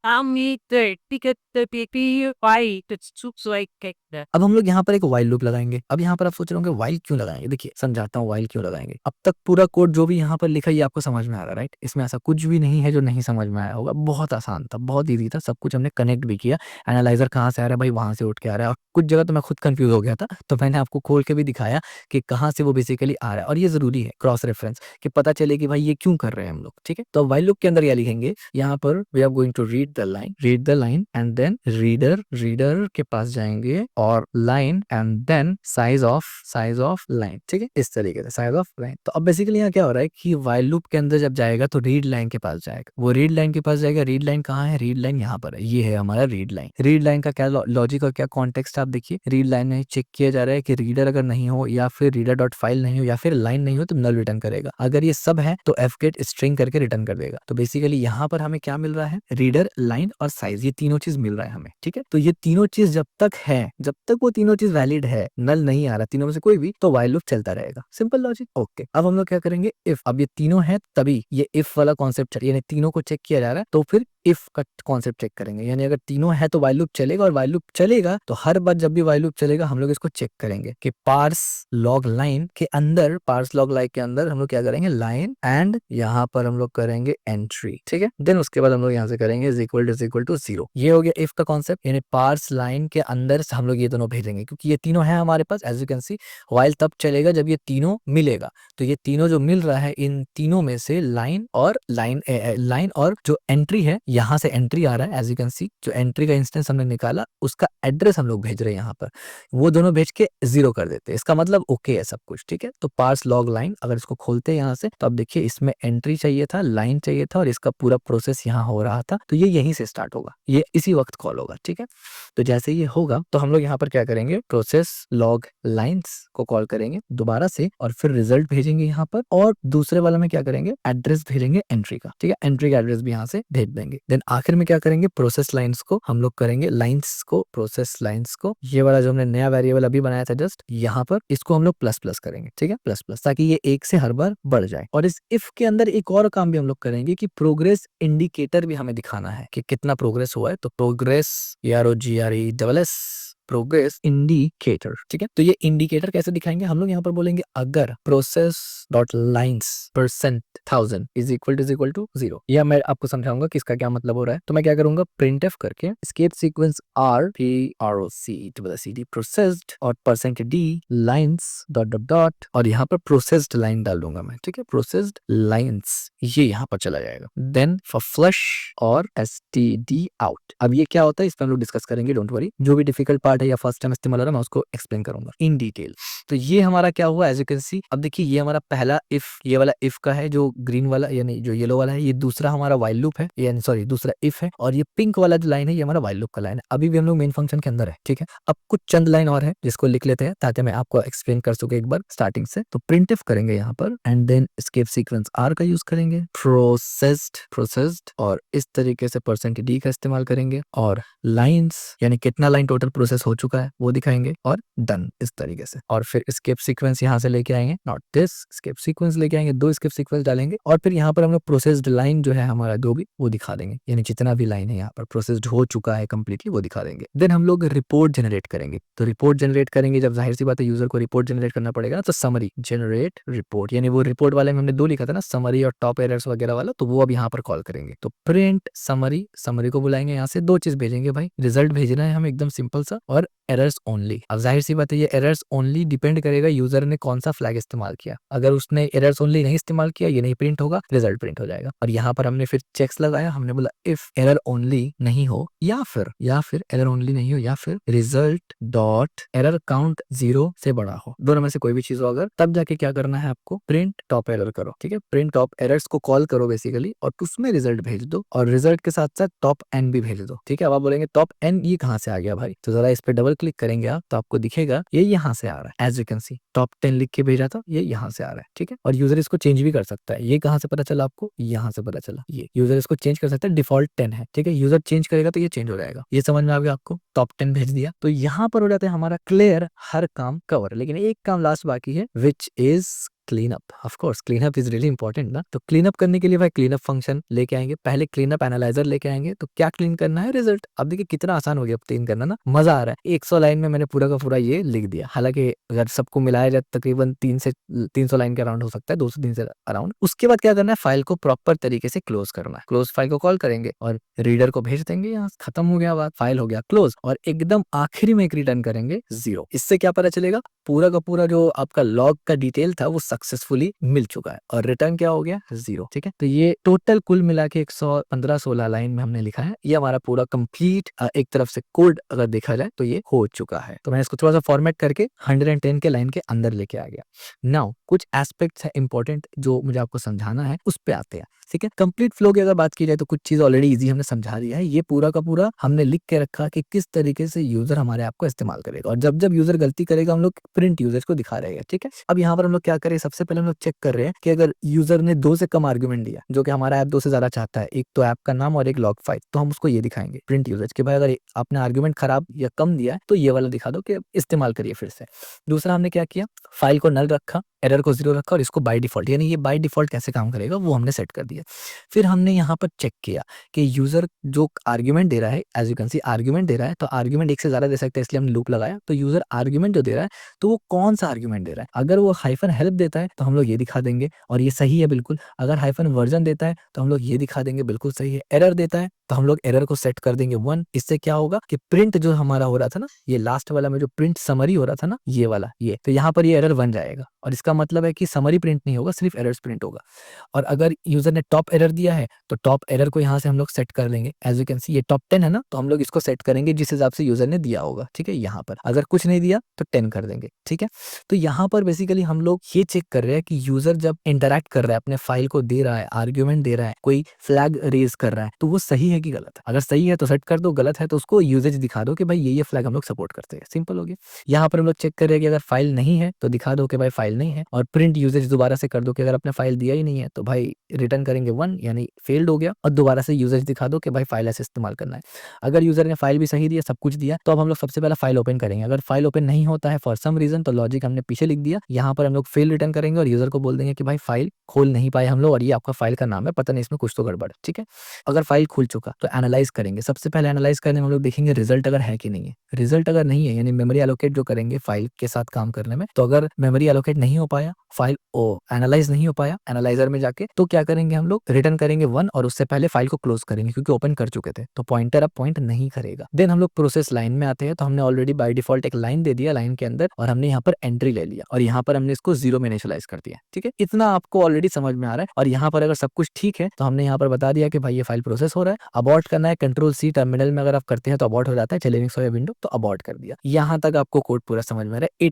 S1: अब हम लोग यहाँ पर एक वाइल लूप लगाएंगे। अब यहाँ पर आप सोच रहे होंगे वाइल क्यों लगाएंगे, देखिए समझाता हूँ वाइल क्यों लगाएंगे। अब तक पूरा कोड जो भी यहाँ पर लिखा है ये आपको समझ में आ रहा है, राइट। इसमें ऐसा कुछ भी नहीं है जो नहीं समझ में आया होगा, बहुत आसान था, बहुत ईजी था, सब कुछ हमने कनेक्ट भी किया। एनालाइजर कहाँ से आ रहा है भाई, वहां से उठ के आ रहा है, और कुछ जगह तो मैं खुद कंफ्यूज हो गया था, तो मैंने आपको खोल के भी दिखाया कि कहाँ से वो बेसिकली आ रहा है। और ये जरूरी है क्रॉस रेफरेंस, कि पता चले कि भाई ये क्यों कर रहे हैं हम लोग, ठीक है। तो वाइल लूप के अंदर क्या लिखेंगे, यहाँ पर we are going to read the line and then reader के पास जाएंगे और line and then size of line, ठीक है, इस तरीके से साइज ऑफ लाइन। तो अब बेसिकली यहाँ क्या हो रहा है कि वाइल लूप के अंदर जब जाएगा तो रीड लाइन के पास जाएगा, वो रीड लाइन के पास जाएगा। रीड लाइन कहाँ है, रीड लाइन यहाँ पर है, ये है हमारा रीड लाइन। रीड लाइन का क्या लॉजिक और क्या कॉन्टेक्स्ट आप देखिए। रीड लाइन में चेक किया जा रहा है कि रीडर अगर नहीं हो, या फिर रीडर डॉट फाइल नहीं हो, या फिर लाइन नहीं हो, तो नल रिटर्न करेगा। अगर ये सब है तो fget स्ट्रिंग करके रिटर्न कर देगा। तो बेसिकली यहाँ पर हमें क्या मिल रहा है, रीडर, लाइन और साइज, ये तीनों चीज मिल रहा है हमें, ठीक है। तो ये तीनों चीज जब तक है, जब तक वो तीनों चीज वैलिड है, नल नहीं आ रहा तीनों में से कोई भी, तो वाइल लूप चलता रहेगा। Simple logic, okay. अब हम लोग क्या करेंगे, इफ। अब ये तीनों है तभी ये इफ वाला कॉन्सेप्ट, यानी तीनों को चेक किया जा रहा है, तो फिर इफ का कॉन्सेप्ट चेक करेंगे। यानी अगर तीनों है तो वाइल लूप चलेगा, और वाइल लूप चलेगा तो हर बार जब भी वाइल लूप चलेगा हम लोग इसको चेक करेंगे कि पार्स लॉग लाइन के अंदर, पार्स लॉग लाइन के अंदर हम लोग क्या करेंगे, लाइन एंड यहाँ पर हम लोग करेंगे एंट्री, ठीक है। देन उसके बाद हम लोग यहाँ से करेंगे इज इक्वल टू 0। ये हो गया इफ का कॉन्सेप्ट, यानी पार्स लाइन के अंदर हम लोग ये दोनों भेजेंगे, क्योंकि ये तीनों है हमारे पास। As you can see while तब चलेगा जब ये तीनों मिलेगा। तो ये तीनों जो मिल रहा है, इन तीनों में से लाइन और जो एंट्री है, यहाँ से एंट्री आ रहा है। एज यू कैन सी जो एंट्री का इंस्टेंस हमने निकाला उसका एड्रेस हम लोग भेज रहे हैं यहाँ पर, वो दोनों भेज के 0 कर देते हैं। इसका मतलब ओके है सब कुछ, ठीक है। तो पार्स लॉग लाइन अगर इसको खोलते हैं यहाँ से, तो अब देखिए इसमें एंट्री चाहिए था, लाइन चाहिए था, और इसका पूरा प्रोसेस यहाँ हो रहा था। तो ये यहीं से स्टार्ट होगा, ये इसी वक्त कॉल होगा, ठीक है। तो जैसे ये होगा तो हम लोग यहाँ पर क्या करेंगे, प्रोसेस लॉग लाइन्स को कॉल करेंगे दोबारा से, और फिर रिजल्ट भेजेंगे यहाँ पर, और दूसरे वाला में क्या करेंगे, एड्रेस भेजेंगे एंट्री का, ठीक है। एंट्री का एड्रेस भी यहाँ से भेज देंगे। देन आखिर में क्या करेंगे, प्रोसेस लाइन्स को हम लोग करेंगे, लाइन्स को, प्रोसेस लाइन्स को, ये वाला जो हमने नया वेरिएबल अभी बनाया था जस्ट यहाँ पर, इसको हम लोग प्लस प्लस करेंगे, ठीक है, प्लस प्लस, ताकि ये 1 से हर बार बढ़ जाए। और इस इफ के अंदर एक और काम भी हम लोग करेंगे कि प्रोग्रेस इंडिकेटर भी हमें दिखाना है कि कितना प्रोग्रेस हुआ है। तो प्रोग्रेस, PROGRESS प्रोग्रेस इंडिकेटर। ठीक है, तो ये इंडिकेटर कैसे दिखाएंगे हम लोग, यहाँ पर बोलेंगे अगर process dot lines percent 1000 is equal to 0। यह मैं आपको समझाऊंगा कि इसका क्या मतलब हो रहा है। तो मैं क्या करूंगा, प्रिंट एफ करके escape sequence R P R O C D processed और percent D lines dot dot dot और यहाँ पर प्रोसेस्ड लाइन डाल दूंगा मैं। ठीक है, प्रोसेस्ड लाइन्स ये यहाँ पर चला जाएगा। देन फॉर फ्लश और एस टी डी आउट। अब ये क्या होता है इस पर हम लोग डिस्कस करेंगे, डोंट वरी। जो भी डिफिकल्ट पार्ट है या फर्स्ट टाइम इस्तेमाल हो रहा है मैं उसको एक्सप्लेन करूंगा इन डिटेल। तो ये हमारा क्या हुआ, एज यू कैन सी। अब देखिए ये हमारा पहला इफ, ये वाला इफ का है जो ग्रीन वाला यानी जो येलो वाला है। ये दूसरा हमारा वाइल लूप है, यानी सॉरी दूसरा इफ है। और ये पिंक वाला जो लाइन है ये हमारा वाइल लूप का लाइन है। अभी भी हम लोग मेन फंक्शन के अंदर है। ठीक है, अब कुछ चंद लाइन और है जिसको लिख लेते हैं ताकि मैं आपको एक्सप्लेन कर सकूं एक बार स्टार्टिंग से। तो प्रिंट इफ करेंगे यहाँ पर and then escape sequence R का यूज करेंगे, प्रोसेस्ड और इस तरीके से परसेंट डी का इस्तेमाल करेंगे और लाइंस यानी कितना लाइन टोटल प्रोसेस हो चुका है वो दिखाएंगे और डन इस तरीके से। और फिर स्केप सीक्वेंस यहाँ से लेके आएंगे, नॉट दिस स्केप सीक्वेंस लेके आएंगे, 2 स्केप सीक्वेंस डालेंगे और फिर यहाँ पर हम लोग प्रोसेस्ड लाइन जो है हमारा जो भी वो दिखा देंगे, यानी जितना भी लाइन है यहाँ पर प्रोसेस्ड हो चुका है कंप्लीटली वो दिखा देंगे। देन हम लोग रिपोर्ट जनरेट करेंगे। तो रिपोर्ट जनरेट करेंगे जब जाहिर सी बात है यूजर को रिपोर्ट जनरेट करना पड़ेगा ना, तो समरी जनरेट रिपोर्ट, यानी वो रिपोर्ट वाले में हमने 2 लिखा था ना, समरी और टॉप एरर्स वगैरह वाला, तो वो अब यहाँ पर कॉल करेंगे। तो प्रिंट समरी, समरी को बुलाएंगे, यहाँ से 2 चीज भेजेंगे भाई, रिजल्ट भेजना है हमें एकदम सिंपल सा और एरर्स ओनली। अब जाहिर सी बात है ये एरर्स ओनली डिपेंड करेगा यूजर ने कौन सा फ्लैग इस्तेमाल किया। अगर उसने एरर्स ओनली नहीं इस्तेमाल किया ये नहीं प्रिंट होगा, रिजल्ट प्रिंट हो जाएगा। और यहाँ पर हमने फिर चेक्स लगाया, हमने बोला इफ एरर ओनली नहीं हो या फिर एरर ओनली नहीं हो या फिर रिजल्ट डॉट एरर काउंट 0 से बड़ा हो, दोनों में से कोई भी चीज हो अगर, तब जाके क्या करना है आपको, प्रिंट टॉप एरर करो। ठीक है, प्रिंट टॉप एरर्स को कॉल करो बेसिकली और उसमें रिजल्ट भेज दो और रिजल्ट के साथ साथ टॉप एन भी भेज दो। ठीक है, अब आप बोलेंगे टॉप एन ये कहाँ से आ गया भाई, तो जरा इस पे डबल क्लिक करेंगे आप तो आपको दिखेगा ये यहाँ से आ रहा है। As you can see top 10 लिख के भेजा था, ये यहाँ से आ रहा है। ठीक है, और यूजर इसको चेंज भी कर सकता है। ये कहाँ से पता चला आपको, यहाँ से पता चला, ये यूजर इसको चेंज कर सकता है, डिफॉल्ट 10 है। ठीक है, यूजर चेंज करेगा तो ये चेंज हो जाएगा। ये समझ में आ गया आपको, टॉप 10 भेज दिया। तो यहाँ पर हो जाता है हमारा क्लियर, हर काम कवर। लेकिन एक काम लास्ट बाकी है which is clean up. Of course clean up is really important ना। तो क्लीन अप करने के लिए भाई क्लीन अप फंक्शन लेके आएंगे, पहले क्लीन अप एनालाइजर लेके आएंगे। तो क्या क्लीन करना है, रिजल्ट। अब देखिए कितना आसान हो गया क्लीन करना ना, मजा आ रहा है। 100 लाइन में मैंने पूरा का पूरा ये लिख दिया। हालांकि अगर सबको मिलाया जाए तकरीबन 300 लाइन के अराउंड हो सकता है, 200-300 से अराउंड। उसके बाद क्या करना है, फाइल को प्रॉपर तरीके से क्लोज करना है। क्लोज फाइल को कॉल करेंगे और रीडर को भेज देंगे, यहाँ खत्म हो गया बात, फाइल हो गया क्लोज। और एकदम आखिरी में एक रिटर्न करेंगे 0। इससे क्या पता चलेगा, पूरा का पूरा जो आपका लॉग का डिटेल था वो सक्सेसफुली मिल चुका है और रिटर्न क्या हो गया, 0। ठीक है, तो ये टोटल कुल मिला के 115-16 लाइन में हमने लिखा है। ये हमारा पूरा कंप्लीट एक तरफ से कोड अगर देखा जाए तो ये हो चुका है। तो मैं इसको थोड़ा सा फॉर्मेट करके 110 के लाइन के अंदर लेके आ गया। नाउ कुछ एस्पेक्ट्स है इंपॉर्टेंट जो मुझे आपको समझाना है, उस पे आते हैं। ठीक है, कंप्लीट फ्लो की अगर बात की जाए तो कुछ चीज ऑलरेडी इजी हमने समझा दिया है। ये पूरा का पूरा हमने लिख के रखा कि किस तरीके से यूजर हमारे ऐप को इस्तेमाल करेगा और जब जब यूजर गलती करेगा हम लोग प्रिंट यूजर्स को दिखा रहे हैं। ठीक है, अब यहाँ पर हम लोग क्या करें, सबसे पहले हम लोग चेक कर रहे हैं कि अगर यूजर ने 2 से कम आर्गुमेंट दिया, जो कि हमारा ऐप 2 से ज्यादा चाहता है, एक तो ऐप का नाम और एक लॉग फाइल, तो हम उसको ये दिखाएंगे प्रिंट यूजर्स के भाई अगर आपने आर्गुमेंट खराब या कम दिया है तो ये वाला दिखा दो कि इस्तेमाल करिए फिर से। दूसरा हमने क्या किया, फाइल को नल रखा, एरर को 0 रखा और इसको बाय डिफॉल्ट, यानी ये बाय डिफॉल्ट कैसे काम करेगा वो हमने सेट कर दिया। फिर हमने यहाँ पर चेक किया कि यूजर जो आर्ग्यूमेंट दे रहा है, as you can see argument दे रहा है, तो आर्ग्यूमेंट एक से ज्यादा दे सकते हैं इसलिए हमने लूप लगाया। तो यूजर आर्ग्यूमेंट जो दे रहा है तो वो कौन सा आर्ग्यूमेंट दे रहा है, अगर वो हाइफन हेल्प देता है तो हम लोग ये दिखा देंगे और ये सही है बिल्कुल। अगर हाइफन वर्जन देता है तो हम लोग ये दिखा देंगे बिल्कुल सही है। एरर देता है तो हम लोग एरर को सेट कर देंगे 1। इससे क्या होगा कि प्रिंट जो हमारा हो रहा था ना, ये लास्ट वाला में जो प्रिंट समरी हो रहा था ना, ये वाला, ये तो यहाँ पर ये एरर बन जाएगा और इसका मतलब है कि समरी प्रिंट नहीं होगा, सिर्फ एरर्स प्रिंट होगा। और अगर यूजर ने टॉप एरर दिया है तो टॉप एरर को यहाँ से हम लोग सेट कर लेंगे। एज यू कैन सी ये टॉप 10 है ना, तो हम लोग इसको सेट करेंगे जिस हिसाब से यूजर ने दिया होगा। ठीक है, यहाँ पर अगर कुछ नहीं दिया तो 10 कर देंगे। ठीक है, तो यहाँ पर बेसिकली हम लोग ये चेक कर रहे हैं कि यूजर जब इंटरैक्ट कर रहा है, अपने फाइल को दे रहा है, आर्ग्यूमेंट दे रहा है, कोई फ्लैग रेज कर रहा है, तो वो सही है कि गलत है। अगर सही है तो सेट कर दो, गलत है तो उसको यूजेज दिखा दो कि भाई ये फ्लैग हम लोग सपोर्ट करते हैं। सिंपल हो गया। यहाँ पर हम लोग चेक कर रहे हैं कि अगर फाइल नहीं है तो दिखा दो कि भाई फाइल नहीं है, और प्रिंट यूजेज दोबारा से कर दो कि अगर आपने फाइल दिया ही नहीं है तो भाई रिटर्न करेंगे 1 यानी फेल्ड हो गया, और दोबारा से यूजेज दिखा दो कि भाई फाइल ऐसे इस्तेमाल करना है। अगर यूजर ने फाइल भी सही दिया, सब कुछ दिया, तो अब हम लोग सबसे पहला फाइल ओपन करेंगे। अगर फाइल ओपन नहीं होता है फॉर सम रीजन तो लॉजिक हमने पीछे लिख दिया, यहाँ पर हम लोग फेल रिटर्न रिटर्न करेंगे और यूजर को बोल देंगे कि भाई फाइल खोल नहीं पाए हम लोग और ये आपका फाइल का नाम है, पता नहीं इसमें कुछ तो गड़बड़ है, ठीक है। अगर फाइल खुल चुका तो एनालाइज करेंगे। सबसे पहले एनालाइज करने में हम लोग देखेंगे रिजल्ट अगर है कि नहीं है। रिजल्ट अगर नहीं है यानी मेमोरी एलोकेट जो करेंगे फाइल के साथ काम करने में, तो अगर मेमोरी एलोकेट नहीं हो पाया, फाइल एनालाइज नहीं हो पाया एनालाइजर में जाके, तो क्या करेंगे हम लोग रिटर्न करेंगे 1 और उससे पहले फाइल को क्लोज करेंगे क्योंकि ओपन कर चुके थे, तो पॉइंटर अब पॉइंट नहीं करेगा। देन हम लोग प्रोसेस लाइन में आते हैं, तो हमने ऑलरेडी बाय डिफॉल्ट एक लाइन दे दिया लाइन के अंदर और हमने यहाँ पर एंट्री ले लिया और यहाँ पर हमने इसको 0 में इनिशियलाइज कर दिया, ठीक है। इतना आपको ऑलरेडी समझ में आ रहा है। और यहाँ पर अगर सब कुछ ठीक है तो हमने यहाँ पर बता दिया कि भाई ये फाइल प्रोसेस हो रहा है, अबॉर्ट करना है, कंट्रोल सी टर्मिनल में अगर आप करते हैं तो अबॉर्ट हो जाता है, चले लिनक्स विंडो तो अबॉर्ट कर दिया। यहाँ तक आपको कोड पूरा समझ में आ रहा है।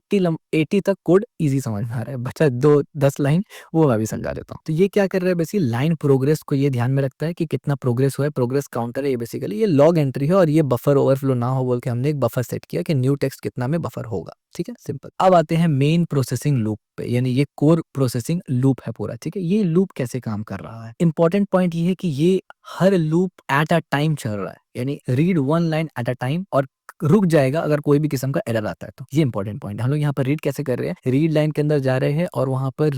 S1: 80 तक कोड इजी समझ में आ रहा है, बचा 10 लाइन वो मैं भी समझा देता हूँ। तो ये क्या कर रहा है बेसिकली, लाइन प्रोग्रेस को ये ध्यान में रखता है कि कितना प्रोग्रेस हुआ है, प्रोग्रेस काउंटर है ये बेसिकली, ये लॉग एंट्री है और ये बफर ओवरफ्लो ना हो बोल के हमने एक बफर सेट किया कि न्यू टेक्स्ट कितना में बफर होगा, ठीक है, सिंपल। अब आते हैं मेन प्रोसेसिंग लूप पे, यानी ये कोर प्रोसेसिंग लूप है पूरा, ठीक है। ये लूप कैसे काम कर रहा है, इंपॉर्टेंट पॉइंट ये है कि ये हर लूप एट अ टाइम चल रहा है, यानी read 1 line at a time और रुक जाएगा अगर कोई भी किस्म का एरर आता है तो। ये इंपॉर्टेंट पॉइंट है। हम लोग यहाँ पर रीड कैसे कर रहे हैं, रीड लाइन के अंदर जा रहे हैं और वहां पर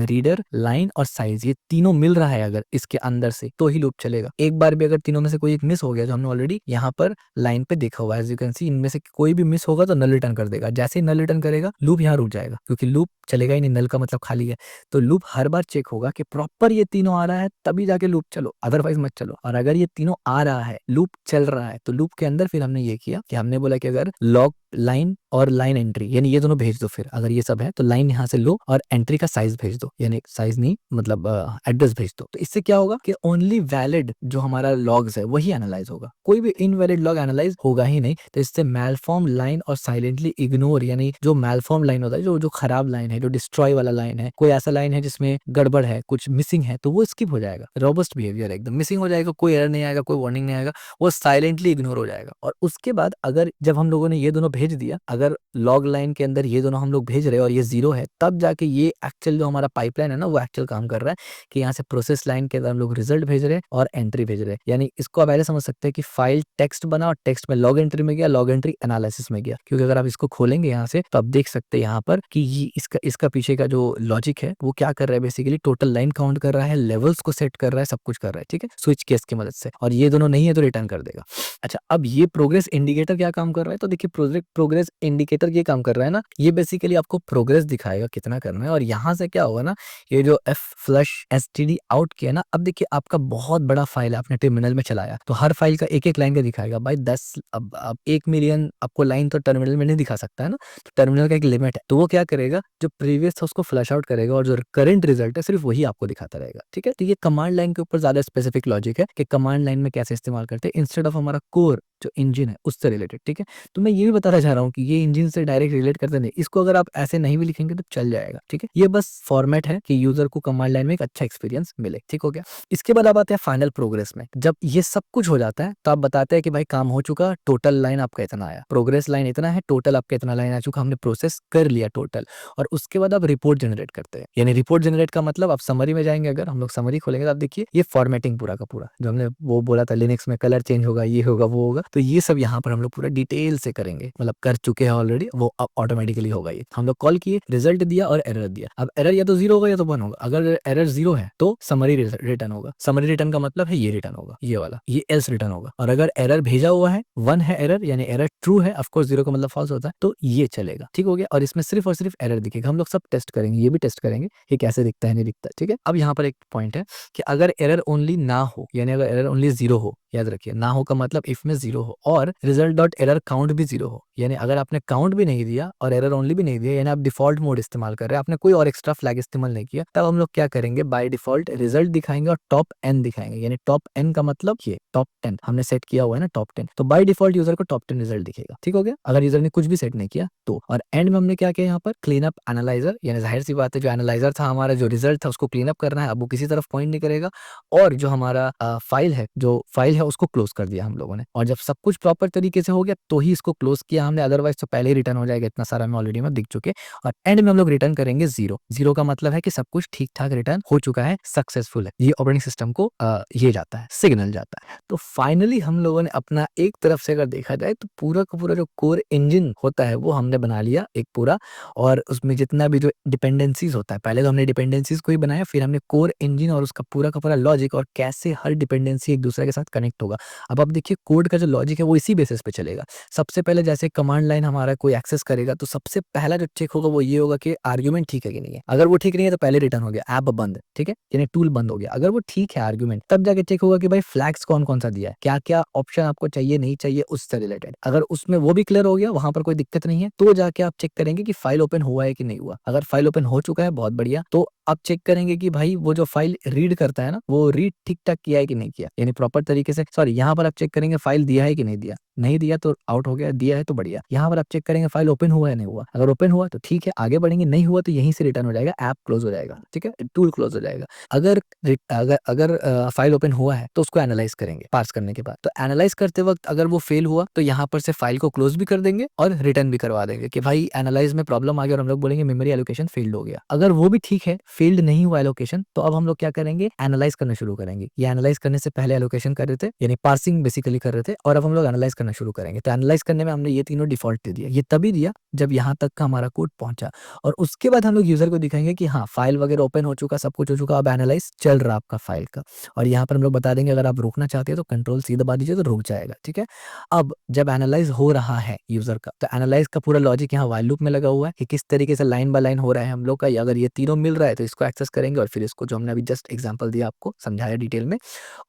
S1: रीडर लाइन और साइज ये तीनों मिल रहा है अगर इसके अंदर से तो ही लूप चलेगा। एक बार भी अगर तीनों में से कोई एक मिस हो गया, जो हमने ऑलरेडी यहाँ पर लाइन पे देखा हुआ है, एज यू कैन सी इनमें से कोई भी मिस होगा तो नल रिटर्न कर देगा। जैसे ही नल रिटर्न करेगा लूप यहाँ रुक जाएगा क्योंकि लूप चलेगा ही नहीं, नल का मतलब खाली है। तो लूप हर बार चेक होगा कि प्रॉपर ये तीनों आ रहा है तभी जाके लूप चलो, अदरवाइज मत चलो। और अगर ये तीनों आ रहा है, लूप चल रहा है, तो लूप के अंदर फिर हमने ये किया कि हमने बोला कि अगर लॉग लाइन और लाइन एंट्री यानी ये दोनों भेज दो, फिर अगर ये सब है तो लाइन यहाँ से लो और एंट्री का साइज भेज दो, यानी साइज नहीं मतलब एड्रेस भेज दो। तो इससे क्या होगा कि ओनली वैलिड जो हमारा लॉग्स है वही एनालाइज होगा, कोई भी इनवैलिड लॉग एनालाइज होगा ही नहीं। तो इससे मैलफॉर्म लाइन और साइलेंटली इग्नोर, यानी जो मैलफॉर्म लाइन होता है, जो खराब लाइन है, जो डिस्ट्रॉय वाला लाइन है, कोई ऐसा लाइन है जिसमें गड़बड़ है, कुछ मिसिंग है, तो वो स्किप हो जाएगा। रोबस्ट बिहेवियर एकदम मिसिंग हो जाएगा, कोई एरर नहीं आएगा, कोई वार्निंग नहीं आएगा, वो साइलेंटली इग्नोर हो जाएगा। और उसके बाद अगर जब हम लोगों ने ये दोनों भेज दिया, अगर लॉग लाइन के अंदर ये दोनों हम लोग भेज रहे हैं और ये 0 है, तब जाके ये एक्चुअल जो हमारा पाइपलाइन है ना वो एक्चुअल काम कर रहा है कि यहाँ से प्रोसेस लाइन के अंदर हम लोग रिजल्ट भेज रहे हैं और एंट्री भेज रहे हैं। यानी इसको आप ऐसे समझ सकते हैं कि फाइल टेक्स्ट बना और टेक्स्ट में लॉग एंट्री में गया, लॉग एंट्री एनालिसिस में गया। क्योंकि अगर आप इसको खोलेंगे यहाँ से तो आप देख सकते हैं यहाँ पर कि ये इसका पीछे का जो लॉजिक है वो क्या कर रहा है, बेसिकली टोटल लाइन काउंट कर रहा है, लेवल्स को सेट कर रहा है, सब कुछ कर रहा है, ठीक है, स्विच केस की मदद से। और ये दोनों नहीं है तो रिटर्न कर देगा। अच्छा, अब ये प्रोग्रेस इंडिकेटर क्या काम कर रहा है, तो देखिए प्रोग्रेस इंडिकेटर ये काम कर रहा है ना, ये बेसिकली आपको प्रोग्रेस दिखाएगा कितना करना है। और यहाँ से क्या होगा ना, ये जो f फ्लश std आउट किया ना, अब देखिए आपका बहुत बड़ा फाइल है, आपने टर्मिनल में चलाया तो हर फाइल का एक एक लाइन का दिखाएगा भाई। 10 अब 1 मिलियन आपको लाइन तो टर्मिनल में नहीं दिखा सकता है ना, तो टर्मिनल का एक लिमिट है। तो वो क्या करेगा, जो प्रीवियस था उसको फ्लश आउट करेगा और जो करंट रिजल्ट है सिर्फ वही आपको दिखाता रहेगा, ठीक है। तो ये कमांड लाइन के ऊपर ज्यादा स्पेसिफिक लॉजिक है कि कमांड लाइन में कैसे इस्तेमाल करते हैं इंस्टेड ऑफ हमारा कोर जो इंजन है उससे रिलेटेड, ठीक है। तो मैं ये भी बताना चाह रहा हूँ कि ये इंजन से डायरेक्ट रिलेट करते नहीं, इसको अगर आप ऐसे नहीं भी लिखेंगे तो चल जाएगा, ठीक है। ये बस फॉर्मेट है कि यूजर को कमांड लाइन में एक अच्छा एक्सपीरियंस मिले, ठीक हो गया। इसके बाद आप आते हैं फाइनल प्रोग्रेस में। जब ये सब कुछ हो जाता है तो आप बताते हैं कि भाई काम हो चुका, टोटल लाइन आपका इतना आया, प्रोग्रेस लाइन इतना है, टोटल आपका इतना लाइन आ चुका, हमने प्रोसेस कर लिया टोटल। और उसके बाद आप रिपोर्ट जनरेट करते हैं, यानी रिपोर्ट जनरेट का मतलब आप समरी में जाएंगे, अगर हम लोग समरी खोलेंगे तो आप देखिए ये फॉर्मेटिंग पूरा का पूरा जो हमने वो बोला था लिनक्स में कलर चेंज होगा, ये होगा, वो होगा, तो ये सब यहाँ पर हम लोग पूरा डिटेल से करेंगे, मतलब कर चुके हैं ऑलरेडी, वो अब ऑटोमेटिकली होगा। ये हम लोग कॉल किए, रिजल्ट दिया और एरर दिया। अब एरर या तो 0 होगा या तो 1 होगा। अगर एरर 0 है तो समरी रिटर्न होगा, समरी रिटर्न का मतलब है ये रिटर्न होगा, ये वाला, ये एल्स रिटर्न होगा। और अगर एरर भेजा हुआ है 1 है एरर, यानी एरर ट्रू है, ऑफ कोर्स 0 का मतलब फॉल्स होता है, तो ये चलेगा, ठीक हो गया। और इसमें सिर्फ और सिर्फ एरर दिखेगा। हम लोग सब टेस्ट करेंगे, ये भी टेस्ट करेंगे ये कैसे दिखता है, नहीं दिखता, ठीक है। अब यहाँ पर एक पॉइंट है कि अगर एरर ओनली ना हो, यानी अगर एरर ओनली 0 हो, याद रखिए ना हो का मतलब इफ में 0 हो, और रिजल्ट डॉट एरर काउंट भी 0 हो, यानी अगर आपने काउंट भी नहीं दिया और एरर ओनली भी नहीं दिया, यानी आप डिफॉल्ट मोड इस्तेमाल कर रहे हैं, आपने कोई और एक्स्ट्रा फ्लैग इस्तेमाल नहीं किया, तब हम लोग क्या करेंगे, बाय डिफॉल्ट रिजल्ट दिखाएंगे और टॉप n दिखाएंगे। यानी टॉप n का मतलब ये टॉप 10 हमने सेट किया हुआ है ना, टॉप 10, तो बाय डिफॉल्ट यूजर को टॉप 10 रिजल्ट दिखेगा, ठीक हो गया। अगर यूजर ने कुछ भी सेट नहीं किया तो। और एंड में हमने क्या किया यहाँ पर, क्लीन अप एनालाइजर, यानी जाहिर सी बात है जो एनालाइजर था हमारा, जो रिजल्ट था उसको क्लीन अप करना है, अब वो किसी तरफ पॉइंट नहीं करेगा। और जो हमारा फाइल है है उसको क्लोज कर दिया हम लोगों ने, और जब सब कुछ प्रॉपर तरीके से हो गया तो ही इसको क्लोज किया हमने, अदरवाइज तो पहले ही रिटर्न हो जाएगा, इतना सारा हमें ऑलरेडी में दिख चुके। और एंड में हम लोग रिटर्न करेंगे जीरो। जीरो का मतलब है कि सब कुछ ठीक ठाक रिटर्न हो चुका है, सक्सेसफुल है, ये ऑपरेटिंग सिस्टम को ये जाता है, सिग्नल जाता है। तो फाइनली हम लोगों ने अपना एक तरफ से अगर देखा जाए तो पूरा का पूरा जो कोर इंजन होता है वो हमने बना लिया एक पूरा, और उसमें जितना भी जो डिपेंडेंसीज होता है, पहले तो हमने डिपेंडेंसीज को ही बनाया, फिर हमने कोर इंजन और उसका पूरा का पूरा लॉजिक और कैसे हर डिपेंडेंसी एक दूसरे के साथ कनेक्ट होगा। अब आप देखिए कोड का जो लॉजिक है वो इसी बेसिस पे चलेगा। सबसे पहले जैसे कमांड लाइन हमारा कोई एक्सेस करेगा तो सबसे पहला जो चेक होगा वो ये होगा कि आर्गुमेंट ठीक है कि नहीं है। अगर वो ठीक नहीं है तो पहले रिटर्न हो गया, ऐप बंद, ठीक है, यानी टूल बंद हो गया। अगर वो ठीक है आर्गुमेंट, तब जाके चेक होगा कि भाई फ्लैग्स कौन कौन सा दिया है, क्या क्या ऑप्शन आपको चाहिए नहीं चाहिए उससे रिलेटेड। अगर उसमें वो भी क्लियर हो गया, वहां पर कोई दिक्कत नहीं है, तो जाके आप चेक करेंगे कि फाइल ओपन हुआ है कि नहीं हुआ। अगर फाइल ओपन हो चुका है बहुत बढ़िया, तो आप चेक करेंगे कि भाई वो जो फाइल रीड करता है ना, वो रीड ठीक ठाक किया है कि नहीं किया, यानी प्रॉपर तरीके से। सॉरी, यहाँ पर आप चेक करेंगे फाइल दिया है कि नहीं दिया, नहीं दिया तो आउट हो गया, दिया है तो बढ़िया। यहाँ पर आप चेक करेंगे फाइल ओपन हुआ है नहीं हुआ, अगर ओपन हुआ तो ठीक है आगे बढ़ेंगे, नहीं हुआ तो यहीं से रिटर्न हो जाएगा, ऐप क्लोज हो जाएगा, ठीक है, टूल क्लोज हो जाएगा। अगर अगर अगर फाइल ओपन हुआ है तो उसको एनालाइज करेंगे पार्स करने के बाद। तो एनालाइज करते वक्त अगर वो फेल हुआ तो यहाँ पर से फाइल को क्लोज भी कर देंगे और रिटर्न भी करवा देंगे कि भाई एनालाइज में प्रॉब्लम आ गया, और हम लोग बोलेंगे मेमोरी एलोकेशन फेल्ड हो गया। अगर वो भी ठीक है, फेल्ड नहीं हुआ एलोकेशन, तो अब हम लोग क्या करेंगे, एनालाइज करना शुरू करेंगे। ये एनालाइज करने से पहले एलोकेशन कर रहे थे, यानी पार्सिंग बेसिकली कर रहे थे, और अब हम लोग एनालाइज करना शुरू करेंगे। तो एनालाइज करने में हमने ये तीनों डिफॉल्ट दे दिया। ये तभी दिया जब यहाँ तक का हमारा कोड पहुंचा, और उसके बाद हम लोग यूजर को दिखाएंगे कि हाँ फाइल वगैरह ओपन हो चुका, सब कुछ हो चुका, अब एनालाइज चल रहा आपका फाइल का। और यहाँ पर हम लोग बता देंगे अगर आप रोकना चाहते हैं तो कंट्रोल सी दबा दीजिए तो रुक जाएगा, ठीक है। अब जब एनालाइज हो रहा है यूजर का, तो एनालाइज का पूरा लॉजिक यहाँ व्हाइल लूप में लगा हुआ है कि किस तरीके से लाइन बाय लाइन हो रहा है हम लोग का। अगर ये तीनों मिल रहा है तो इसको एक्सेस करेंगे, और फिर इसको जो हमने अभी जस्ट एग्जांपल दिया आपको समझाया डिटेल में।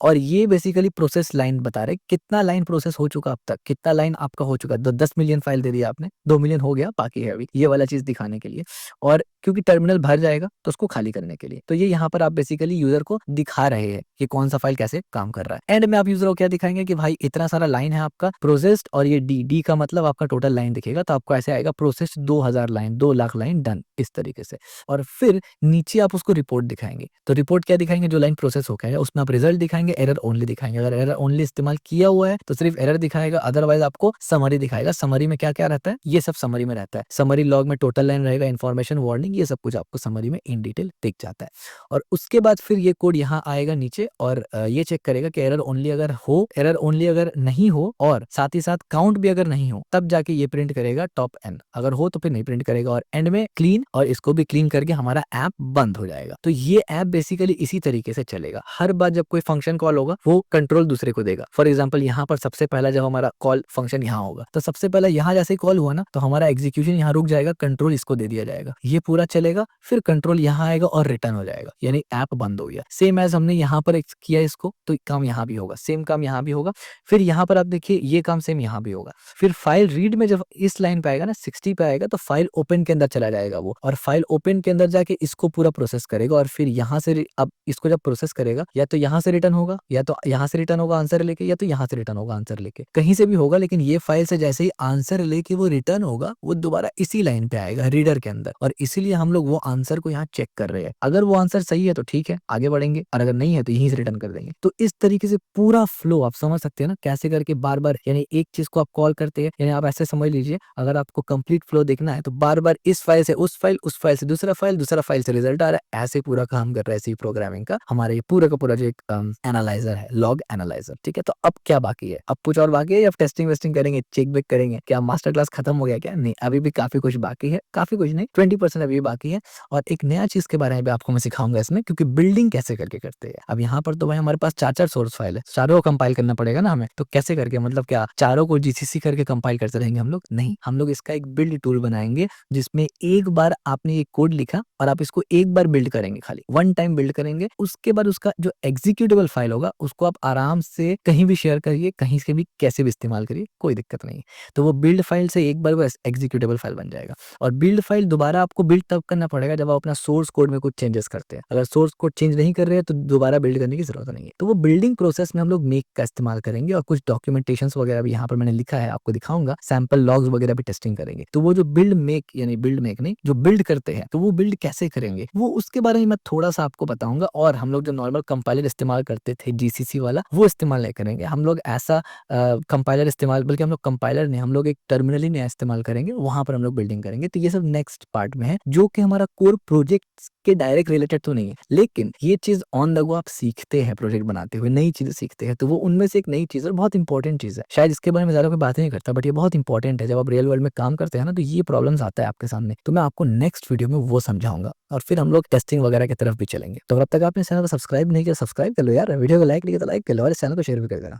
S1: और ये बेसिकली प्रोसेस लाइन बता रहे कितना लाइन प्रोसेस हो चुका अब तक, कितना लाइन आपका हो चुका। 10 मिलियन फाइल दे दिया आपने, 2 मिलियन हो गया, बाकी है अभी, ये वाला चीज दिखाने के लिए। और क्योंकि टर्मिनल भर जाएगा तो उसको खाली करने के लिए, तो ये यहाँ पर आप बेसिकली यूजर को दिखा रहे हैं कि कौन सा फाइल कैसे काम कर रहा है। एंड में आप यूजर को क्या दिखाएंगे कि भाई इतना सारा लाइन है आपका प्रोसेस्ड, और ये डी डी का मतलब आपका टोटल लाइन दिखेगा, तो आपको ऐसे आएगा processed 2000 line, 2 lakh line done, इस तरीके से। और फिर नीचे आप उसको रिपोर्ट दिखाएंगे। तो रिपोर्ट क्या दिखाएंगे, जो लाइन प्रोसेस हो गया है उसमें आप रिजल्ट दिखाएंगे, एरर ओनली दिखाएंगे। अगर एरर ओनली इस्तेमाल किया हुआ है तो सिर्फ एरर दिखाएगा, अदरवाइज आपको समरी दिखाएगा। समरी में क्या क्या रहता है, ये सब समरी में रहता है। समरी लॉग में टोटल लाइन रहेगा, इन्फॉर्मेशन, वार्निंग, ये सब कुछ आपको समरी में इन डिटेल दिख जाता है। और उसके बाद फिर ये कोड यहाँ आएगा नीचे, और ये चेक करेगा कि एरर ओनली अगर हो, एरर ओनली अगर नहीं हो, और साथ ही साथ काउंट भी अगर नहीं हो, तब जाके ये प्रिंट करेगा टॉप एन। अगर हो तो फिर नहीं प्रिंट करेगा, और एंड में क्लीन, और इसको भी क्लीन करके हमारा ऐप बंद हो जाएगा। तो ये ऐप बेसिकली इसी तरीके से चलेगा। हर बार जब कोई फंक्शन कॉल होगा वो कंट्रोल दूसरे को देगा। फॉर एग्जाम्पल यहाँ पर सबसे पहला जब हमारा कॉल फंक्शन यहाँ होगा, तो सबसे पहले यहाँ जैसे कॉल हुआ ना, तो हमारा एग्जीक्यूशन यहाँ रुक जाएगा, कंट्रोल इसको दे दिया जाएगा, ये पूरा चलेगा, फिर कंट्रोल यहाँ आएगा और रिटर्न हो जाएगा, यानी ऐप बंद हो गया। सेम एज हमने यहाँ पर किया इसको, तो काम यहाँ भी होगा, सेम काम यहाँ भी होगा। फिर यहाँ पर आप देखिए ये काम सेम यहाँ भी होगा। फिर फाइल रीड में जब इस लाइन पे आएगा ना, 60 पे आएगा, तो फाइल ओपन के अंदर चला जाएगा वो, और फाइल ओपन के अंदर जाके इसको पूरा प्रोसेस करेगा। और फिर यहाँ से अब इसको जब प्रोसेस करेगा, या तो यहाँ से रिटर्न होगा, या तो यहाँ से रिटर्न होगा आंसर लेके, या तो यहाँ से रिटर्न होगा आंसर लेके, कहीं से भी होगा। लेकिन ये फाइल से जैसे ही आंसर लेके वो रिटर्न होगा, वो दोबारा इसी लाइन पे आएगा रीडर के अंदर। और इसीलिए हम लोग वो आंसर को यहाँ चेक कर रहे हैं। अगर वो आंसर सही है तो ठीक है, आगे बढ़ेंगे, और अगर नहीं है तो यहीं से रिटर्न कर देंगे। तो इस तरीके से पूरा फ्लो आप समझ सकते हैं ना, कैसे करके बार बार, यानी एक चीज को आप कॉल करते हैं, यानी आप ऐसे समझ लीजिए, अगर आपको कंप्लीट फ्लो देखना है तो बार बार इस फाइल से उस फाइल, उस फाइल से दूसरा फाइल, दूसरा फाइल से रिजल्ट आ रहा है, ऐसे पूरा काम कर रहा है इसी प्रोग्रामिंग का हमारा ये पूरा का पूरा जो एक एनालाइजर है, लॉग एनालाइजर, ठीक है। तो अब क्या बाकी है, अब कुछ और बाकी है, या टेस्टिंग वेस्टिंग करेंगे, चेक बेक करेंगे, क्या मास्टर क्लास खत्म हो गया क्या? नहीं, अभी भी काफी कुछ बाकी है, काफी कुछ नहीं, 20% अभी भी बाकी है। और एक नया चीज के बारे में भी आपको मैं सिखाऊंगा इसमें, क्योंकि बिल्डिंग कैसे करके करते हैं। अब यहाँ पर तो भाई हमारे पास 4 सोर्स फाइल है, चारों को कंपाइल करना पड़ेगा ना हमें, तो कैसे करके, मतलब क्या चारों को जीसीसी करके कंपाइल करते रहेंगे हम लोग? नहीं, हम लोग इसका एक बिल्ड टूल बनाएंगे, जिसमें एक बार आपने ये कोड लिखा और आप इसको एक बार बिल्ड करेंगे, खाली वन टाइम बिल्ड करेंगे। उसके बाद उसका जो एग्जीक्यूटेबल फाइल होगा उसको आप आराम से कहीं भी शेयर करिए, कहीं से भी कैसे भी भी इस्तेमाल करिए, कोई दिक्कत नहीं है। तो वो बिल्ड फाइल से एक बार वो एग्जीक्यूटेबल फाइल बन जाएगा। और बिल्ड फाइल दोबारा आपको बिल्ड तब करना पड़ेगा जब आप अपना सोर्स कोड में कुछ चेंजेस करते हैं। अगर सोर्स कोड चेंज नहीं कर रहे हैं तो दोबारा बिल्ड करने की ज़रूरत नहीं है। तो वो बिल्डिंग प्रोसेस में हम लोग मेक का इस्तेमाल करेंगे और कुछ डॉक्यूमेंटेशंस वगैरह भी यहाँ पर मैंने लिखा है, आपको दिखाऊँगा। सैंपल लॉग्स वगैरह भी टेस्टिंग करेंगे। तो वो जो बिल्ड मेक नहीं, जो बिल्ड करते हैं, तो वो बिल्ड कैसे करेंगे, वो उसके बारे में मैं थोड़ा-सा आपको बताऊँगा। और हम लोग जो नॉर्मल कंपाइलर इस्तेमाल करते थे जीसीसी वाला, वो इस्तेमाल नहीं करेंगे। हम लोग ऐसा कंपाइलर इस्तेमाल, बल्कि हम लोग कंपाइलर नहीं, हम लोग एक टर्मिनल ही नया इस्तेमाल करेंगे, वहाँ पर हम लोग बिल्डिंग करेंगे। तो ये सब नेक्स्ट पार्ट में है, जो कि हमारा कोर प्रोजेक्ट्स के डायरेक्ट रिलेटेड तो नहीं है, लेकिन ये चीज़ ऑन द गो आप सीखते हैं प्रोजेक्ट बनाते हुए, नई चीज़ें सीखते हैं, तो वो उनमें से एक नई चीज़ और बहुत इंपॉर्टेंट चीज़ है। शायद इसके बारे में ज़्यादा कोई बात नहीं करता, बट ये बहुत इंपॉर्टेंट है। जब आप रियल वर्ल्ड में काम करते हैं ना, तो ये प्रॉब्लम्स आता है आपके सामने, तो मैं आपको नेक्स्ट वीडियो में वो समझाऊँगा और फिर हम लोग टेस्टिंग वगैरह की तरफ भी चलेंगे। तो अब तक आपने चैनल को सब्सक्राइब नहीं किया, सब्सक्राइब कर लो यार, वीडियो को लाइक नहीं किया तो लाइक कर लो और इस चैनल को शेयर भी कर देना।